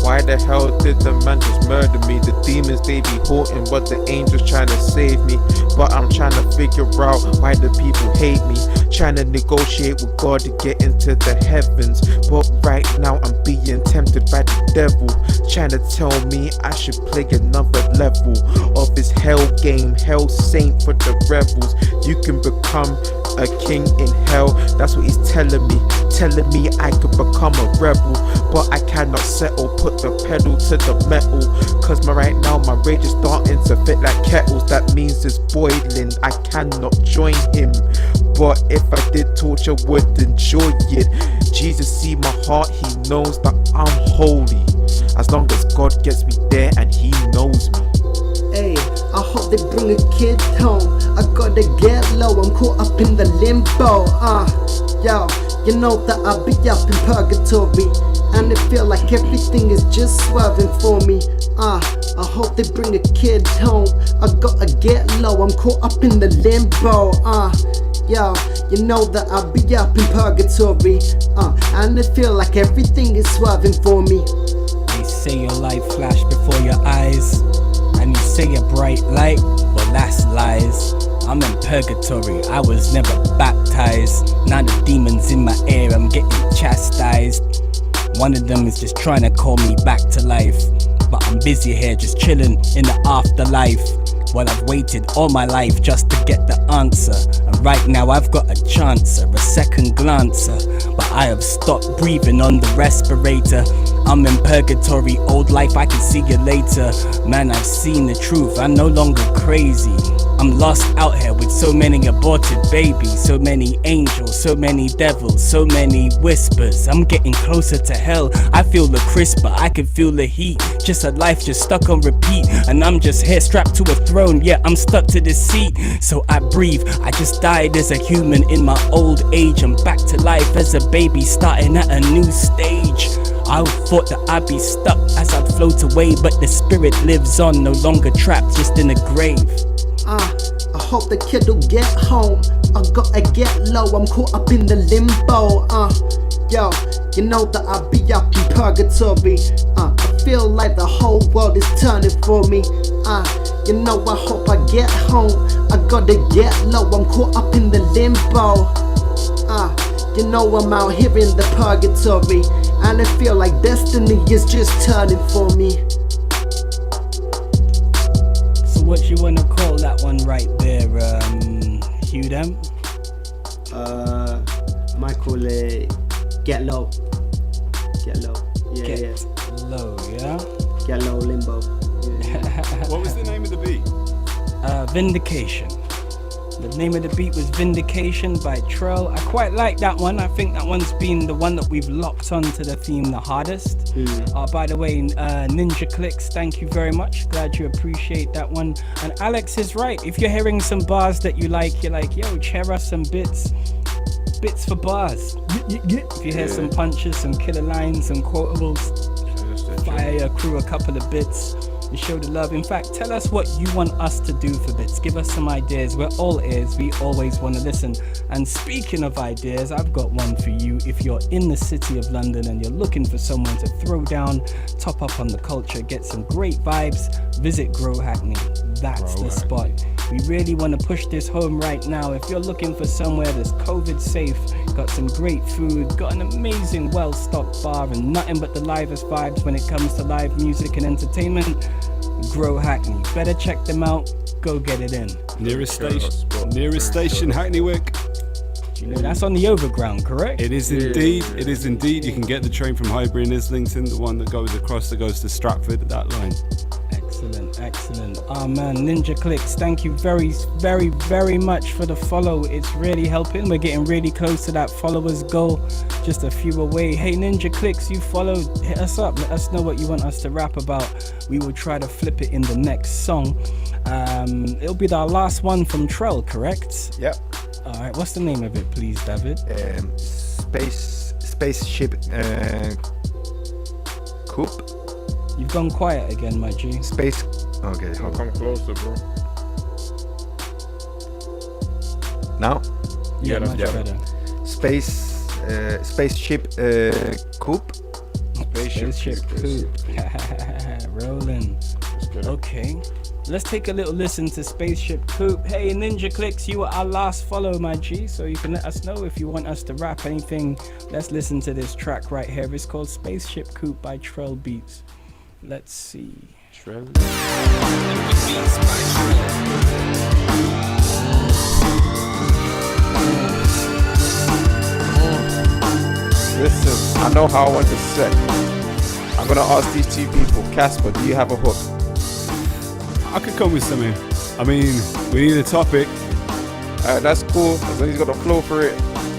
Why the hell did the man just murder me? The demons, they be haunting, but the angels trying to save me. But I'm trying to figure out why the people hate me. Trying to negotiate with God to get into the heavens. But right now I'm being tempted by the devil, trying to tell me I should play another level of his hell game. Hell saint for the rebels. You can become a king in hell. That's what he's telling me. Telling me I could become a rebel, but I cannot settle. Put the pedal to the metal, cause right now my rage is starting to fit like kettles. That means it's boiling, I cannot join him. but if I did torture, would enjoy it. Jesus see my heart, he knows that I'm holy. As long as God gets me there and he knows me. Hey, I hope they bring a kid home. I gotta get low, I'm caught up in the limbo. Yo, you know that I'll be up in purgatory, and it feel like everything is just swerving for me. I hope they bring a kid home. I gotta get low, I'm caught up in the limbo. Yo, you know that I'll be up in purgatory, and it feel like everything is swerving for me. They say your light flashed before your eyes, and you say a bright light, well that's lies. I'm in purgatory, I was never baptized. Now the demons in my ear, I'm getting chastised. One of them is just trying to call me back to life, but I'm busy here just chilling in the afterlife. Well, I've waited all my life just to get the answer, and right now I've got a chancer, a second glancer, but I have stopped breathing on the respirator. I'm in purgatory, old life, I can see you later. Man, I've seen the truth, I'm no longer crazy. I'm lost out here with so many aborted babies, so many angels, so many devils, so many whispers. I'm getting closer to hell, I feel the crisper, I can feel the heat. Just a life just stuck on repeat, and I'm just here strapped to a throne. Yeah, I'm stuck to this seat, so I breathe. I just died as a human in my old age. I'm back to life as a baby, starting at a new stage. I thought that I'd be stuck as I'd float away, but the spirit lives on, no longer trapped, just in a grave. I hope the kid will get home. I gotta get low, I'm caught up in the limbo. Yo, you know that I'll be up in purgatory. I feel like the whole world is turning for me. You know, I hope I get home. I gotta get low, I'm caught up in the limbo. You know I'm out here in the purgatory, and I feel like destiny is just turning for me. So what you wanna call that one right there, Hughdem? I might call it Get Low. Get Low. Yeah, Get Low, yeah? Get Low Limbo. Yeah. What was the name of the beat? Vindication. The name of the beat was Vindication by Trell. I quite like that one. I think that one's been the one that we've locked onto the theme the hardest. By the way, Ninja Clicks, thank you very much. Glad you appreciate that one. And Alex is right. If you're hearing some bars that you like, you're like, yo, share us some bits for bars. If you hear some punches, some killer lines, some quotables, fire your crew a couple of bits. You show the love. In fact, tell us what you want us to do for bits. Give us some ideas. We're all ears. We always want to listen. And speaking of ideas, I've got one for you. If you're in the city of London and you're looking for someone to throw down, top up on the culture, get some great vibes, visit Grow Hackney. That's the spot. We really want to push this home right now. If you're looking for somewhere that's COVID safe, got some great food, got an amazing well-stocked bar, and nothing but the livest vibes when it comes to live music and entertainment, Grow Hackney. Better check them out. Go get it in. Nearest station, Hackney Wick. You know, that's on the overground, correct? It is indeed. It is indeed. You can get the train from Highbury and Islington, the one that goes across that goes to Stratford, that line. Excellent. Man, Ninja Clicks, thank you very, very, very much for the follow. It's really helping. We're getting really close to that followers goal, just a few away. Hey, Ninja Clicks, you followed. Hit us up. Let us know what you want us to rap about. We will try to flip it in the next song. It'll be our last one from Trell, correct? Yep. All right. What's the name of it, please, David? Spaceship Coupe. You've gone quiet again, my G. Space. Okay, I'll come closer, bro. Now? Yeah, much better. Spaceship Coupe. Spaceship Coupe. Rolling. Okay. Let's take a little listen to Spaceship Coupe. Hey, Ninja Clicks, you are our last follow, my G, so you can let us know if you want us to rap anything. Let's listen to this track right here. It's called Spaceship Coupe by Trell Beats. Let's see. Trell. Listen, I know how I want to set. I'm gonna ask these two people. Casper, do you have a hook? I could come with something. I mean, we need a topic. That's cool. As long as you got the flow for it.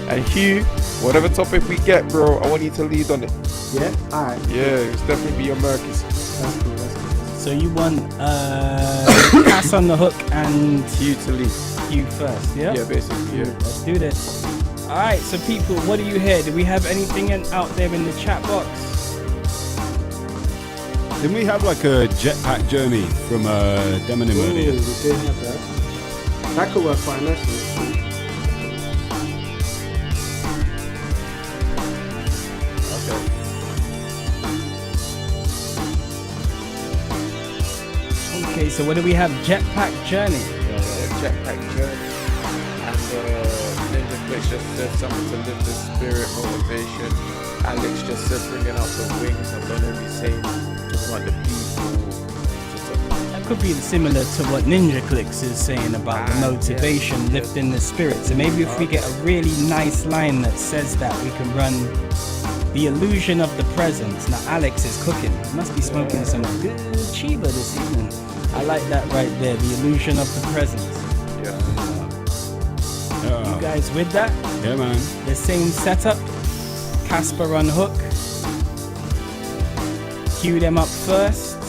And Hugh, whatever topic we get, bro, I want you to lead on it. Yeah? Alright. Yeah, it's definitely be your Mercus. That's cool, that's cool. So you want Cass on the hook and Hugh to lead. you first, yeah? Yeah, basically, yeah. Let's do this. Alright, so people, what do you hear? Do we have anything out there in the chat box? Didn't we have like a jetpack journey from Demonim Ooh, earlier? we did have that. That could work quite nicely. Okay, so what do we have? Jetpack journey. Jetpack journey. And Ninja Glitch just said something to lift the spirit, motivation. Alex just said bringing out the wings. I'm going to be saying talking about the people. That could be similar to what Ninja Clicks is saying about the motivation, lifting the spirit. So maybe if we get a really nice line that says that, we can run the illusion of the presence. Now Alex is cooking. He must be smoking some good chiba this evening. I like that right there, the illusion of the presence. You guys with that? Yeah, man. The same setup. Casper on hook. Cue them up first.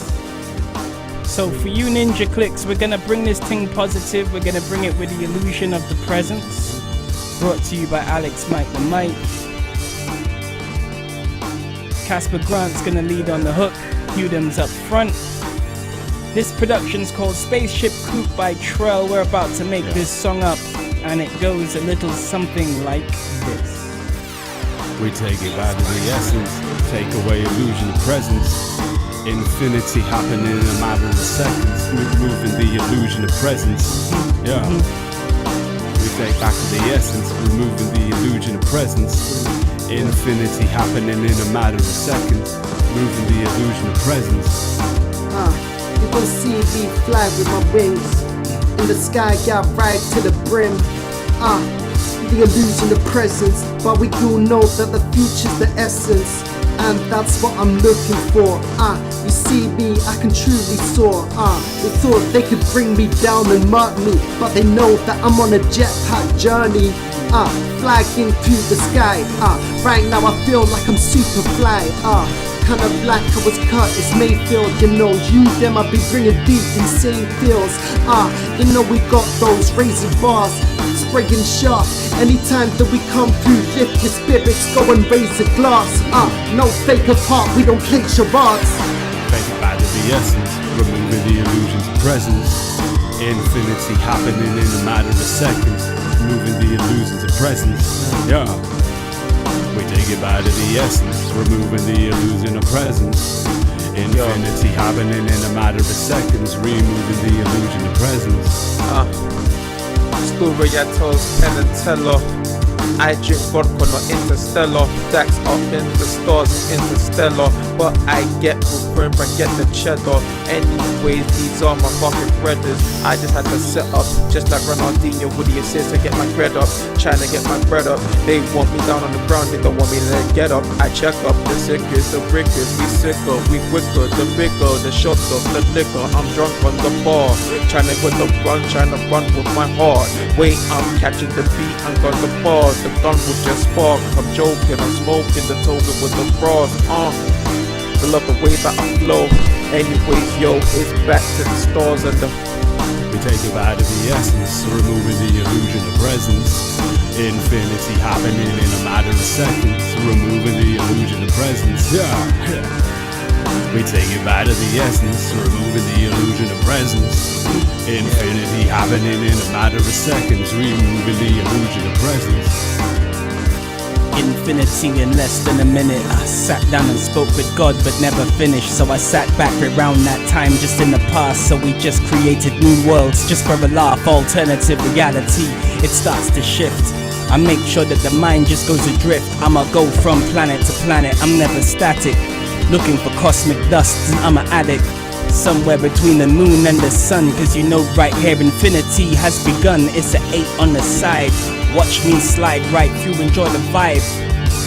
So for you Ninja Clicks, we're gonna bring this thing positive. We're gonna bring it with the illusion of the presence. Brought to you by Alex Mike the Mike. Casper Grant's gonna lead on the hook. Hughdem's up front. This production's called Spaceship Coupe by Trell. We're about to make this song up, and it goes a little something like this. We take it back to the essence, take away illusion of presence. Infinity happening in a matter of seconds, removing the illusion of presence. Yeah. We take back to the essence, removing the illusion of presence. Infinity happening in a matter of seconds, moving the illusion of presence. You gon' see me fly with my wings in the sky, got right to the brim. The illusion of presence, but we do know that the future's the essence, and that's what I'm looking for. You see me, I can truly soar. They thought they could bring me down and mark me, but they know that I'm on a jetpack journey. Flying through the sky. Right now I feel like I'm super fly. Kinda like I was Curtis Mayfield, you know. Them I be bringing deep, insane feels. You know we got those razor bars, spraying sharp. Anytime that we come through, lift your spirits, go and raise a glass. No fake apart, we don't play charades. Take it back to the essence, removing the illusions of presence. Infinity happening in a matter of seconds, moving the illusions of presence. Yeah. We take it back to the essence, removing the illusion of presence. Infinity happening in a matter of seconds, removing the illusion of presence. Story I told Penn and Teller. I drink vodka, not interstellar. Dax up in the stars, interstellar. But I get with brim and get the cheddar. Anyways, these are my fucking brothers. I just had to set up, just like Ronaldinho would he assist to get my bread up. Trying to get my bread up. They want me down on the ground, they don't want me to get up. I check up the sickest, the rickers. We sicker, we quicker, the bigger, the shots of the liquor. I'm drunk on the bar, trying to put the run, trying to run with my heart. Wait, I'm catching the beat and got the bars. The gun will just spark. I'm joking, I'm smoking the token with the frost. I love the way that I flow. Anyways, yo, it's back to the stars and the. We take it back to the essence, removing the illusion of presence. Infinity happening in a matter of seconds, removing the illusion of presence. Yeah. We take it back to the essence, removing the illusion of presence. Infinity happening in a matter of seconds, removing the illusion of presence. Infinity in less than a minute. I sat down and spoke with God but never finished. So I sat back around that time just in the past. So we just created new worlds just for a laugh. Alternative reality, it starts to shift. I make sure that the mind just goes adrift. I'ma go from planet to planet, I'm never static. Looking for cosmic dust, I'm an addict. Somewhere between the moon and the sun, cause you know right here infinity has begun. It's an 8 on the side. Watch me slide right through, enjoy the vibe.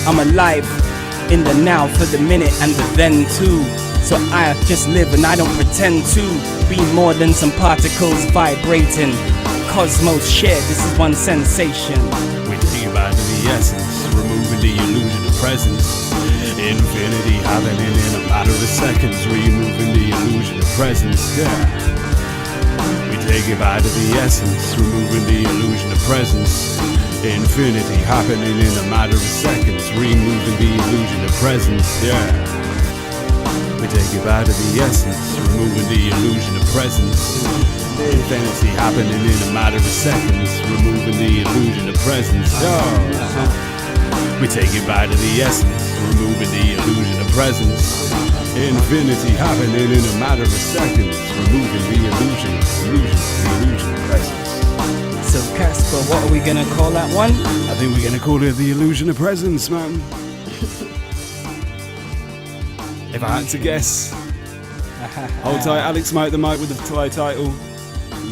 I'm alive in the now for the minute and the then too. So I just live and I don't pretend to be more than some particles vibrating. cosmos shared. This is one sensation. We take it back to the essence, removing the illusion of presence. Infinity happening in a matter of seconds, removing the illusion of presence. Yeah. We take it back to the essence, removing the illusion of presence. Infinity happening in a matter of seconds, removing the illusion of presence. Yeah. We take it back to the essence, removing the illusion of presence. Infinity happening in a matter of seconds, removing the illusion of presence. Yeah. We take it back to the essence, removing the illusion of presence. Infinity happening in a matter of seconds, removing the illusion of presence. So Casper, what are we gonna call that one? I think we're gonna call it the illusion of presence, man. If I had to guess. Hold tight, Alex Mike the mic with the title.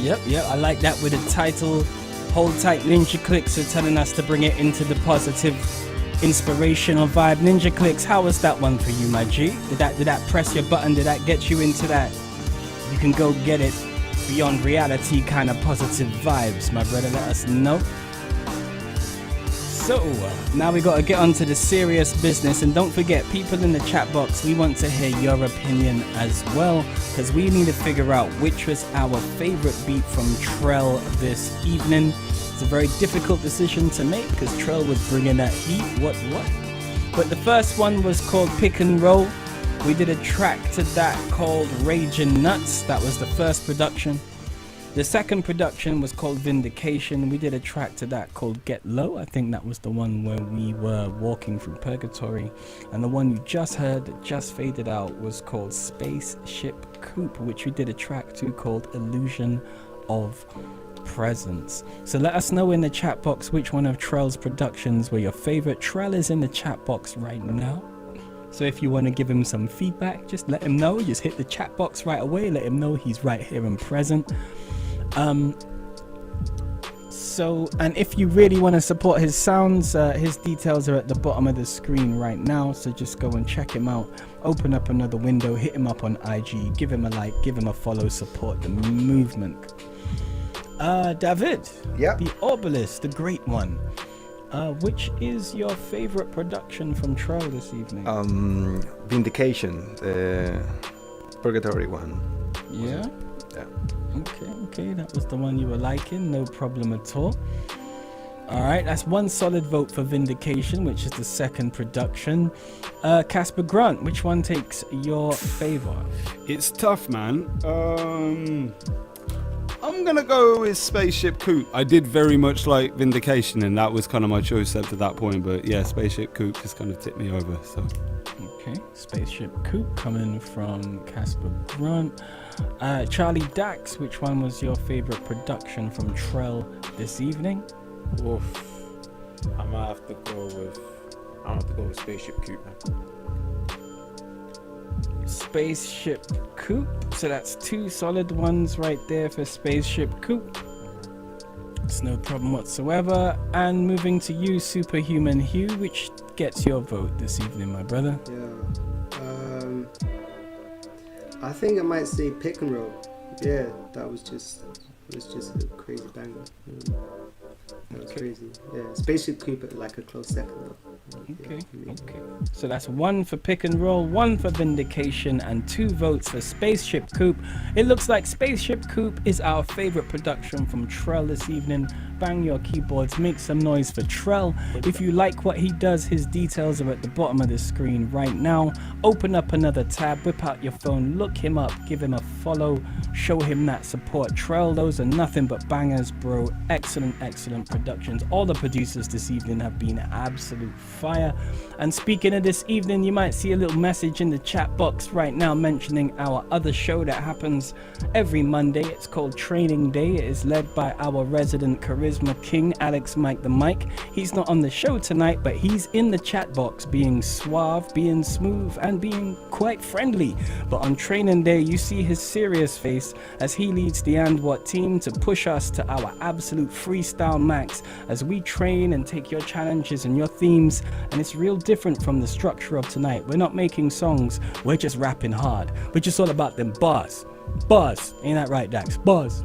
Yep, I like that with the title. Hold tight, Ninja Clicks are telling us to bring it into the positive, inspirational vibe. Ninja Clicks, how was that one for you, my G? Did that press your button? Did that get you into that? You can go get it beyond reality kind of positive vibes, my brother. Let us know. So, now we got to get on to the serious business, and don't forget, people in the chat box, we want to hear your opinion as well, because we need to figure out which was our favorite beat from Trell this evening. It's a very difficult decision to make, because Trell was bringing that heat, what? But the first one was called Pick and Roll. We did a track to that called Raging Nuts. That was the first production. The second production was called Vindication. We did a track to that called Get Low. I think that was the one where we were walking through purgatory. And the one you just heard that just faded out was called Spaceship Coupe, which we did a track to called Illusion of Presence. So let us know in the chat box which one of Trell's productions were your favorite. Trell is in the chat box right now. So if you want to give him some feedback, just let him know. Just hit the chat box right away. Let him know he's right here and present. And if you really want to support his sounds, his details are at the bottom of the screen right now, so just go and check him out. Open up another window, hit him up on IG, give him a like, give him a follow, support the movement. David, yeah, the Obelisk, the great one, which is your favorite production from Trell this evening? Vindication, the Purgatory one. Yeah? Yeah. Okay, that was the one you were liking, no problem at all. Alright, that's one solid vote for Vindication, which is the second production. Casper Grant, which one takes your favor? It's tough, man. I'm gonna go with Spaceship Coupe. I did very much like Vindication, and that was kind of my choice up to that point, but yeah, Spaceship Coupe just kind of tipped me over, so. Okay, Spaceship Coupe coming from Casper Grant. Charlie Dax, which one was your favorite production from Trell this evening? Oof. I might have to go with Spaceship Coupe, man. Spaceship Coupe. So that's two solid ones right there for Spaceship Coupe. It's no problem whatsoever. And moving to you, Superhuman Hugh, which gets your vote this evening, my brother? Yeah. I think I might say Pick and Roll. Yeah, that was just a crazy banger. That was crazy. Yeah, Spaceship Coupe like a close second though. Okay. So that's one for Pick and Roll, one for Vindication, and 2 votes for Spaceship Coupe. It looks like Spaceship Coupe is our favorite production from Trell this evening. Bang your keyboards, make some noise for Trell. If you like what he does, his details are at the bottom of the screen right now. Open up another tab, whip out your phone, look him up, give him a follow, show him that support. Trell, those are nothing but bangers, bro. Excellent productions. All the producers this evening have been absolute fire. And speaking of this evening, you might see a little message in the chat box right now mentioning our other show that happens every Monday. It's called Training Day. It is led by our resident charisma king, Alex Mike the Mic. He's not on the show tonight, but he's in the chat box being suave, being smooth, and being quite friendly. But on Training Day, you see his serious face as he leads the And What team to push us to our absolute freestyle max as we train and take your challenges and your themes. And it's real different from the structure of tonight. We're not making songs, we're just rapping hard. We're just all about them bars. Ain't that right, Dax? Bars.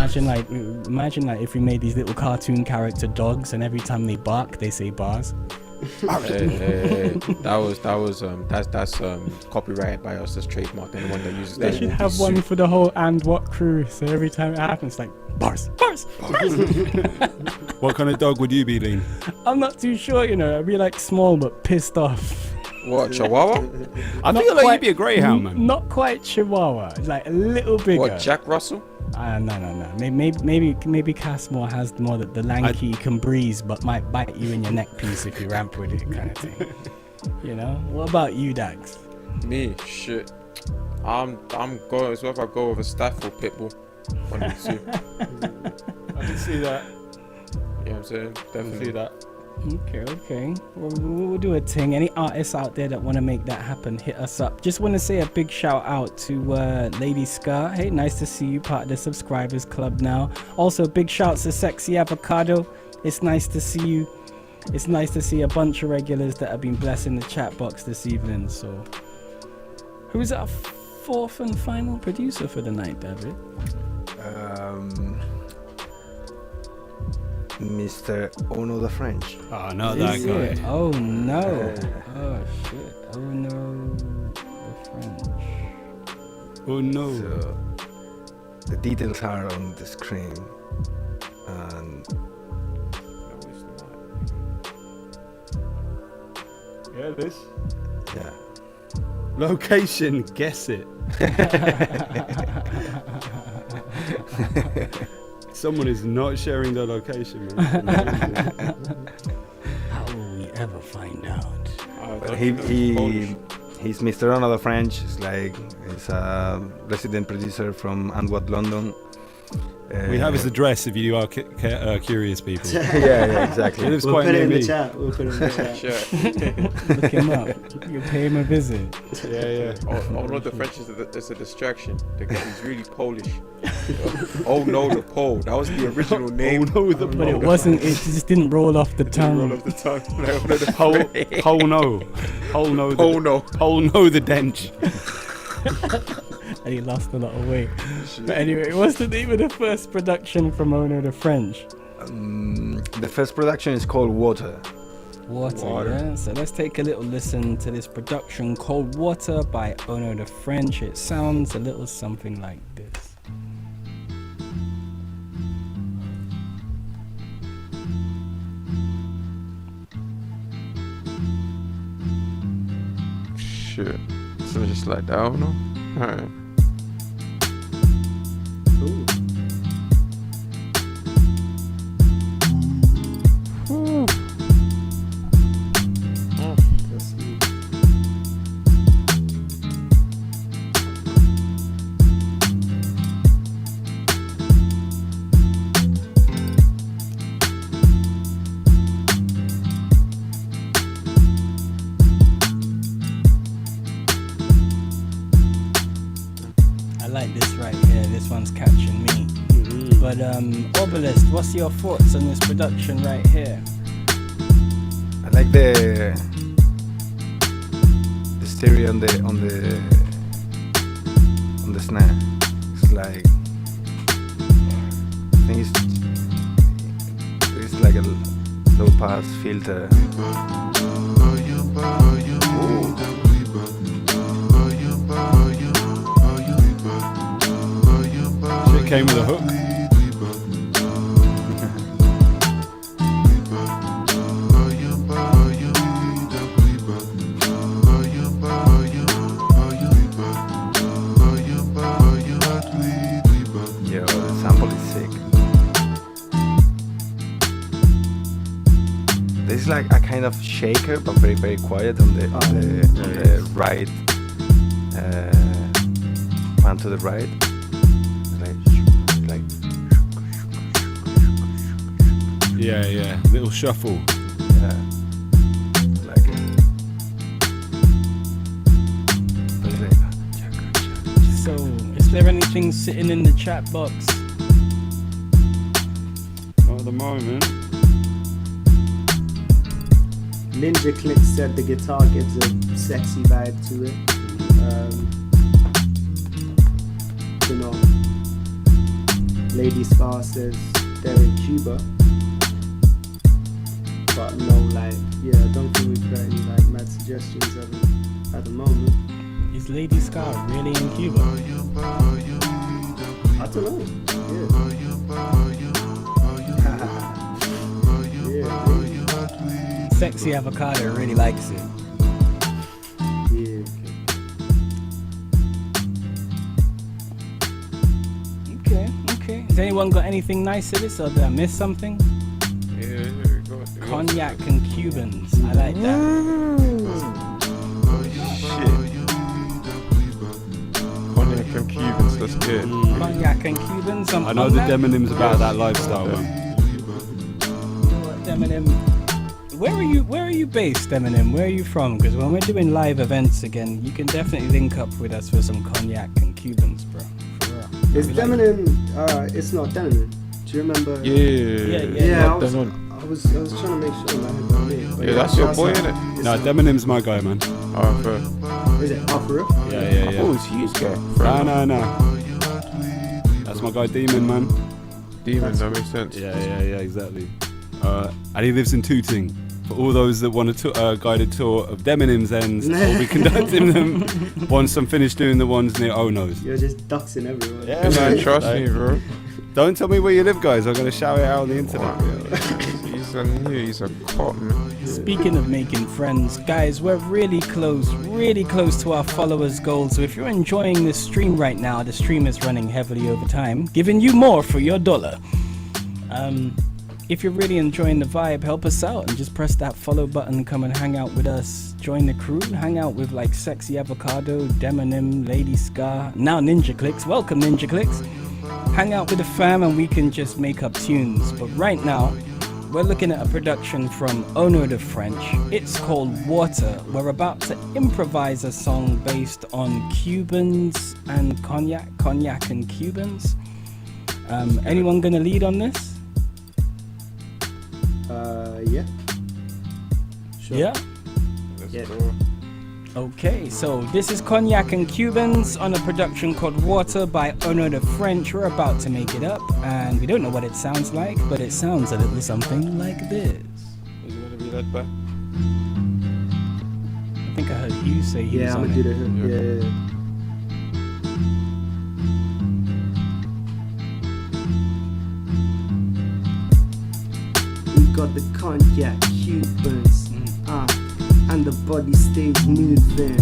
Imagine like if we made these little cartoon character dogs, and every time they bark, they say bars. Hey, that's copyrighted by us as trademark. Anyone that uses that They should will be have one sued. for the whole and what crew. So every time it happens, like bars. What kind of dog would you be, LeeN? I'm not too sure, you know. I'd be like small but pissed off. What, Chihuahua? I Not feel like quite- you'd be a greyhound, man. Not quite Chihuahua, like a little bigger. What, Jack Russell? No. Maybe Cassmore has more the lanky can breeze, but might bite you in your neck piece if you ramp with it, kind of thing. You know. What about you, Dax? Me, shit. I'm going. So if I go with a Stafford Pitbull, 1 and 2. I can see that. You know what I'm saying? Definitely. See that. Okay. We'll do a thing. Any artists out there that want to make that happen, hit us up. Just want to say a big shout out to Lady Scar. Hey, nice to see you part of the subscribers club now. Also, big shouts to Sexy Avocado. It's nice to see you. It's nice to see a bunch of regulars that have been blessing the chat box this evening. So, who's our fourth and final producer for the night, David? Mr. Ono the French. Oh, not that Is guy. it? Oh no. Oh shit. Oh no. The French. Oh no. So, the details are on the screen. And Yeah, this. yeah. Location, guess it. Someone is not sharing their location, man. How will we ever find out? But he's Mr. Ono the French. He's a resident producer from Antwerp, London. We have his address if you are curious, people. yeah, exactly. He lives We'll quite put it near in the me. chat. We'll put it in the chat. Look him up. You pay him a visit. Yeah. Oh no, the French is a distraction. He's really Polish. Oh no, the Pole. That was the original name. Oh no, the But it wasn't. It just didn't roll off the tongue. Roll off the tongue. Whole no. Whole no the dench. And he lost a lot of weight. But anyway, what's the name of the first production from Ono the French? The first production is called Water. Water. Yeah. So let's take a little listen to this production called Water by Ono the French. It sounds a little something like this. Shit. So just like that, I don't know. Alright. Ooh. I like this right here. This one's catching me. But Obelisk, what's your thoughts on this production right here? I like the stereo on the snare. It's like I think it's like a low pass filter. Shit came with a hook. Yo, the sample is sick. This is like a kind of shaker, but very very quiet on the right, pan to the right. Like Yeah. Little shuffle. yeah, like it. But it's like, So, is there anything sitting in the chat box? Not at the moment. Ninja Click said the guitar gives a sexy vibe to it. You know, Lady Scar says they're in Cuba. But no, like, yeah, I don't think we've got any like mad suggestions at the moment. Is Lady Scar really in Cuba? I don't know. Yeah. Sexy Avocado really likes it. Yeah. Okay. Has anyone got anything nice to this, or did I miss something? Yeah, Cognac and Cubans. I like that. Cognac and Cubans, that's good. Cognac and Cubans. I know the Demonim's about that lifestyle, man. Deminim. Where are you based, Deminim? Where are you from? Because when we're doing live events again, you can definitely link up with us for some Cognac and Cubans, bro. For real. Is Demonim? It's not Demonim. Do you remember? Yeah. I was trying to make sure that I had that name. Yeah, that's your boy, innit? No, Demonim's my guy, man. Oh, fair. Is it? Oh, for real? Yeah. Oh, it's Hughes guy. No. That's my guy, Demon, man. Demon, that makes sense. Yeah, exactly. And he lives in Tooting. For all those that want a guided tour of Demonim's ends, I'll be conducting them once I'm finished doing the ones near Ono's. You're just doxing everyone. Yeah, man, trust me, bro. Don't tell me where you live, guys. I'm going to shout it out on the internet. He's a cop, man. Speaking of making friends, guys, we're really close to our followers' goals. So if you're enjoying this stream right now, the stream is running heavily over time, giving you more for your dollar. If you're really enjoying the vibe, help us out and just press that follow button. Come and hang out with us. Join the crew. Hang out with like Sexy Avocado, Demonim, Lady Scar, now Ninja Clicks. Welcome, Ninja Clicks. Hang out with the fam and we can just make up tunes. But right now, we're looking at a production from Ono the French. It's called Water. We're about to improvise a song based on Cubans and cognac and Cubans. Anyone gonna lead on this? Yeah. Sure. Yeah? Let's go. Okay, so this is Cognac and Cubans on a production called Water by Ono the French. We're about to make it up, and we don't know what it sounds like, but it sounds a little something like this. Is it going to be led by? I think I heard you say he was I'm on gonna it. do the hook. Yeah. We got the cognac, Cubans, and the body stays moving.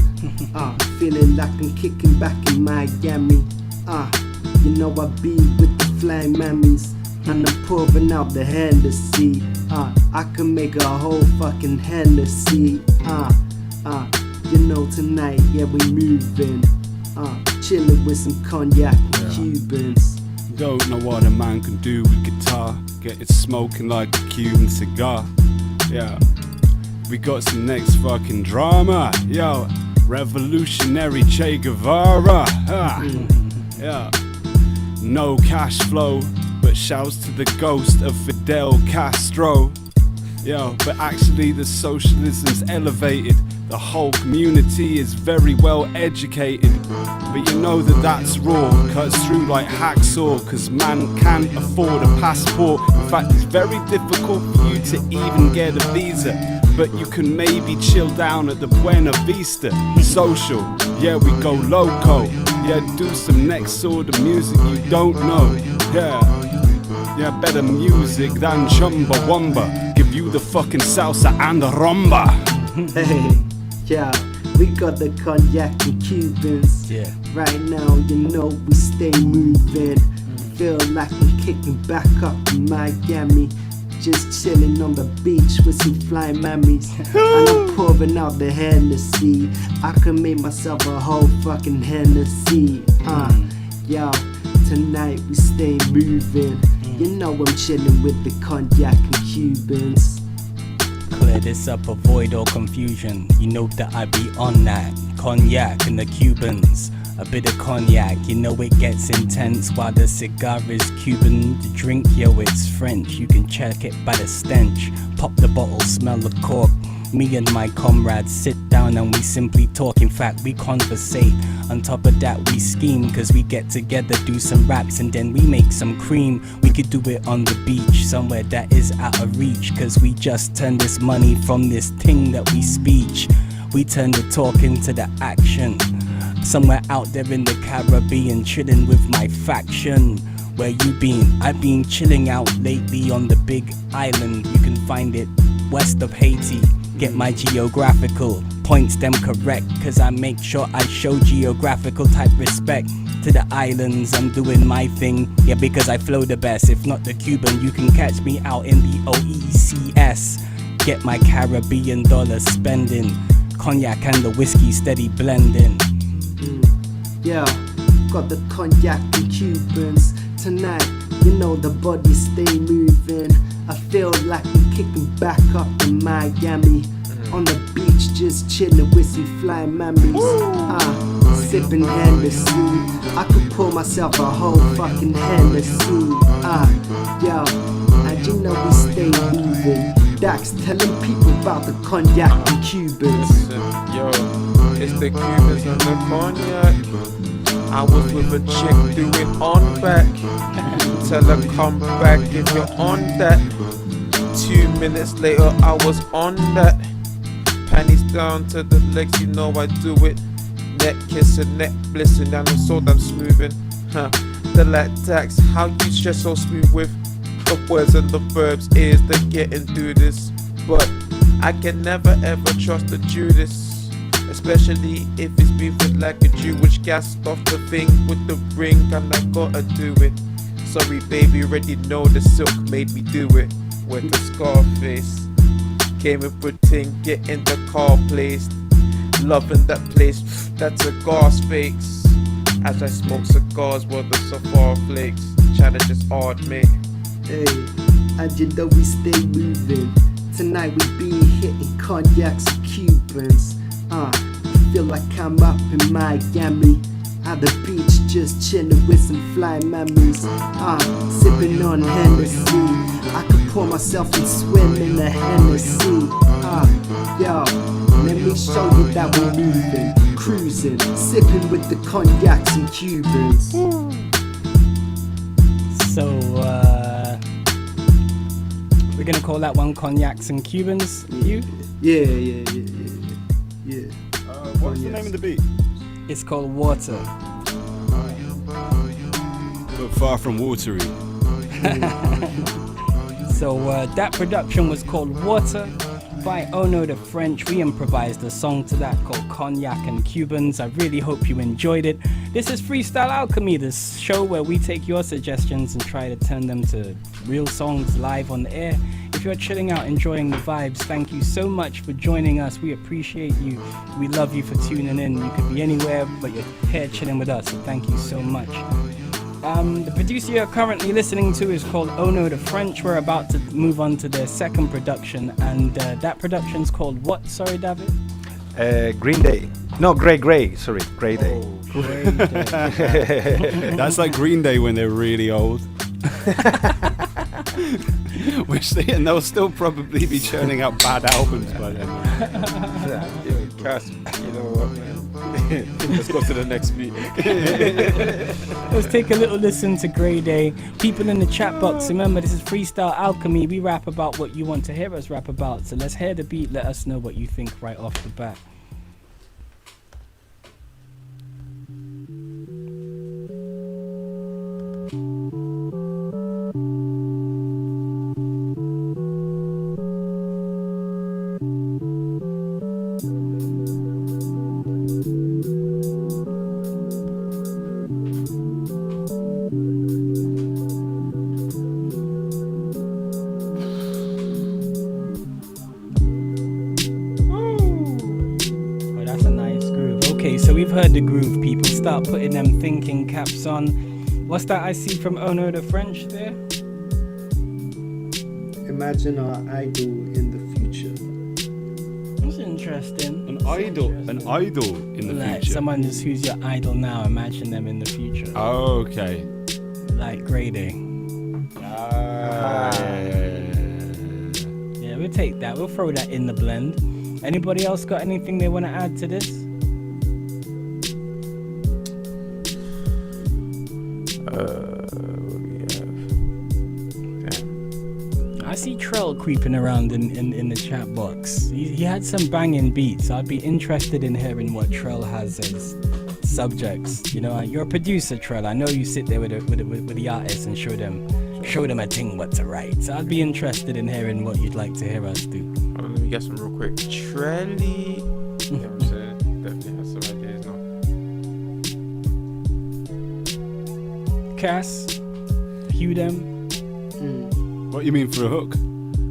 Feeling like I'm kicking back in Miami. You know I be with the flying mammies, and I'm pouring out the Hennessy. I can make a whole fucking Hennessy. You know tonight, yeah, we moving. Chilling with some cognac and Cubans. Don't know what a man can do with guitar. Get it smoking like a Cuban cigar. Yeah, we got some next fucking drama. Yo, revolutionary Che Guevara. Yeah, no cash flow, but shouts to the ghost of Fidel Castro. Yo, but actually the socialism's elevated. The whole community is very well educated. But you know that that's raw, cuts through like hacksaw, cause man can't afford a passport. In fact, it's very difficult for you to even get a visa. But you can maybe chill down at the Buena Vista. Social, yeah, we go loco. Yeah, do some next sort of music you don't know. Yeah, better music than Chumbawamba. Give you the fucking salsa and the rumba. Hey, yeah, we got the cognac and Cubans. Yeah. Right now, you know we stay moving. Feel like I'm kicking back up in Miami. Just chilling on the beach with some flying mammies. And I'm pouring out the Hennessy. I can make myself a whole fucking Hennessy. Yo, tonight we stay moving. You know I'm chilling with the cognac and Cubans. Clear this up, avoid all confusion. You know that I be on that. Cognac and the Cubans. A bit of cognac, you know it gets intense. While the cigar is Cuban, the drink, yo, it's French. You can check it by the stench. Pop the bottle, smell the cork. Me and my comrades sit down and we simply talk. In fact, we conversate. On top of that, we scheme, cause we get together, do some raps, and then we make some cream. We could do it on the beach, somewhere that is out of reach, cause we just turn this money from this thing that we speech. We turn the talk into the action. Somewhere out there in the Caribbean, chilling with my faction. Where you been? I've been chilling out lately on the big island. You can find it west of Haiti. Get my geographical points them correct, cause I make sure I show geographical type respect to the islands. I'm doing my thing, yeah, because I flow the best. If not the Cuban, you can catch me out in the OECS. Get my Caribbean dollars spending, cognac and the whiskey steady blending. Yeah, got the cognac and Cubans tonight. You know the body stay moving. I feel like I'm kicking back up in Miami. On the beach, just chilling with some fly mammies. Sipping Hennessy. I could pour myself a whole fucking Hennessy. Yo, and you know we stay moving. Dax telling people about the cognac and Cubans. Yo, it's the Cubans and the cognac. I was with a chick doing on back. Tell her come back if you're on that. 2 minutes later I was on that. Panties down to the legs, you know I do it. Neck kissing, neck blissing, and I'm so damn smoothing. The latex, how you just so smooth with the words and the verbs is the getting through this. But I can never ever trust a Judas, especially if it's moving like a Jewish. Gassed off the thing with the ring, and I gotta do it. Sorry baby, already know the silk made me do it. With the Scarface came with a ting, get in the car placed. Loving that place, that's a gas fakes. As I smoke cigars while the safari flakes. Challenge is hard, mate. Hey, and you know we stay moving. Tonight we be hitting cognacs and Cubans. I feel like I'm up in Miami. At the beach, just chilling with some fly mammies. Sipping on Hennessy. I could pour myself and swim in the Hennessy. Yo, let me show you that we're moving, cruising, sipping with the cognacs and Cubans. So, we're gonna call that one cognacs and Cubans. You? Yeah. What's the name of the beat? It's called Water. But far from watery. So that production was called Water by Ono the French. We improvised a song to that called Cognac and Cubans. I really hope you enjoyed it. This is Freestyle Alchemy, this show where we take your suggestions and try to turn them to real songs live on the air. If you're chilling out, enjoying the vibes, thank you so much for joining us. We appreciate you. We love you for tuning in. You could be anywhere, but you're here chilling with us, so thank you so much. The producer you're currently listening to is called Ono the French. We're about to move on to their second production, and that production's called what? Sorry, David? Green Day. No, Grey. Sorry, Grey Day. Oh, Grey Day. That's like Green Day when they're really old. And they'll still probably be churning out bad albums by then. Cass, you know what, man? Let's go to the next beat. Let's take a little listen to Grey Day. People in the chat box, remember this is Freestyle Alchemy. We rap about what you want to hear us rap about. So let's hear the beat. Let us know what you think right off the bat. Heard the groove, people. Start putting them thinking caps on. What's that I see from Ono the French there? Imagine our idol in the future. That's interesting. An idol in the like future. Someone who's your idol now, imagine them in the future. Oh, okay. Like Grey Day. Yeah, Yeah, we'll take that. We'll throw that in the blend. Anybody else got anything they want to add to this? What do we have? Damn. I see Trell creeping around in the chat box. He had some banging beats. I'd be interested in hearing what Trell has as subjects. You know, you're a producer, Trell. I know you sit there with the artists and show them a thing what to write. So I'd be interested in hearing what you'd like to hear us do. Let me get some real quick. Trelly. You know what I'm saying? Definitely has some ideas now. Cass, Hughdem, What you mean for a hook?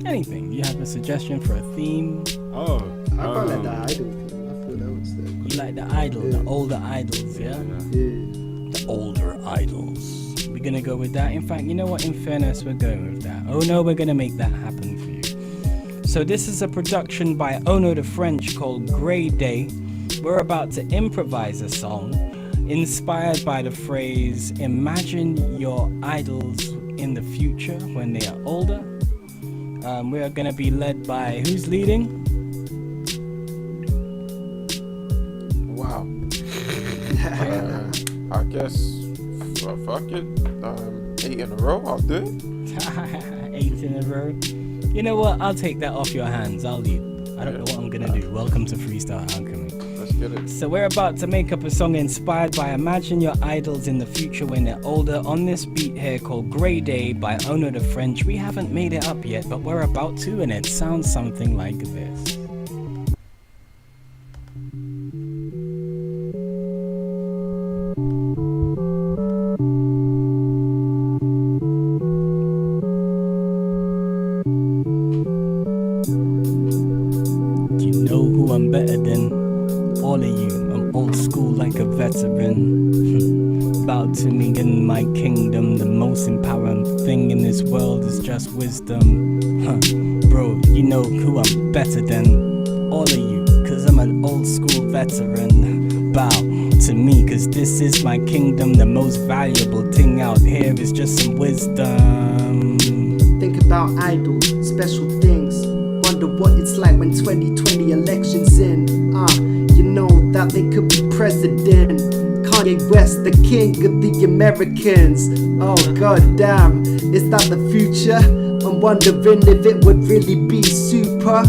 anything. You have a suggestion for a theme? Oh, I quite like that idol thing. I thought that was the. You like the idol, the older idols, yeah? The older idols. We're gonna go with that. In fact, you know what? In fairness, we're going with that. Oh no, we're gonna make that happen for you. So this is a production by Ono the French called Grey Day. We're about to improvise a song inspired by the phrase, imagine your idols in the future when they are older. We are gonna be led by, who's leading? Wow. I guess, fuck it. 8 in a row, I'll do it. 8 in a row. You know what? I'll take that off your hands. I'll lead. I don't know what I'm gonna do. Welcome to Freestyle Alchemy. Let's get it. So we're about to make up a song inspired by imagine your idols in the future when they're older on this beat here called Grey Day by Ono the French. We haven't made it up yet, but we're about to, and it sounds something like this. You know who I'm better than all of you. I'm old school like a veteran. Bow to me in my kingdom. The most empowering thing in this world is just wisdom. Bro, you know who I'm better than all of you, cause I'm an old school veteran. Bow to me, cause this is my kingdom. The most valuable thing out here is just some wisdom. Think about idols, special things. Wonder what it's like when 2020 elections in. You know that they could be president. Kanye West, the king of the Americans. Oh god damn, is that the future? I'm wondering if it would really be super.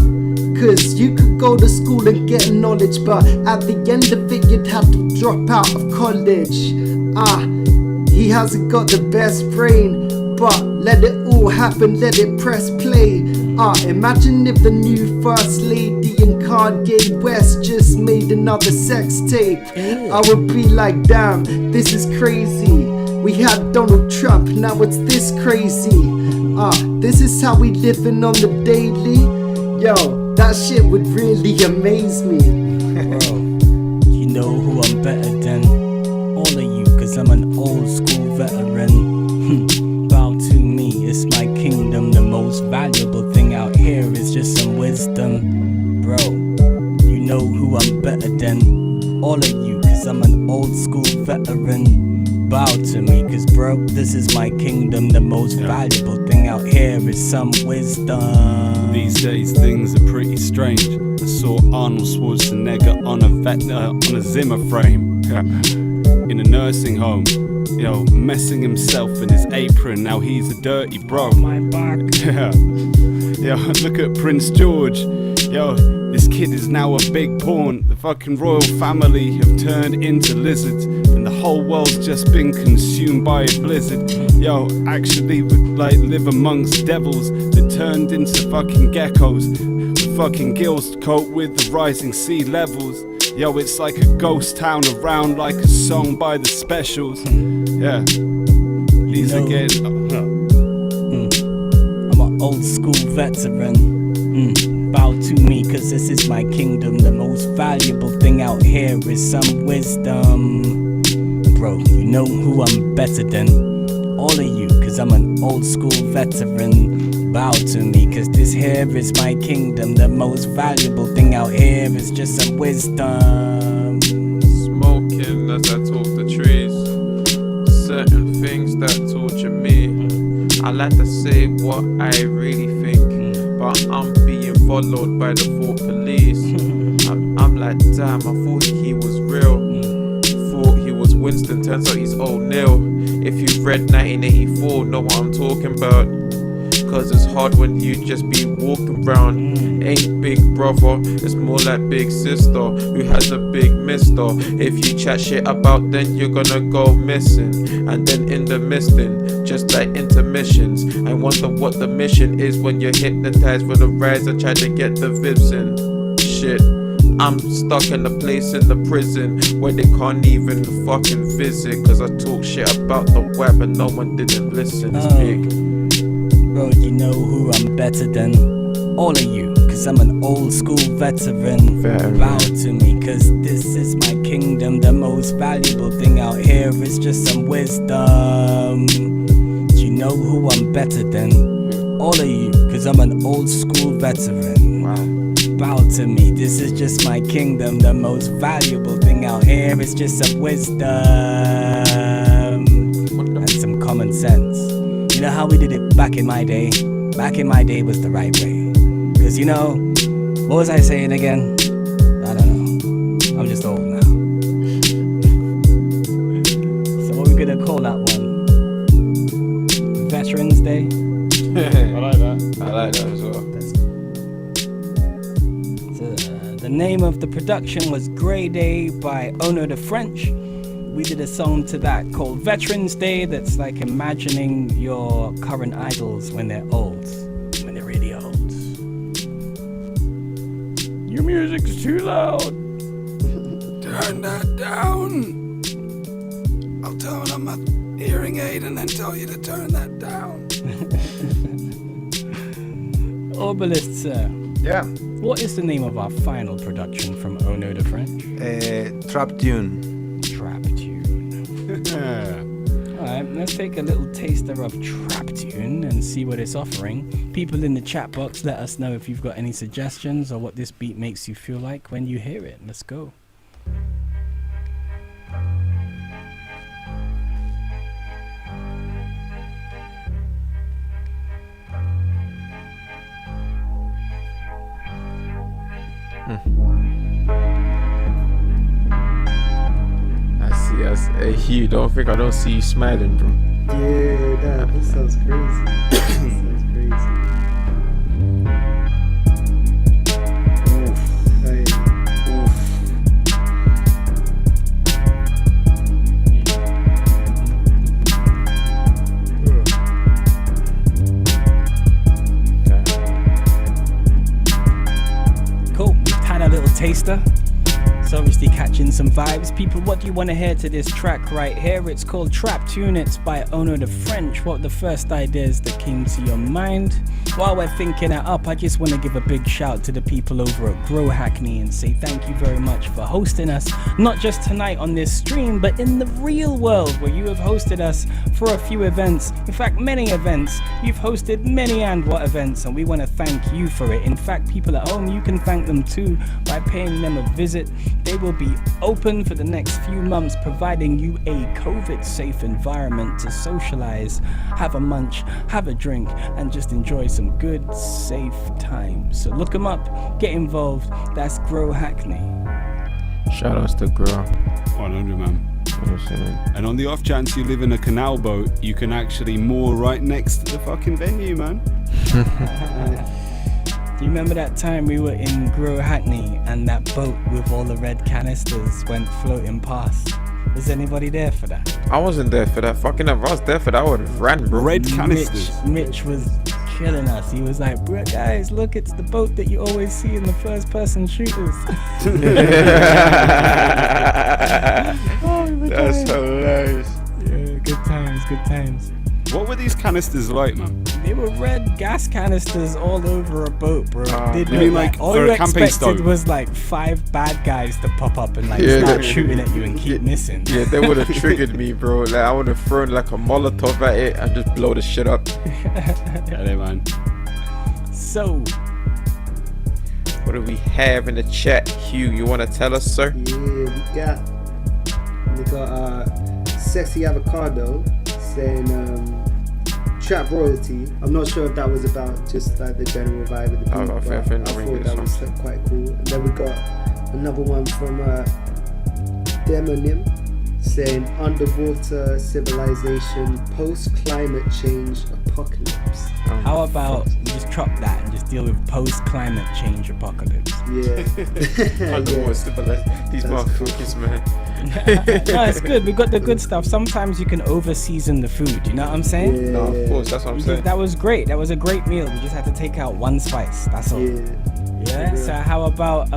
Cause you could go to school and get knowledge, but at the end of it you'd have to drop out of college. He hasn't got the best brain, but let it all happen, let it press play. Imagine if the new first lady and Kanye West just made another sex tape. I would be like, damn, this is crazy. We had Donald Trump, now it's this crazy. This is how we living on the daily. Yo, that shit would really amaze me. Bro, you know who I'm better than all of you, cause I'm an old school veteran. Bow to me, it's my kingdom. The most valuable thing out here is just some wisdom. Bro, you know who I'm better than all of you, cause I'm an old school veteran. Bow to me, cause bro, this is my kingdom. The most valuable thing out here is some wisdom. These days things are pretty strange. I saw Arnold Schwarzenegger on a Zimmer frame in a nursing home. Yo, messing himself in his apron. Now he's a dirty bro. My back. Yo, look at Prince George. Yo, this kid is now a big pawn. The fucking royal family have turned into lizards, and the whole world's just been consumed by a blizzard. Yo, actually like live amongst devils that turned into fucking geckos with fucking gills to cope with the rising sea levels. Yo, it's like a ghost town around, like a song by the Specials. Yeah, these are getting. I'm an old school veteran. Bow to me, cause this is my kingdom. The most valuable thing out here is some wisdom. Bro, you know who I'm better than all of you, cause I'm an old school veteran. Bow to me, cause this here is my kingdom. The most valuable thing out here is just some wisdom. Smoking as I talk to trees. Certain things that torture me. I like to say what I really think, but I'm being followed by the Fort Police. I'm like, damn, I thought he was real. Thought he was Winston, turns out he's O'Neill. If you've read 1984, know what I'm talking about. Cause it's hard when you just be walking around. Ain't big brother, it's more like big sister who has a big mister. If you chat shit about, then you're gonna go missing. And then in the misting, just like intermissions. I wonder what the mission is when you're hypnotized for the rise. I try to get the vibs in. Shit, I'm stuck in a place in the prison where they can't even fucking visit. Cause I talk shit about the web and no one didn't listen. It's big. Bro, you know who I'm better than? All of you, cause I'm an old school veteran. Bow to me, cause this is my kingdom. The most valuable thing out here is just some wisdom. Do you know who I'm better than? All of you, cause I'm an old school veteran. Bow to me, this is just my kingdom. The most valuable thing out here is just some wisdom and some common sense. You know how we did it back in my day? Back in my day was the right way. Cause you know, what was I saying again? I don't know. I'm just old now. So what are we gonna call that one? Veterans Day? I like that. I like that as well. So, the name of the production was Grey Day by Ono the French. We did a song to that called Veterans Day that's like imagining your current idols when they're old. When they're really old. Your music's too loud. Turn that down. I'll turn on my hearing aid and then tell you to turn that down. Obelisk, sir. Yeah. What is the name of our final production from Ono the French? Trap Tune. Trap Tune. Alright, let's take a little taster of Trap Tune and see what it's offering. People in the chat box, let us know if you've got any suggestions or what this beat makes you feel like when you hear it. Let's go. Hey Hugh, don't think I don't see you smiling, bro. Yeah, this sounds crazy. This sounds crazy. Oof. Hey. Oof. Cool, we've had a little taster. So obviously catching some vibes. People, what do you want to hear to this track right here? It's called Trap Tune. It's by Ono the French. What are the first ideas that came to your mind? While we're thinking it up, I just want to give a big shout to the people over at Grow Hackney and say thank you very much for hosting us, not just tonight on this stream, but in the real world where you have hosted us for a few events. In fact, many events. You've hosted many and what events, and we want to thank you for it. In fact, people at home, you can thank them too by paying them a visit. They will be open for the next few months, providing you a COVID-safe environment to socialize, have a munch, have a drink, and just enjoy some good, safe time. So look them up, get involved. That's Grow Hackney. Shout outs to Grow. 100, man. And on the off chance you live in a canal boat, you can actually moor right next to the fucking venue, man. Do you remember that time we were in Grow Hackney and that boat with all the red canisters went floating past? Was anybody there for that? I wasn't there for that. Fucking if I was there for that, I would have ran, bro. Red canisters. Mitch was killing us. He was like, bro, guys, look, it's the boat that you always see in the first person shooters. That's hilarious. Yeah, good times, good times. What were these canisters like, man? They were red gas canisters all over a boat, bro. You mean like all for you a camping expected stove? was like 5 bad guys to pop up and like Yeah, start shooting at you and keep missing. Yeah, they would have triggered me, bro. Like I would have thrown like a Molotov at it and just blow the shit up. Yeah, man. So, what do we have in the chat? Hugh, you want to tell us, sir? Yeah, we got Sexy Avocado saying Trap royalty. I'm not sure if that was about just like the general vibe of the beat, I but I thought that was quite cool. And then we got another one from Demonym saying underwater civilization, post-climate change apocalypse. How about we just chop that and just deal with post-climate change apocalypse? Yeah. Underwater civilization. These motherfuckers, man. No, it's good. We got the good stuff. Sometimes you can over-season the food. You know what I'm saying? Yeah. No, of course, that's what I'm saying. That was great. That was a great meal. We just had to take out one spice. That's all. Yeah. So how about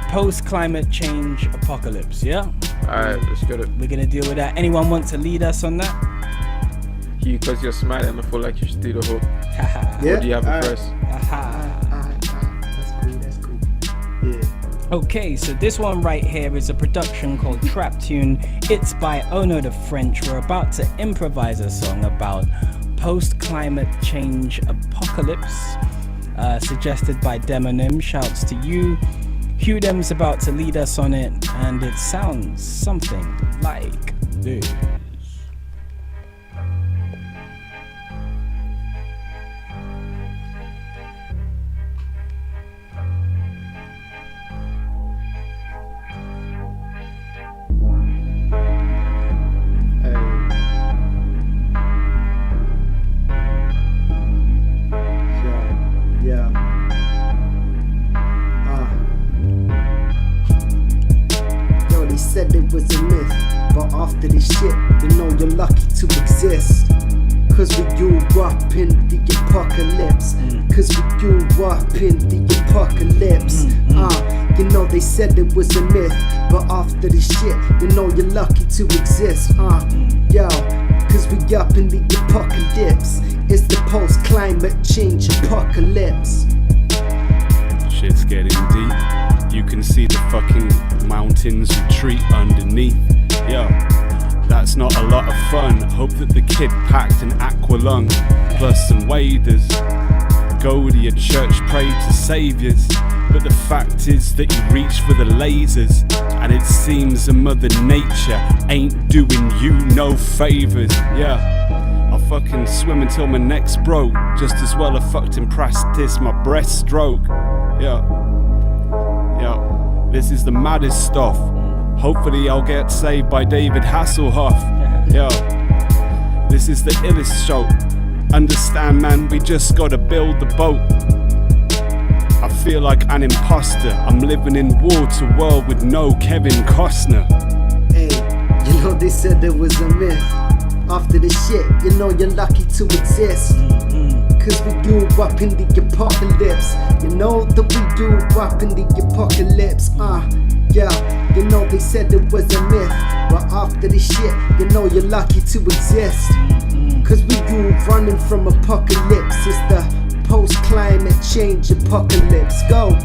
post-climate change apocalypse? Yeah. Alright, let's get it. We're gonna deal with that. Anyone want to lead us on that? Hugh, because you're smiling, I feel like you should do the hook. Yeah. Or do you have a verse? That's cool. Yeah. Okay, so this one right here is a production called Trap Tune. It's by Ono the French. We're about to improvise a song about post-climate change apocalypse, suggested by Demonym. Shouts to you. Hughdem's about to lead us on it, and it sounds something like this. Said it was a myth, but after this shit, you know you're lucky to exist. Cause we grew up in the apocalypse. Cause we grew up in the apocalypse. You know they said it was a myth, but after this shit, you know you're lucky to exist. Yo, cause we up in the apocalypse. It's the post-climate change apocalypse. Shit's getting deep. You can see the fucking mountains retreat underneath. Yo, that's not a lot of fun. Hope that the kid packed an aqualung plus some waders. Go to your church, pray to saviors. But the fact is that you reach for the lasers, and it seems that Mother Nature ain't doing you no favors. Yeah, I'll fucking swim until my neck's broke. Just as well I fucked in practice my breaststroke. Yeah. Yo, this is the maddest stuff. Hopefully I'll get saved by David Hasselhoff. Yo, this is the illest show. Understand, man, we just gotta build the boat. I feel like an imposter. I'm living in water world with no Kevin Costner. Hey, you know they said there was a myth. After this shit, you know you're lucky to exist. Cause we grew up in the apocalypse. You know that we grew up in the apocalypse. Yeah, you know they said it was a myth, but after this shit, you know you're lucky to exist. Cause we grew running from apocalypse. It's the post-climate change apocalypse. Go.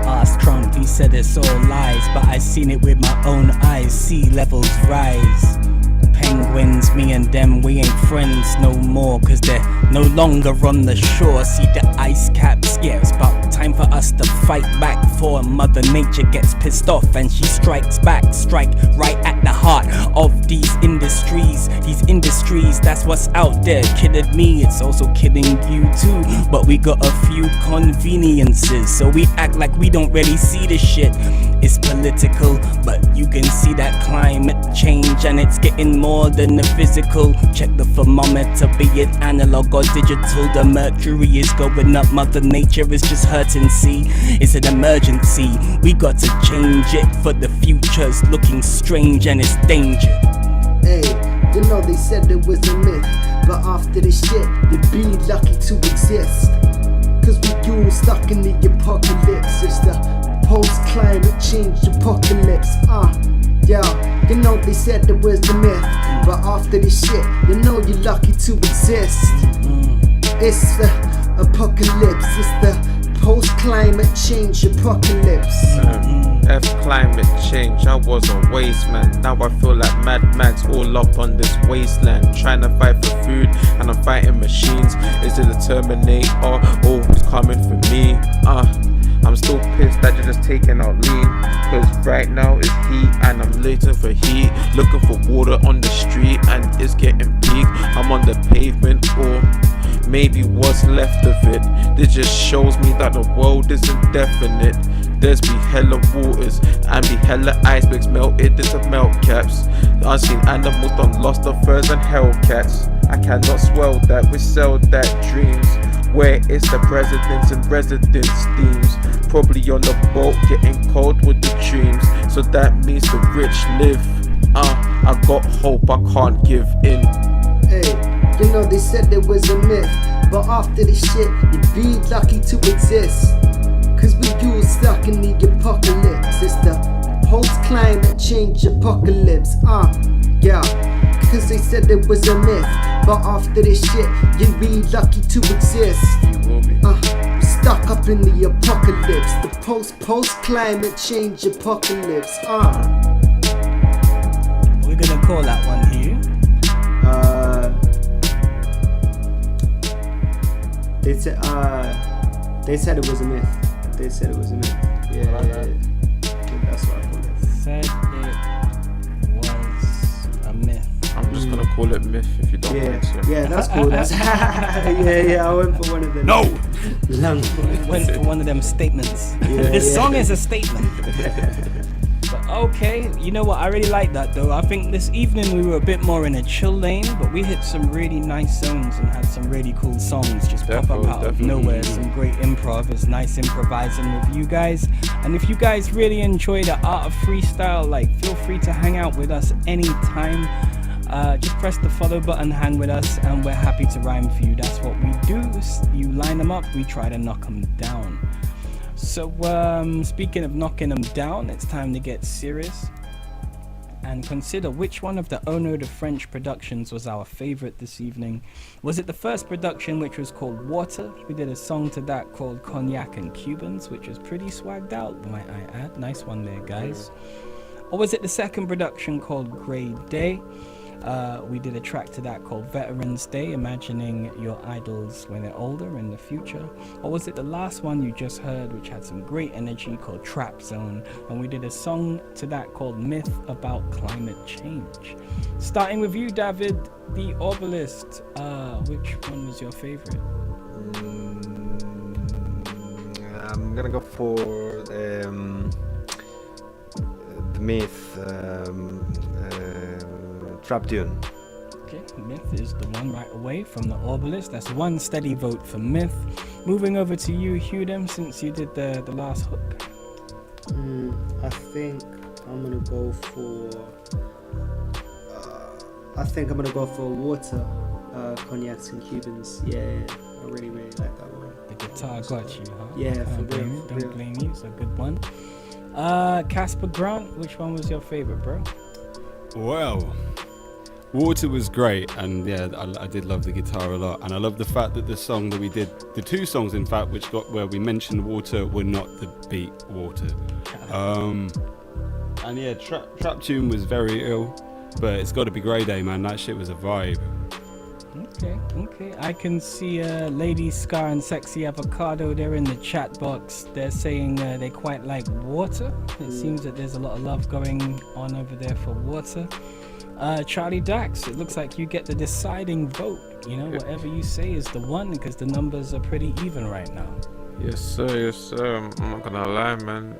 Ask Trump, he said it's all lies, but I seen it with my own eyes. Sea levels rise. Penguins, me and them, we ain't friends no more, cause they're no longer on the shore. See the ice caps, yeah, it's about time for us to fight back before Mother Nature gets pissed off and she strikes back. Strike right at the heart of these industries. These industries, that's what's out there killing me, it's also killing you too. But we got a few conveniences, so we act like we don't really see the shit. It's political, but you can see that climate change, and it's getting more than the physical. Check the thermometer, be it analog or digital. The mercury is going up, Mother Nature is just hurting, see. It's an emergency, we got to change it, for the future's looking strange and it's danger. Hey, you know they said it was a myth, but after this shit, you'd be lucky to exist. Cause we all stuck in the apocalypse. It's the post-climate change apocalypse. Yeah, you know they said there was a myth, but after this shit, you know you're lucky to exist. It's the apocalypse. It's the post-climate change apocalypse. F climate change, I was a waste man. Now I feel like Mad Max all up on this wasteland, trying to fight for food and I'm fighting machines. Is it the Terminator or who's coming for me? I'm still pissed that you're just taking out LeeN, cause right now it's heat and I'm waiting for heat. Looking for water on the street and it's getting peak. I'm on the pavement or maybe what's left of it. This just shows me that the world isn't definite. There's be hella waters and be hella icebergs melted into melt caps. The unseen animals done lost the furs and hellcats. I cannot swell that, we sell that dreams. Where is the presidents and residence themes? Probably on the boat getting cold with the dreams. So that means the rich live. I got hope, I can't give in. Hey, you know they said there was a myth, but after this shit, you'd be lucky to exist. Cause we all stuck in the apocalypse. It's the post-climate change apocalypse. Yeah. Cause they said there was a myth, but after this shit, you'd be lucky to exist. Stuck up in the apocalypse, the post-climate change apocalypse. We're gonna call that one here. They said it was a myth. They said it was a myth. Yeah. That's what I call it. Said it was a myth. I'm just gonna call it myth if you don't mind, sir. Yeah, that's cool. That's yeah. I went for one of them. No. Went for one of them statements. This song is a statement. But okay, you know what? I really like that though. I think this evening we were a bit more in a chill lane, but we hit some really nice zones and had some really cool songs just pop up out of nowhere. Some great improv. It's nice improvising with you guys. And if you guys really enjoy the art of freestyle, like feel free to hang out with us anytime. Just press the follow button, hang with us, and we're happy to rhyme for you. That's what we do. You line them up, we try to knock them down. So speaking of knocking them down, it's time to get serious and consider which one of the Ono the French productions was our favorite this evening. Was it the first production, which was called Water? We did a song to that called Cognac and Cubans, which was pretty swagged out, might I add. Nice one there, guys. Or was it the second production called Grey Day? We did a track to that called Veterans Day, imagining your idols when they're older in the future. Or was it the last one you just heard, which had some great energy, called Trap Zone? And we did a song to that called Myth About Climate Change. Starting with you, David, the Obelisk. Which one was your favorite? I'm gonna go for the Myth. Trap Tune. Okay, Myth is the one right away from the Obelisk. That's one steady vote for Myth. Moving over to you, Hughdem, since you did the last hook. I think I'm gonna go for Water, Cognacs and Cubans. Yeah, I really like that one. The guitar got you, huh? Yeah, Don't blame you. It's a good one. Casper Grant, which one was your favorite, bro? Well, Water was great, and yeah, I did love the guitar a lot, and I love the fact that the song that we did, the two songs in fact, which got where we mentioned water, were not the beat Water. And yeah, Trap Tune was very ill, but it's got to be Grey Day, man. That shit was a vibe. Okay. I can see Lady Scar and Sexy Avocado there in the chat box. They're saying they quite like Water. It seems that there's a lot of love going on over there for Water. Charlie Dax, it looks like you get the deciding vote. You know, whatever you say is the one, because the numbers are pretty even right now. Yes sir. I'm not gonna lie, man.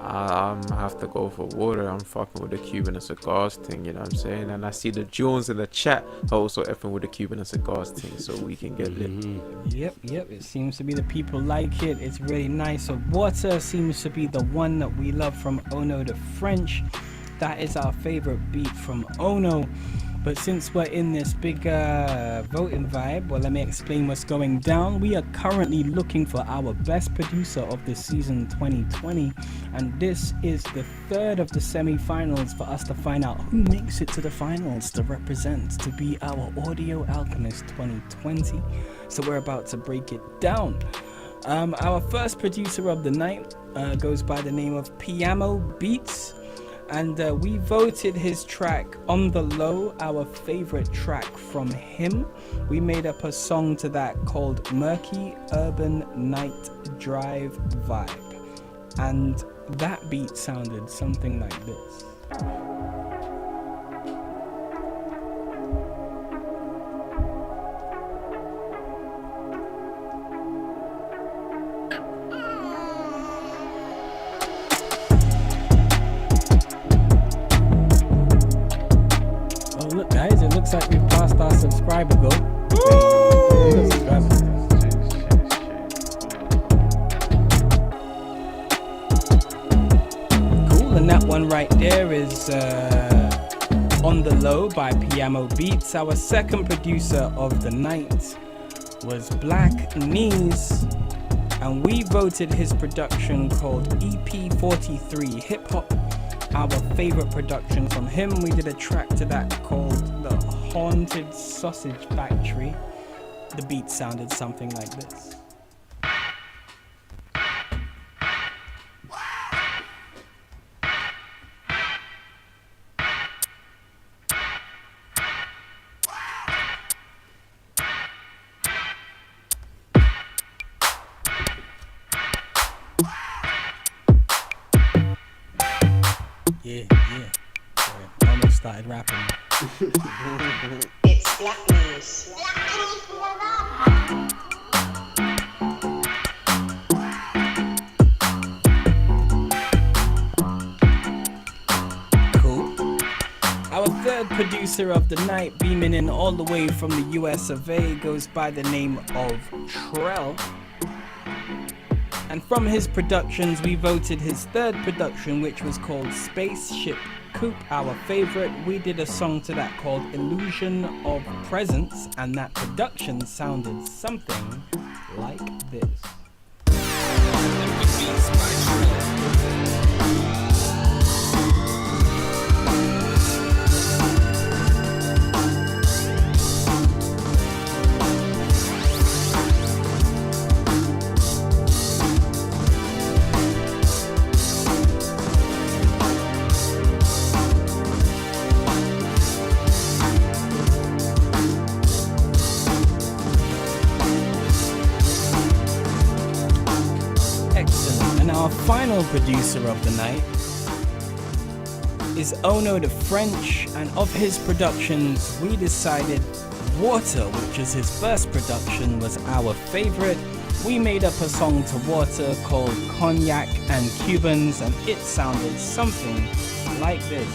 I have to go for Water. I'm fucking with the Cuban and cigars thing, you know what I'm saying? And I see the Jones in the chat also effing with the Cuban and cigars thing, so we can get lit. Yep. It seems to be the people like it. It's really nice. So Water seems to be the one that we love from Ono the French. That is our favorite beat from Ono. But since we're in this big voting vibe, well, let me explain what's going down. We are currently looking for our best producer of the season 2020, and this is the third of the semi-finals for us to find out who makes it to the finals to represent, to be our Audio Alchemist 2020. So we're about to break it down. Our first producer of the night goes by the name of Piamo Beats. and we voted his track On the Low our favorite track from him. We made up a song to that called Murky Urban Night Drive Vibe, and that beat sounded something like this. Look guys, it looks like we've passed our subscriber goal. Cool, and that one right there is On the Low by Piano Beats. Our second producer of the night was Black Knees, and we voted his production called EP43 Hip Hop our favorite production from him. We did a track to that called The Haunted Sausage Factory. The beat sounded something like this. Yeah. Sorry, I almost started rapping. It's Black News. Cool. Our third producer of the night, beaming in all the way from the US of A, goes by the name of Trell. And from his productions, we voted his third production, which was called Spaceship Coupe, our favorite. We did a song to that called Illusion of Presence, and that production sounded something like this. Our final producer of the night is Ono the French, and of his productions we decided Water, which is his first production, was our favorite. We made up a song to Water called Cognac and Cubans, and it sounded something like this.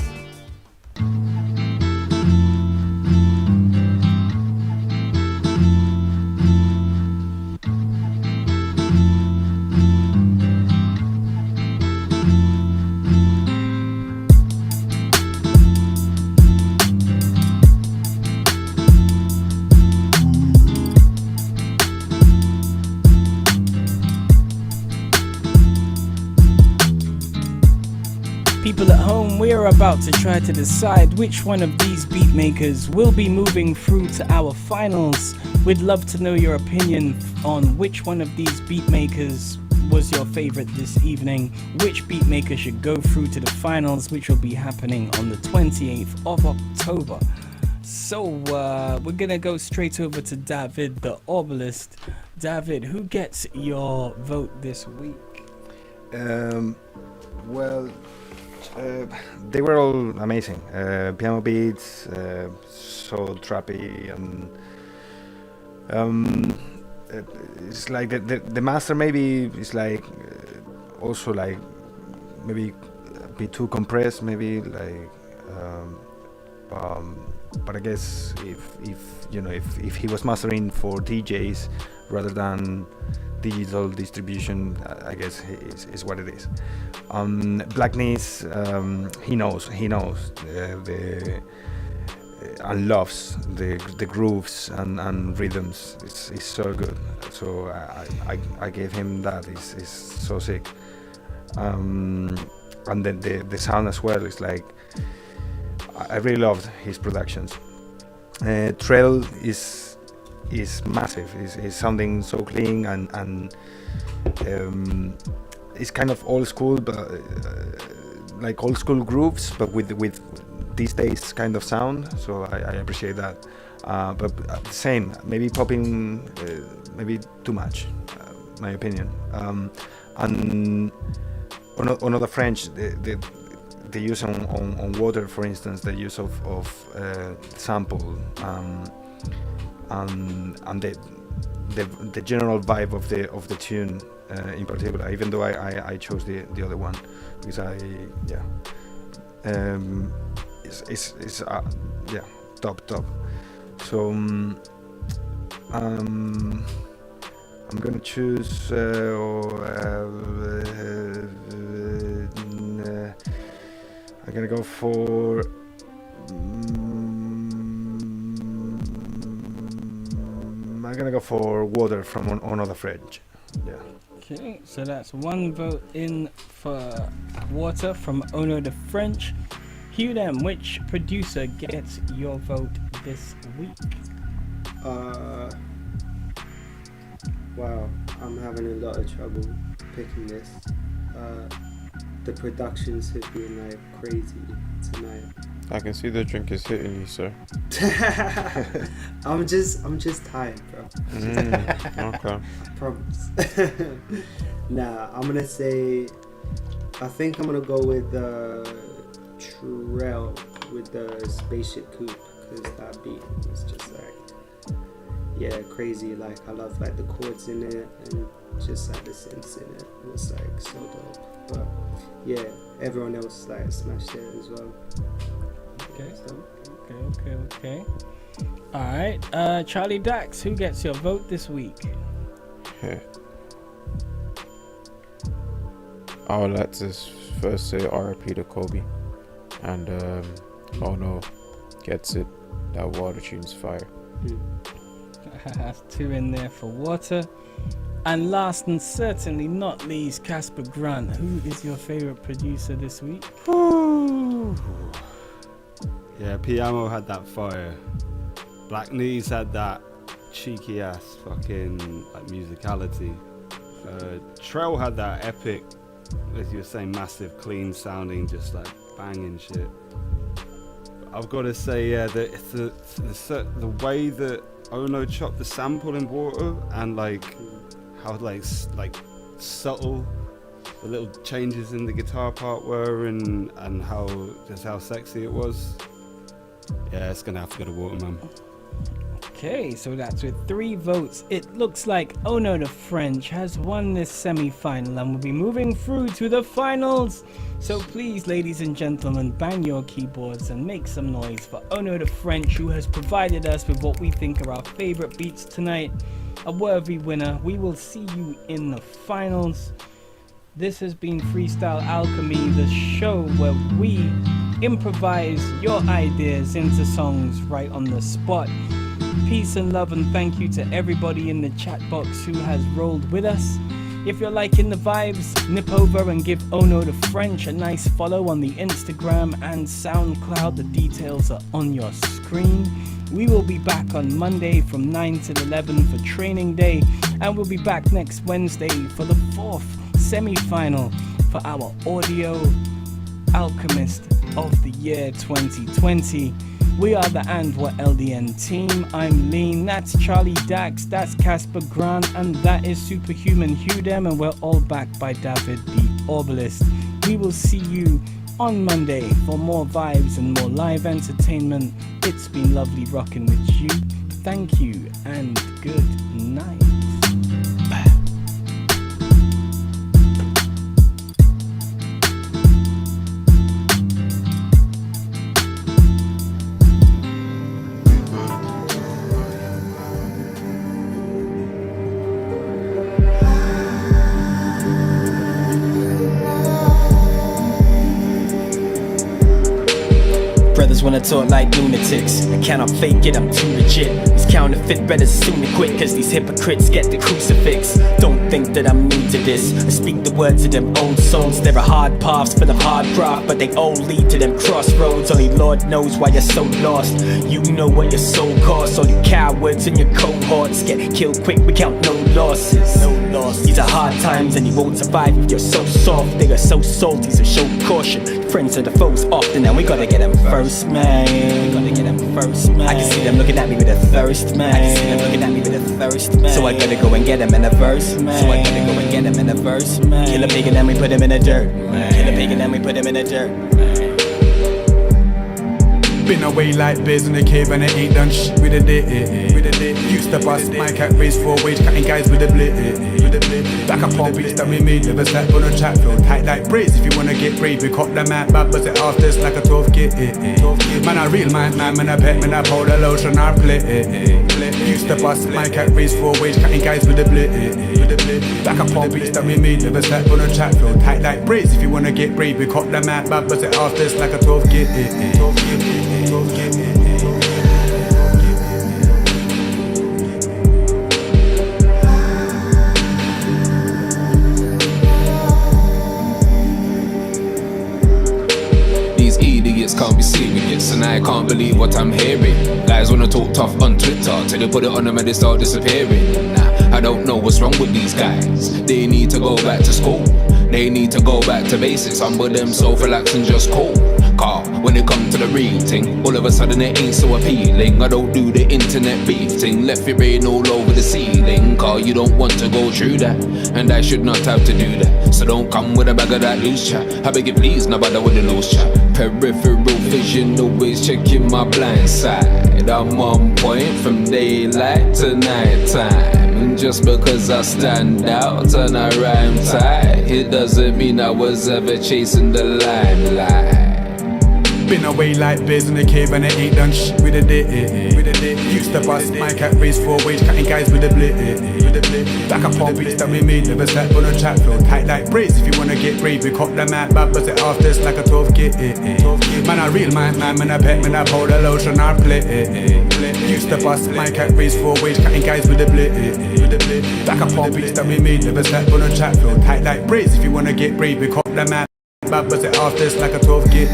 People at home, we are about to try to decide which one of these beat makers will be moving through to our finals. We'd love to know your opinion on which one of these beat makers was your favorite this evening, which beat maker should go through to the finals, which will be happening on the 28th of October. So we're gonna go straight over to David the Obelisk. David, who gets your vote this week? Well, they were all amazing. Piano beats, so trappy, and it's like the master maybe is like also like maybe a bit too compressed, maybe like. But I guess if he was mastering for DJs rather than digital distribution, I guess is what it is. Black Knees, he knows and loves the grooves and rhythms. It's so good. So I gave him that. It's so sick. And then the sound as well is like, I really loved his productions. Trell is massive. Is sounding so clean and it's kind of old school, but like old school grooves, but with these days kind of sound. So I appreciate that. But same, maybe popping, maybe too much, my opinion. And on the French, the use on water, for instance, the use of sample, and the general vibe of the tune in particular. Even though I chose the other one because it's top. So I'm gonna choose. I'm gonna go for. I'm gonna go for Water from Another French. Yeah. Okay, so that's one vote in for Water from Ono the French. Hughdem, which producer gets your vote this week? Wow, I'm having a lot of trouble picking this. The productions have been like crazy tonight. I can see the drink is hitting you, sir. I'm just tired, bro. Okay. I promise. Nah, I'm gonna say. I think I'm gonna go with Trell with the Spaceship Coupe, because that beat is just like, crazy. Like I love like the chords in it and just like the synths in it. It's like so dope. But yeah, everyone else like smashed it as well. Okay. Alright, Charlie Dax, who gets your vote this week? I would like to first say RIP to Kobe. And Ono gets it. That Water tune's fire. That's 2 in there for Water. And last and certainly not least, Casper Grant. Who is your favorite producer this week? Yeah, Piamo had that fire. Black Knees had that cheeky ass fucking like musicality. Trell had that epic, as you were saying, massive, clean sounding, just like banging shit. I've got to say, the way that Ono chopped the sample in Water, and like how like subtle the little changes in the guitar part were, and how sexy it was. Yeah, it's gonna have to go to Water, man. Okay, so that's with 3 votes. It looks like Ono the French has won this semi-final and will be moving through to the finals. So please, ladies and gentlemen, bang your keyboards and make some noise for Ono the French, who has provided us with what we think are our favorite beats tonight. A worthy winner. We will see you in the finals. This has been Freestyle Alchemy, the show where we improvise your ideas into songs right on the spot. Peace and love and thank you to everybody in the chat box who has rolled with us. If you're liking the vibes, nip over and give Ono the French a nice follow on the Instagram and SoundCloud. The details are on your screen. We will be back on Monday from 9 till 11 for training day, and we'll be back next Wednesday for the 4th semi-final for our Audio Alchemist of the year 2020. We are the And What LDN team. I'm LeeN, that's Charlie Dax, that's Casper Grant, and that is Superhuman Hughdem, and we're all backed by David the Orbalist. We will see you on Monday for more vibes and more live entertainment. It's been lovely rocking with you. Thank you and good night. Wanna talk like lunatics, I cannot fake it, I'm too legit. These counterfeit brothers soon to quit, cause these hypocrites get the crucifix. Don't think think that I'm new to this. I speak the words of them old souls. There are hard paths for the hard craft, but they all lead to them crossroads. Only Lord knows why you're so lost. You know what your soul costs. All you cowards and your cohorts get killed quick, we count no losses. No loss. These are hard times and you won't survive if you're so soft. They are so salty, so show caution. Friends are the foes often, and we gotta get them first, man. We gotta get them first, man. I can see them looking at me with a thirst, man. I can see them looking at me with a thirst, man. So I gotta go and get them in a verse, man. So I gotta go and get them in a verse, man. Kill a pig and then we put him in the dirt, man. Kill a pig and then we put him in the dirt, man. Been away like bears in the cave and I ain't done shit with a day. Used to bust my cat race for wage, cutting guys with a blit. Back up on beats that we made, never slept on a track floor. Tight like braids if you wanna get brave. We cop them out, bad buzz it after it's like a 12 git. Man, I real man, man, I pet, man, I pour the lotion, I play. Used to bust my cat race for wage, cutting guys with a blit. Back up on beats that we made, never slept on a track floor. Tight like braids if you wanna get brave. We cop them out, bad buzz it after it's like a 12 git. These idiots can't be serious, and I can't believe what I'm hearing. Guys wanna talk tough on Twitter till they put it on them and they start disappearing. Nah, I don't know what's wrong with these guys. They need to go back to school. They need to go back to basics. Some of them so relaxed and just cool. Car, when it come to the real thing, all of a sudden it ain't so appealing. I don't do the internet beef thing, left it rain all over the ceiling. Car, you don't want to go through that, and I should not have to do that. So don't come with a bag of that loose chat. I beg you please, no bother with the loose chat. Peripheral vision, always checking my blind side. I'm on point from daylight to night time. And just because I stand out and I rhyme tight, it doesn't mean I was ever chasing the limelight. Been away like bears in the cave and I ain't done shit with a day. Used to bust my cat race for wage, cutting guys with a blit. Back up on beats that we made, never slept on a track floor. Tight like braids if you wanna get brave. We cop them out, bad buzz it after it's like a 12 git. Man, I real man, man, I pet, man, I pour the lotion, I play. Used to bust my cat race for wage, cutting guys with a blit. Back up on beats that we made, never slept on a track floor. Tight like braids if you wanna get brave. We cop them out, bad buzz it after it's like a 12 git.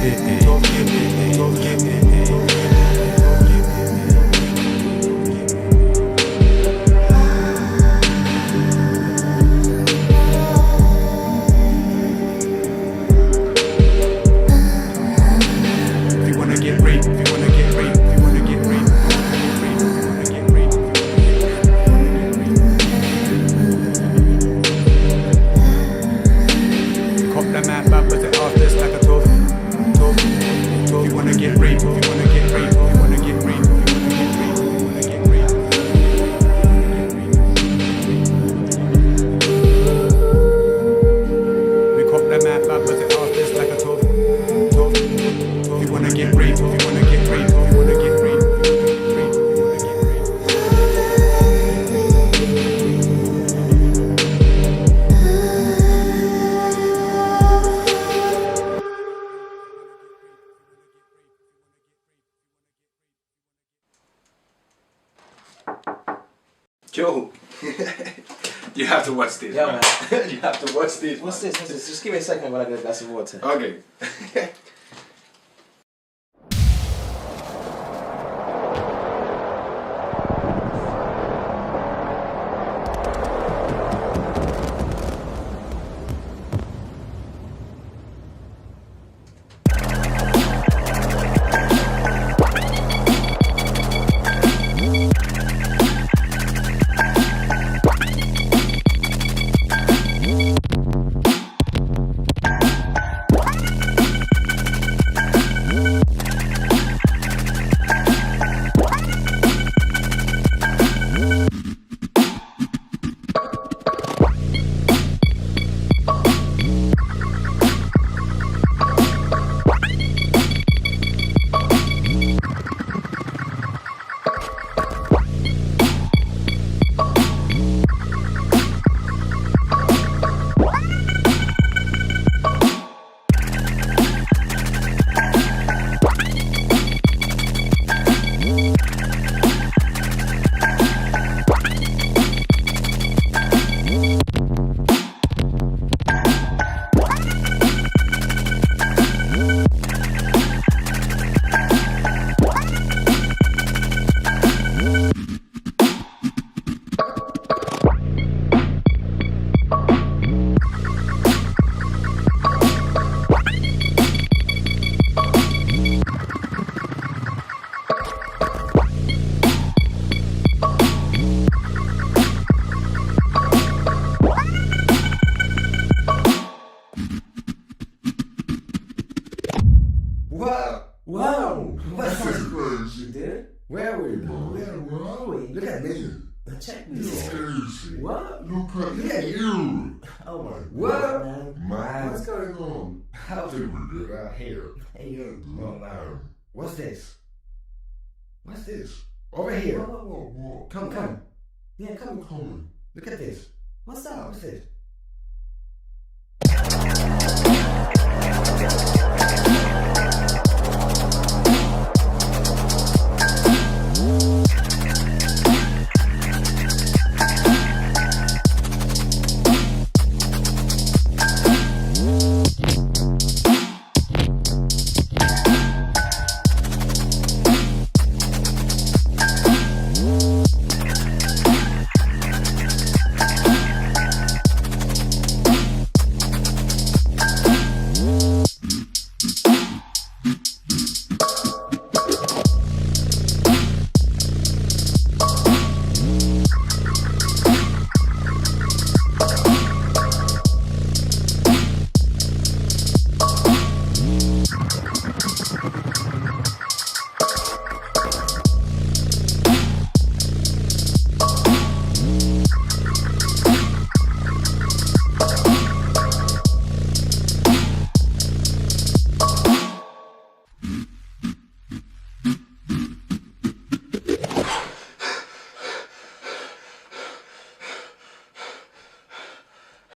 Joe, you have to watch this. Yeah, man. You have to watch this. What's this? Just give me a second while I get a glass of water. Okay. Look at me. Check this. Seriously. What? Look at you. Oh my What? God, Man, what's going on? How do we get out here? Hey, yo. Hello. What's this? What's this? Over here. Whoa. Come. Yeah, come. Come. Look at this. What's up? What's this?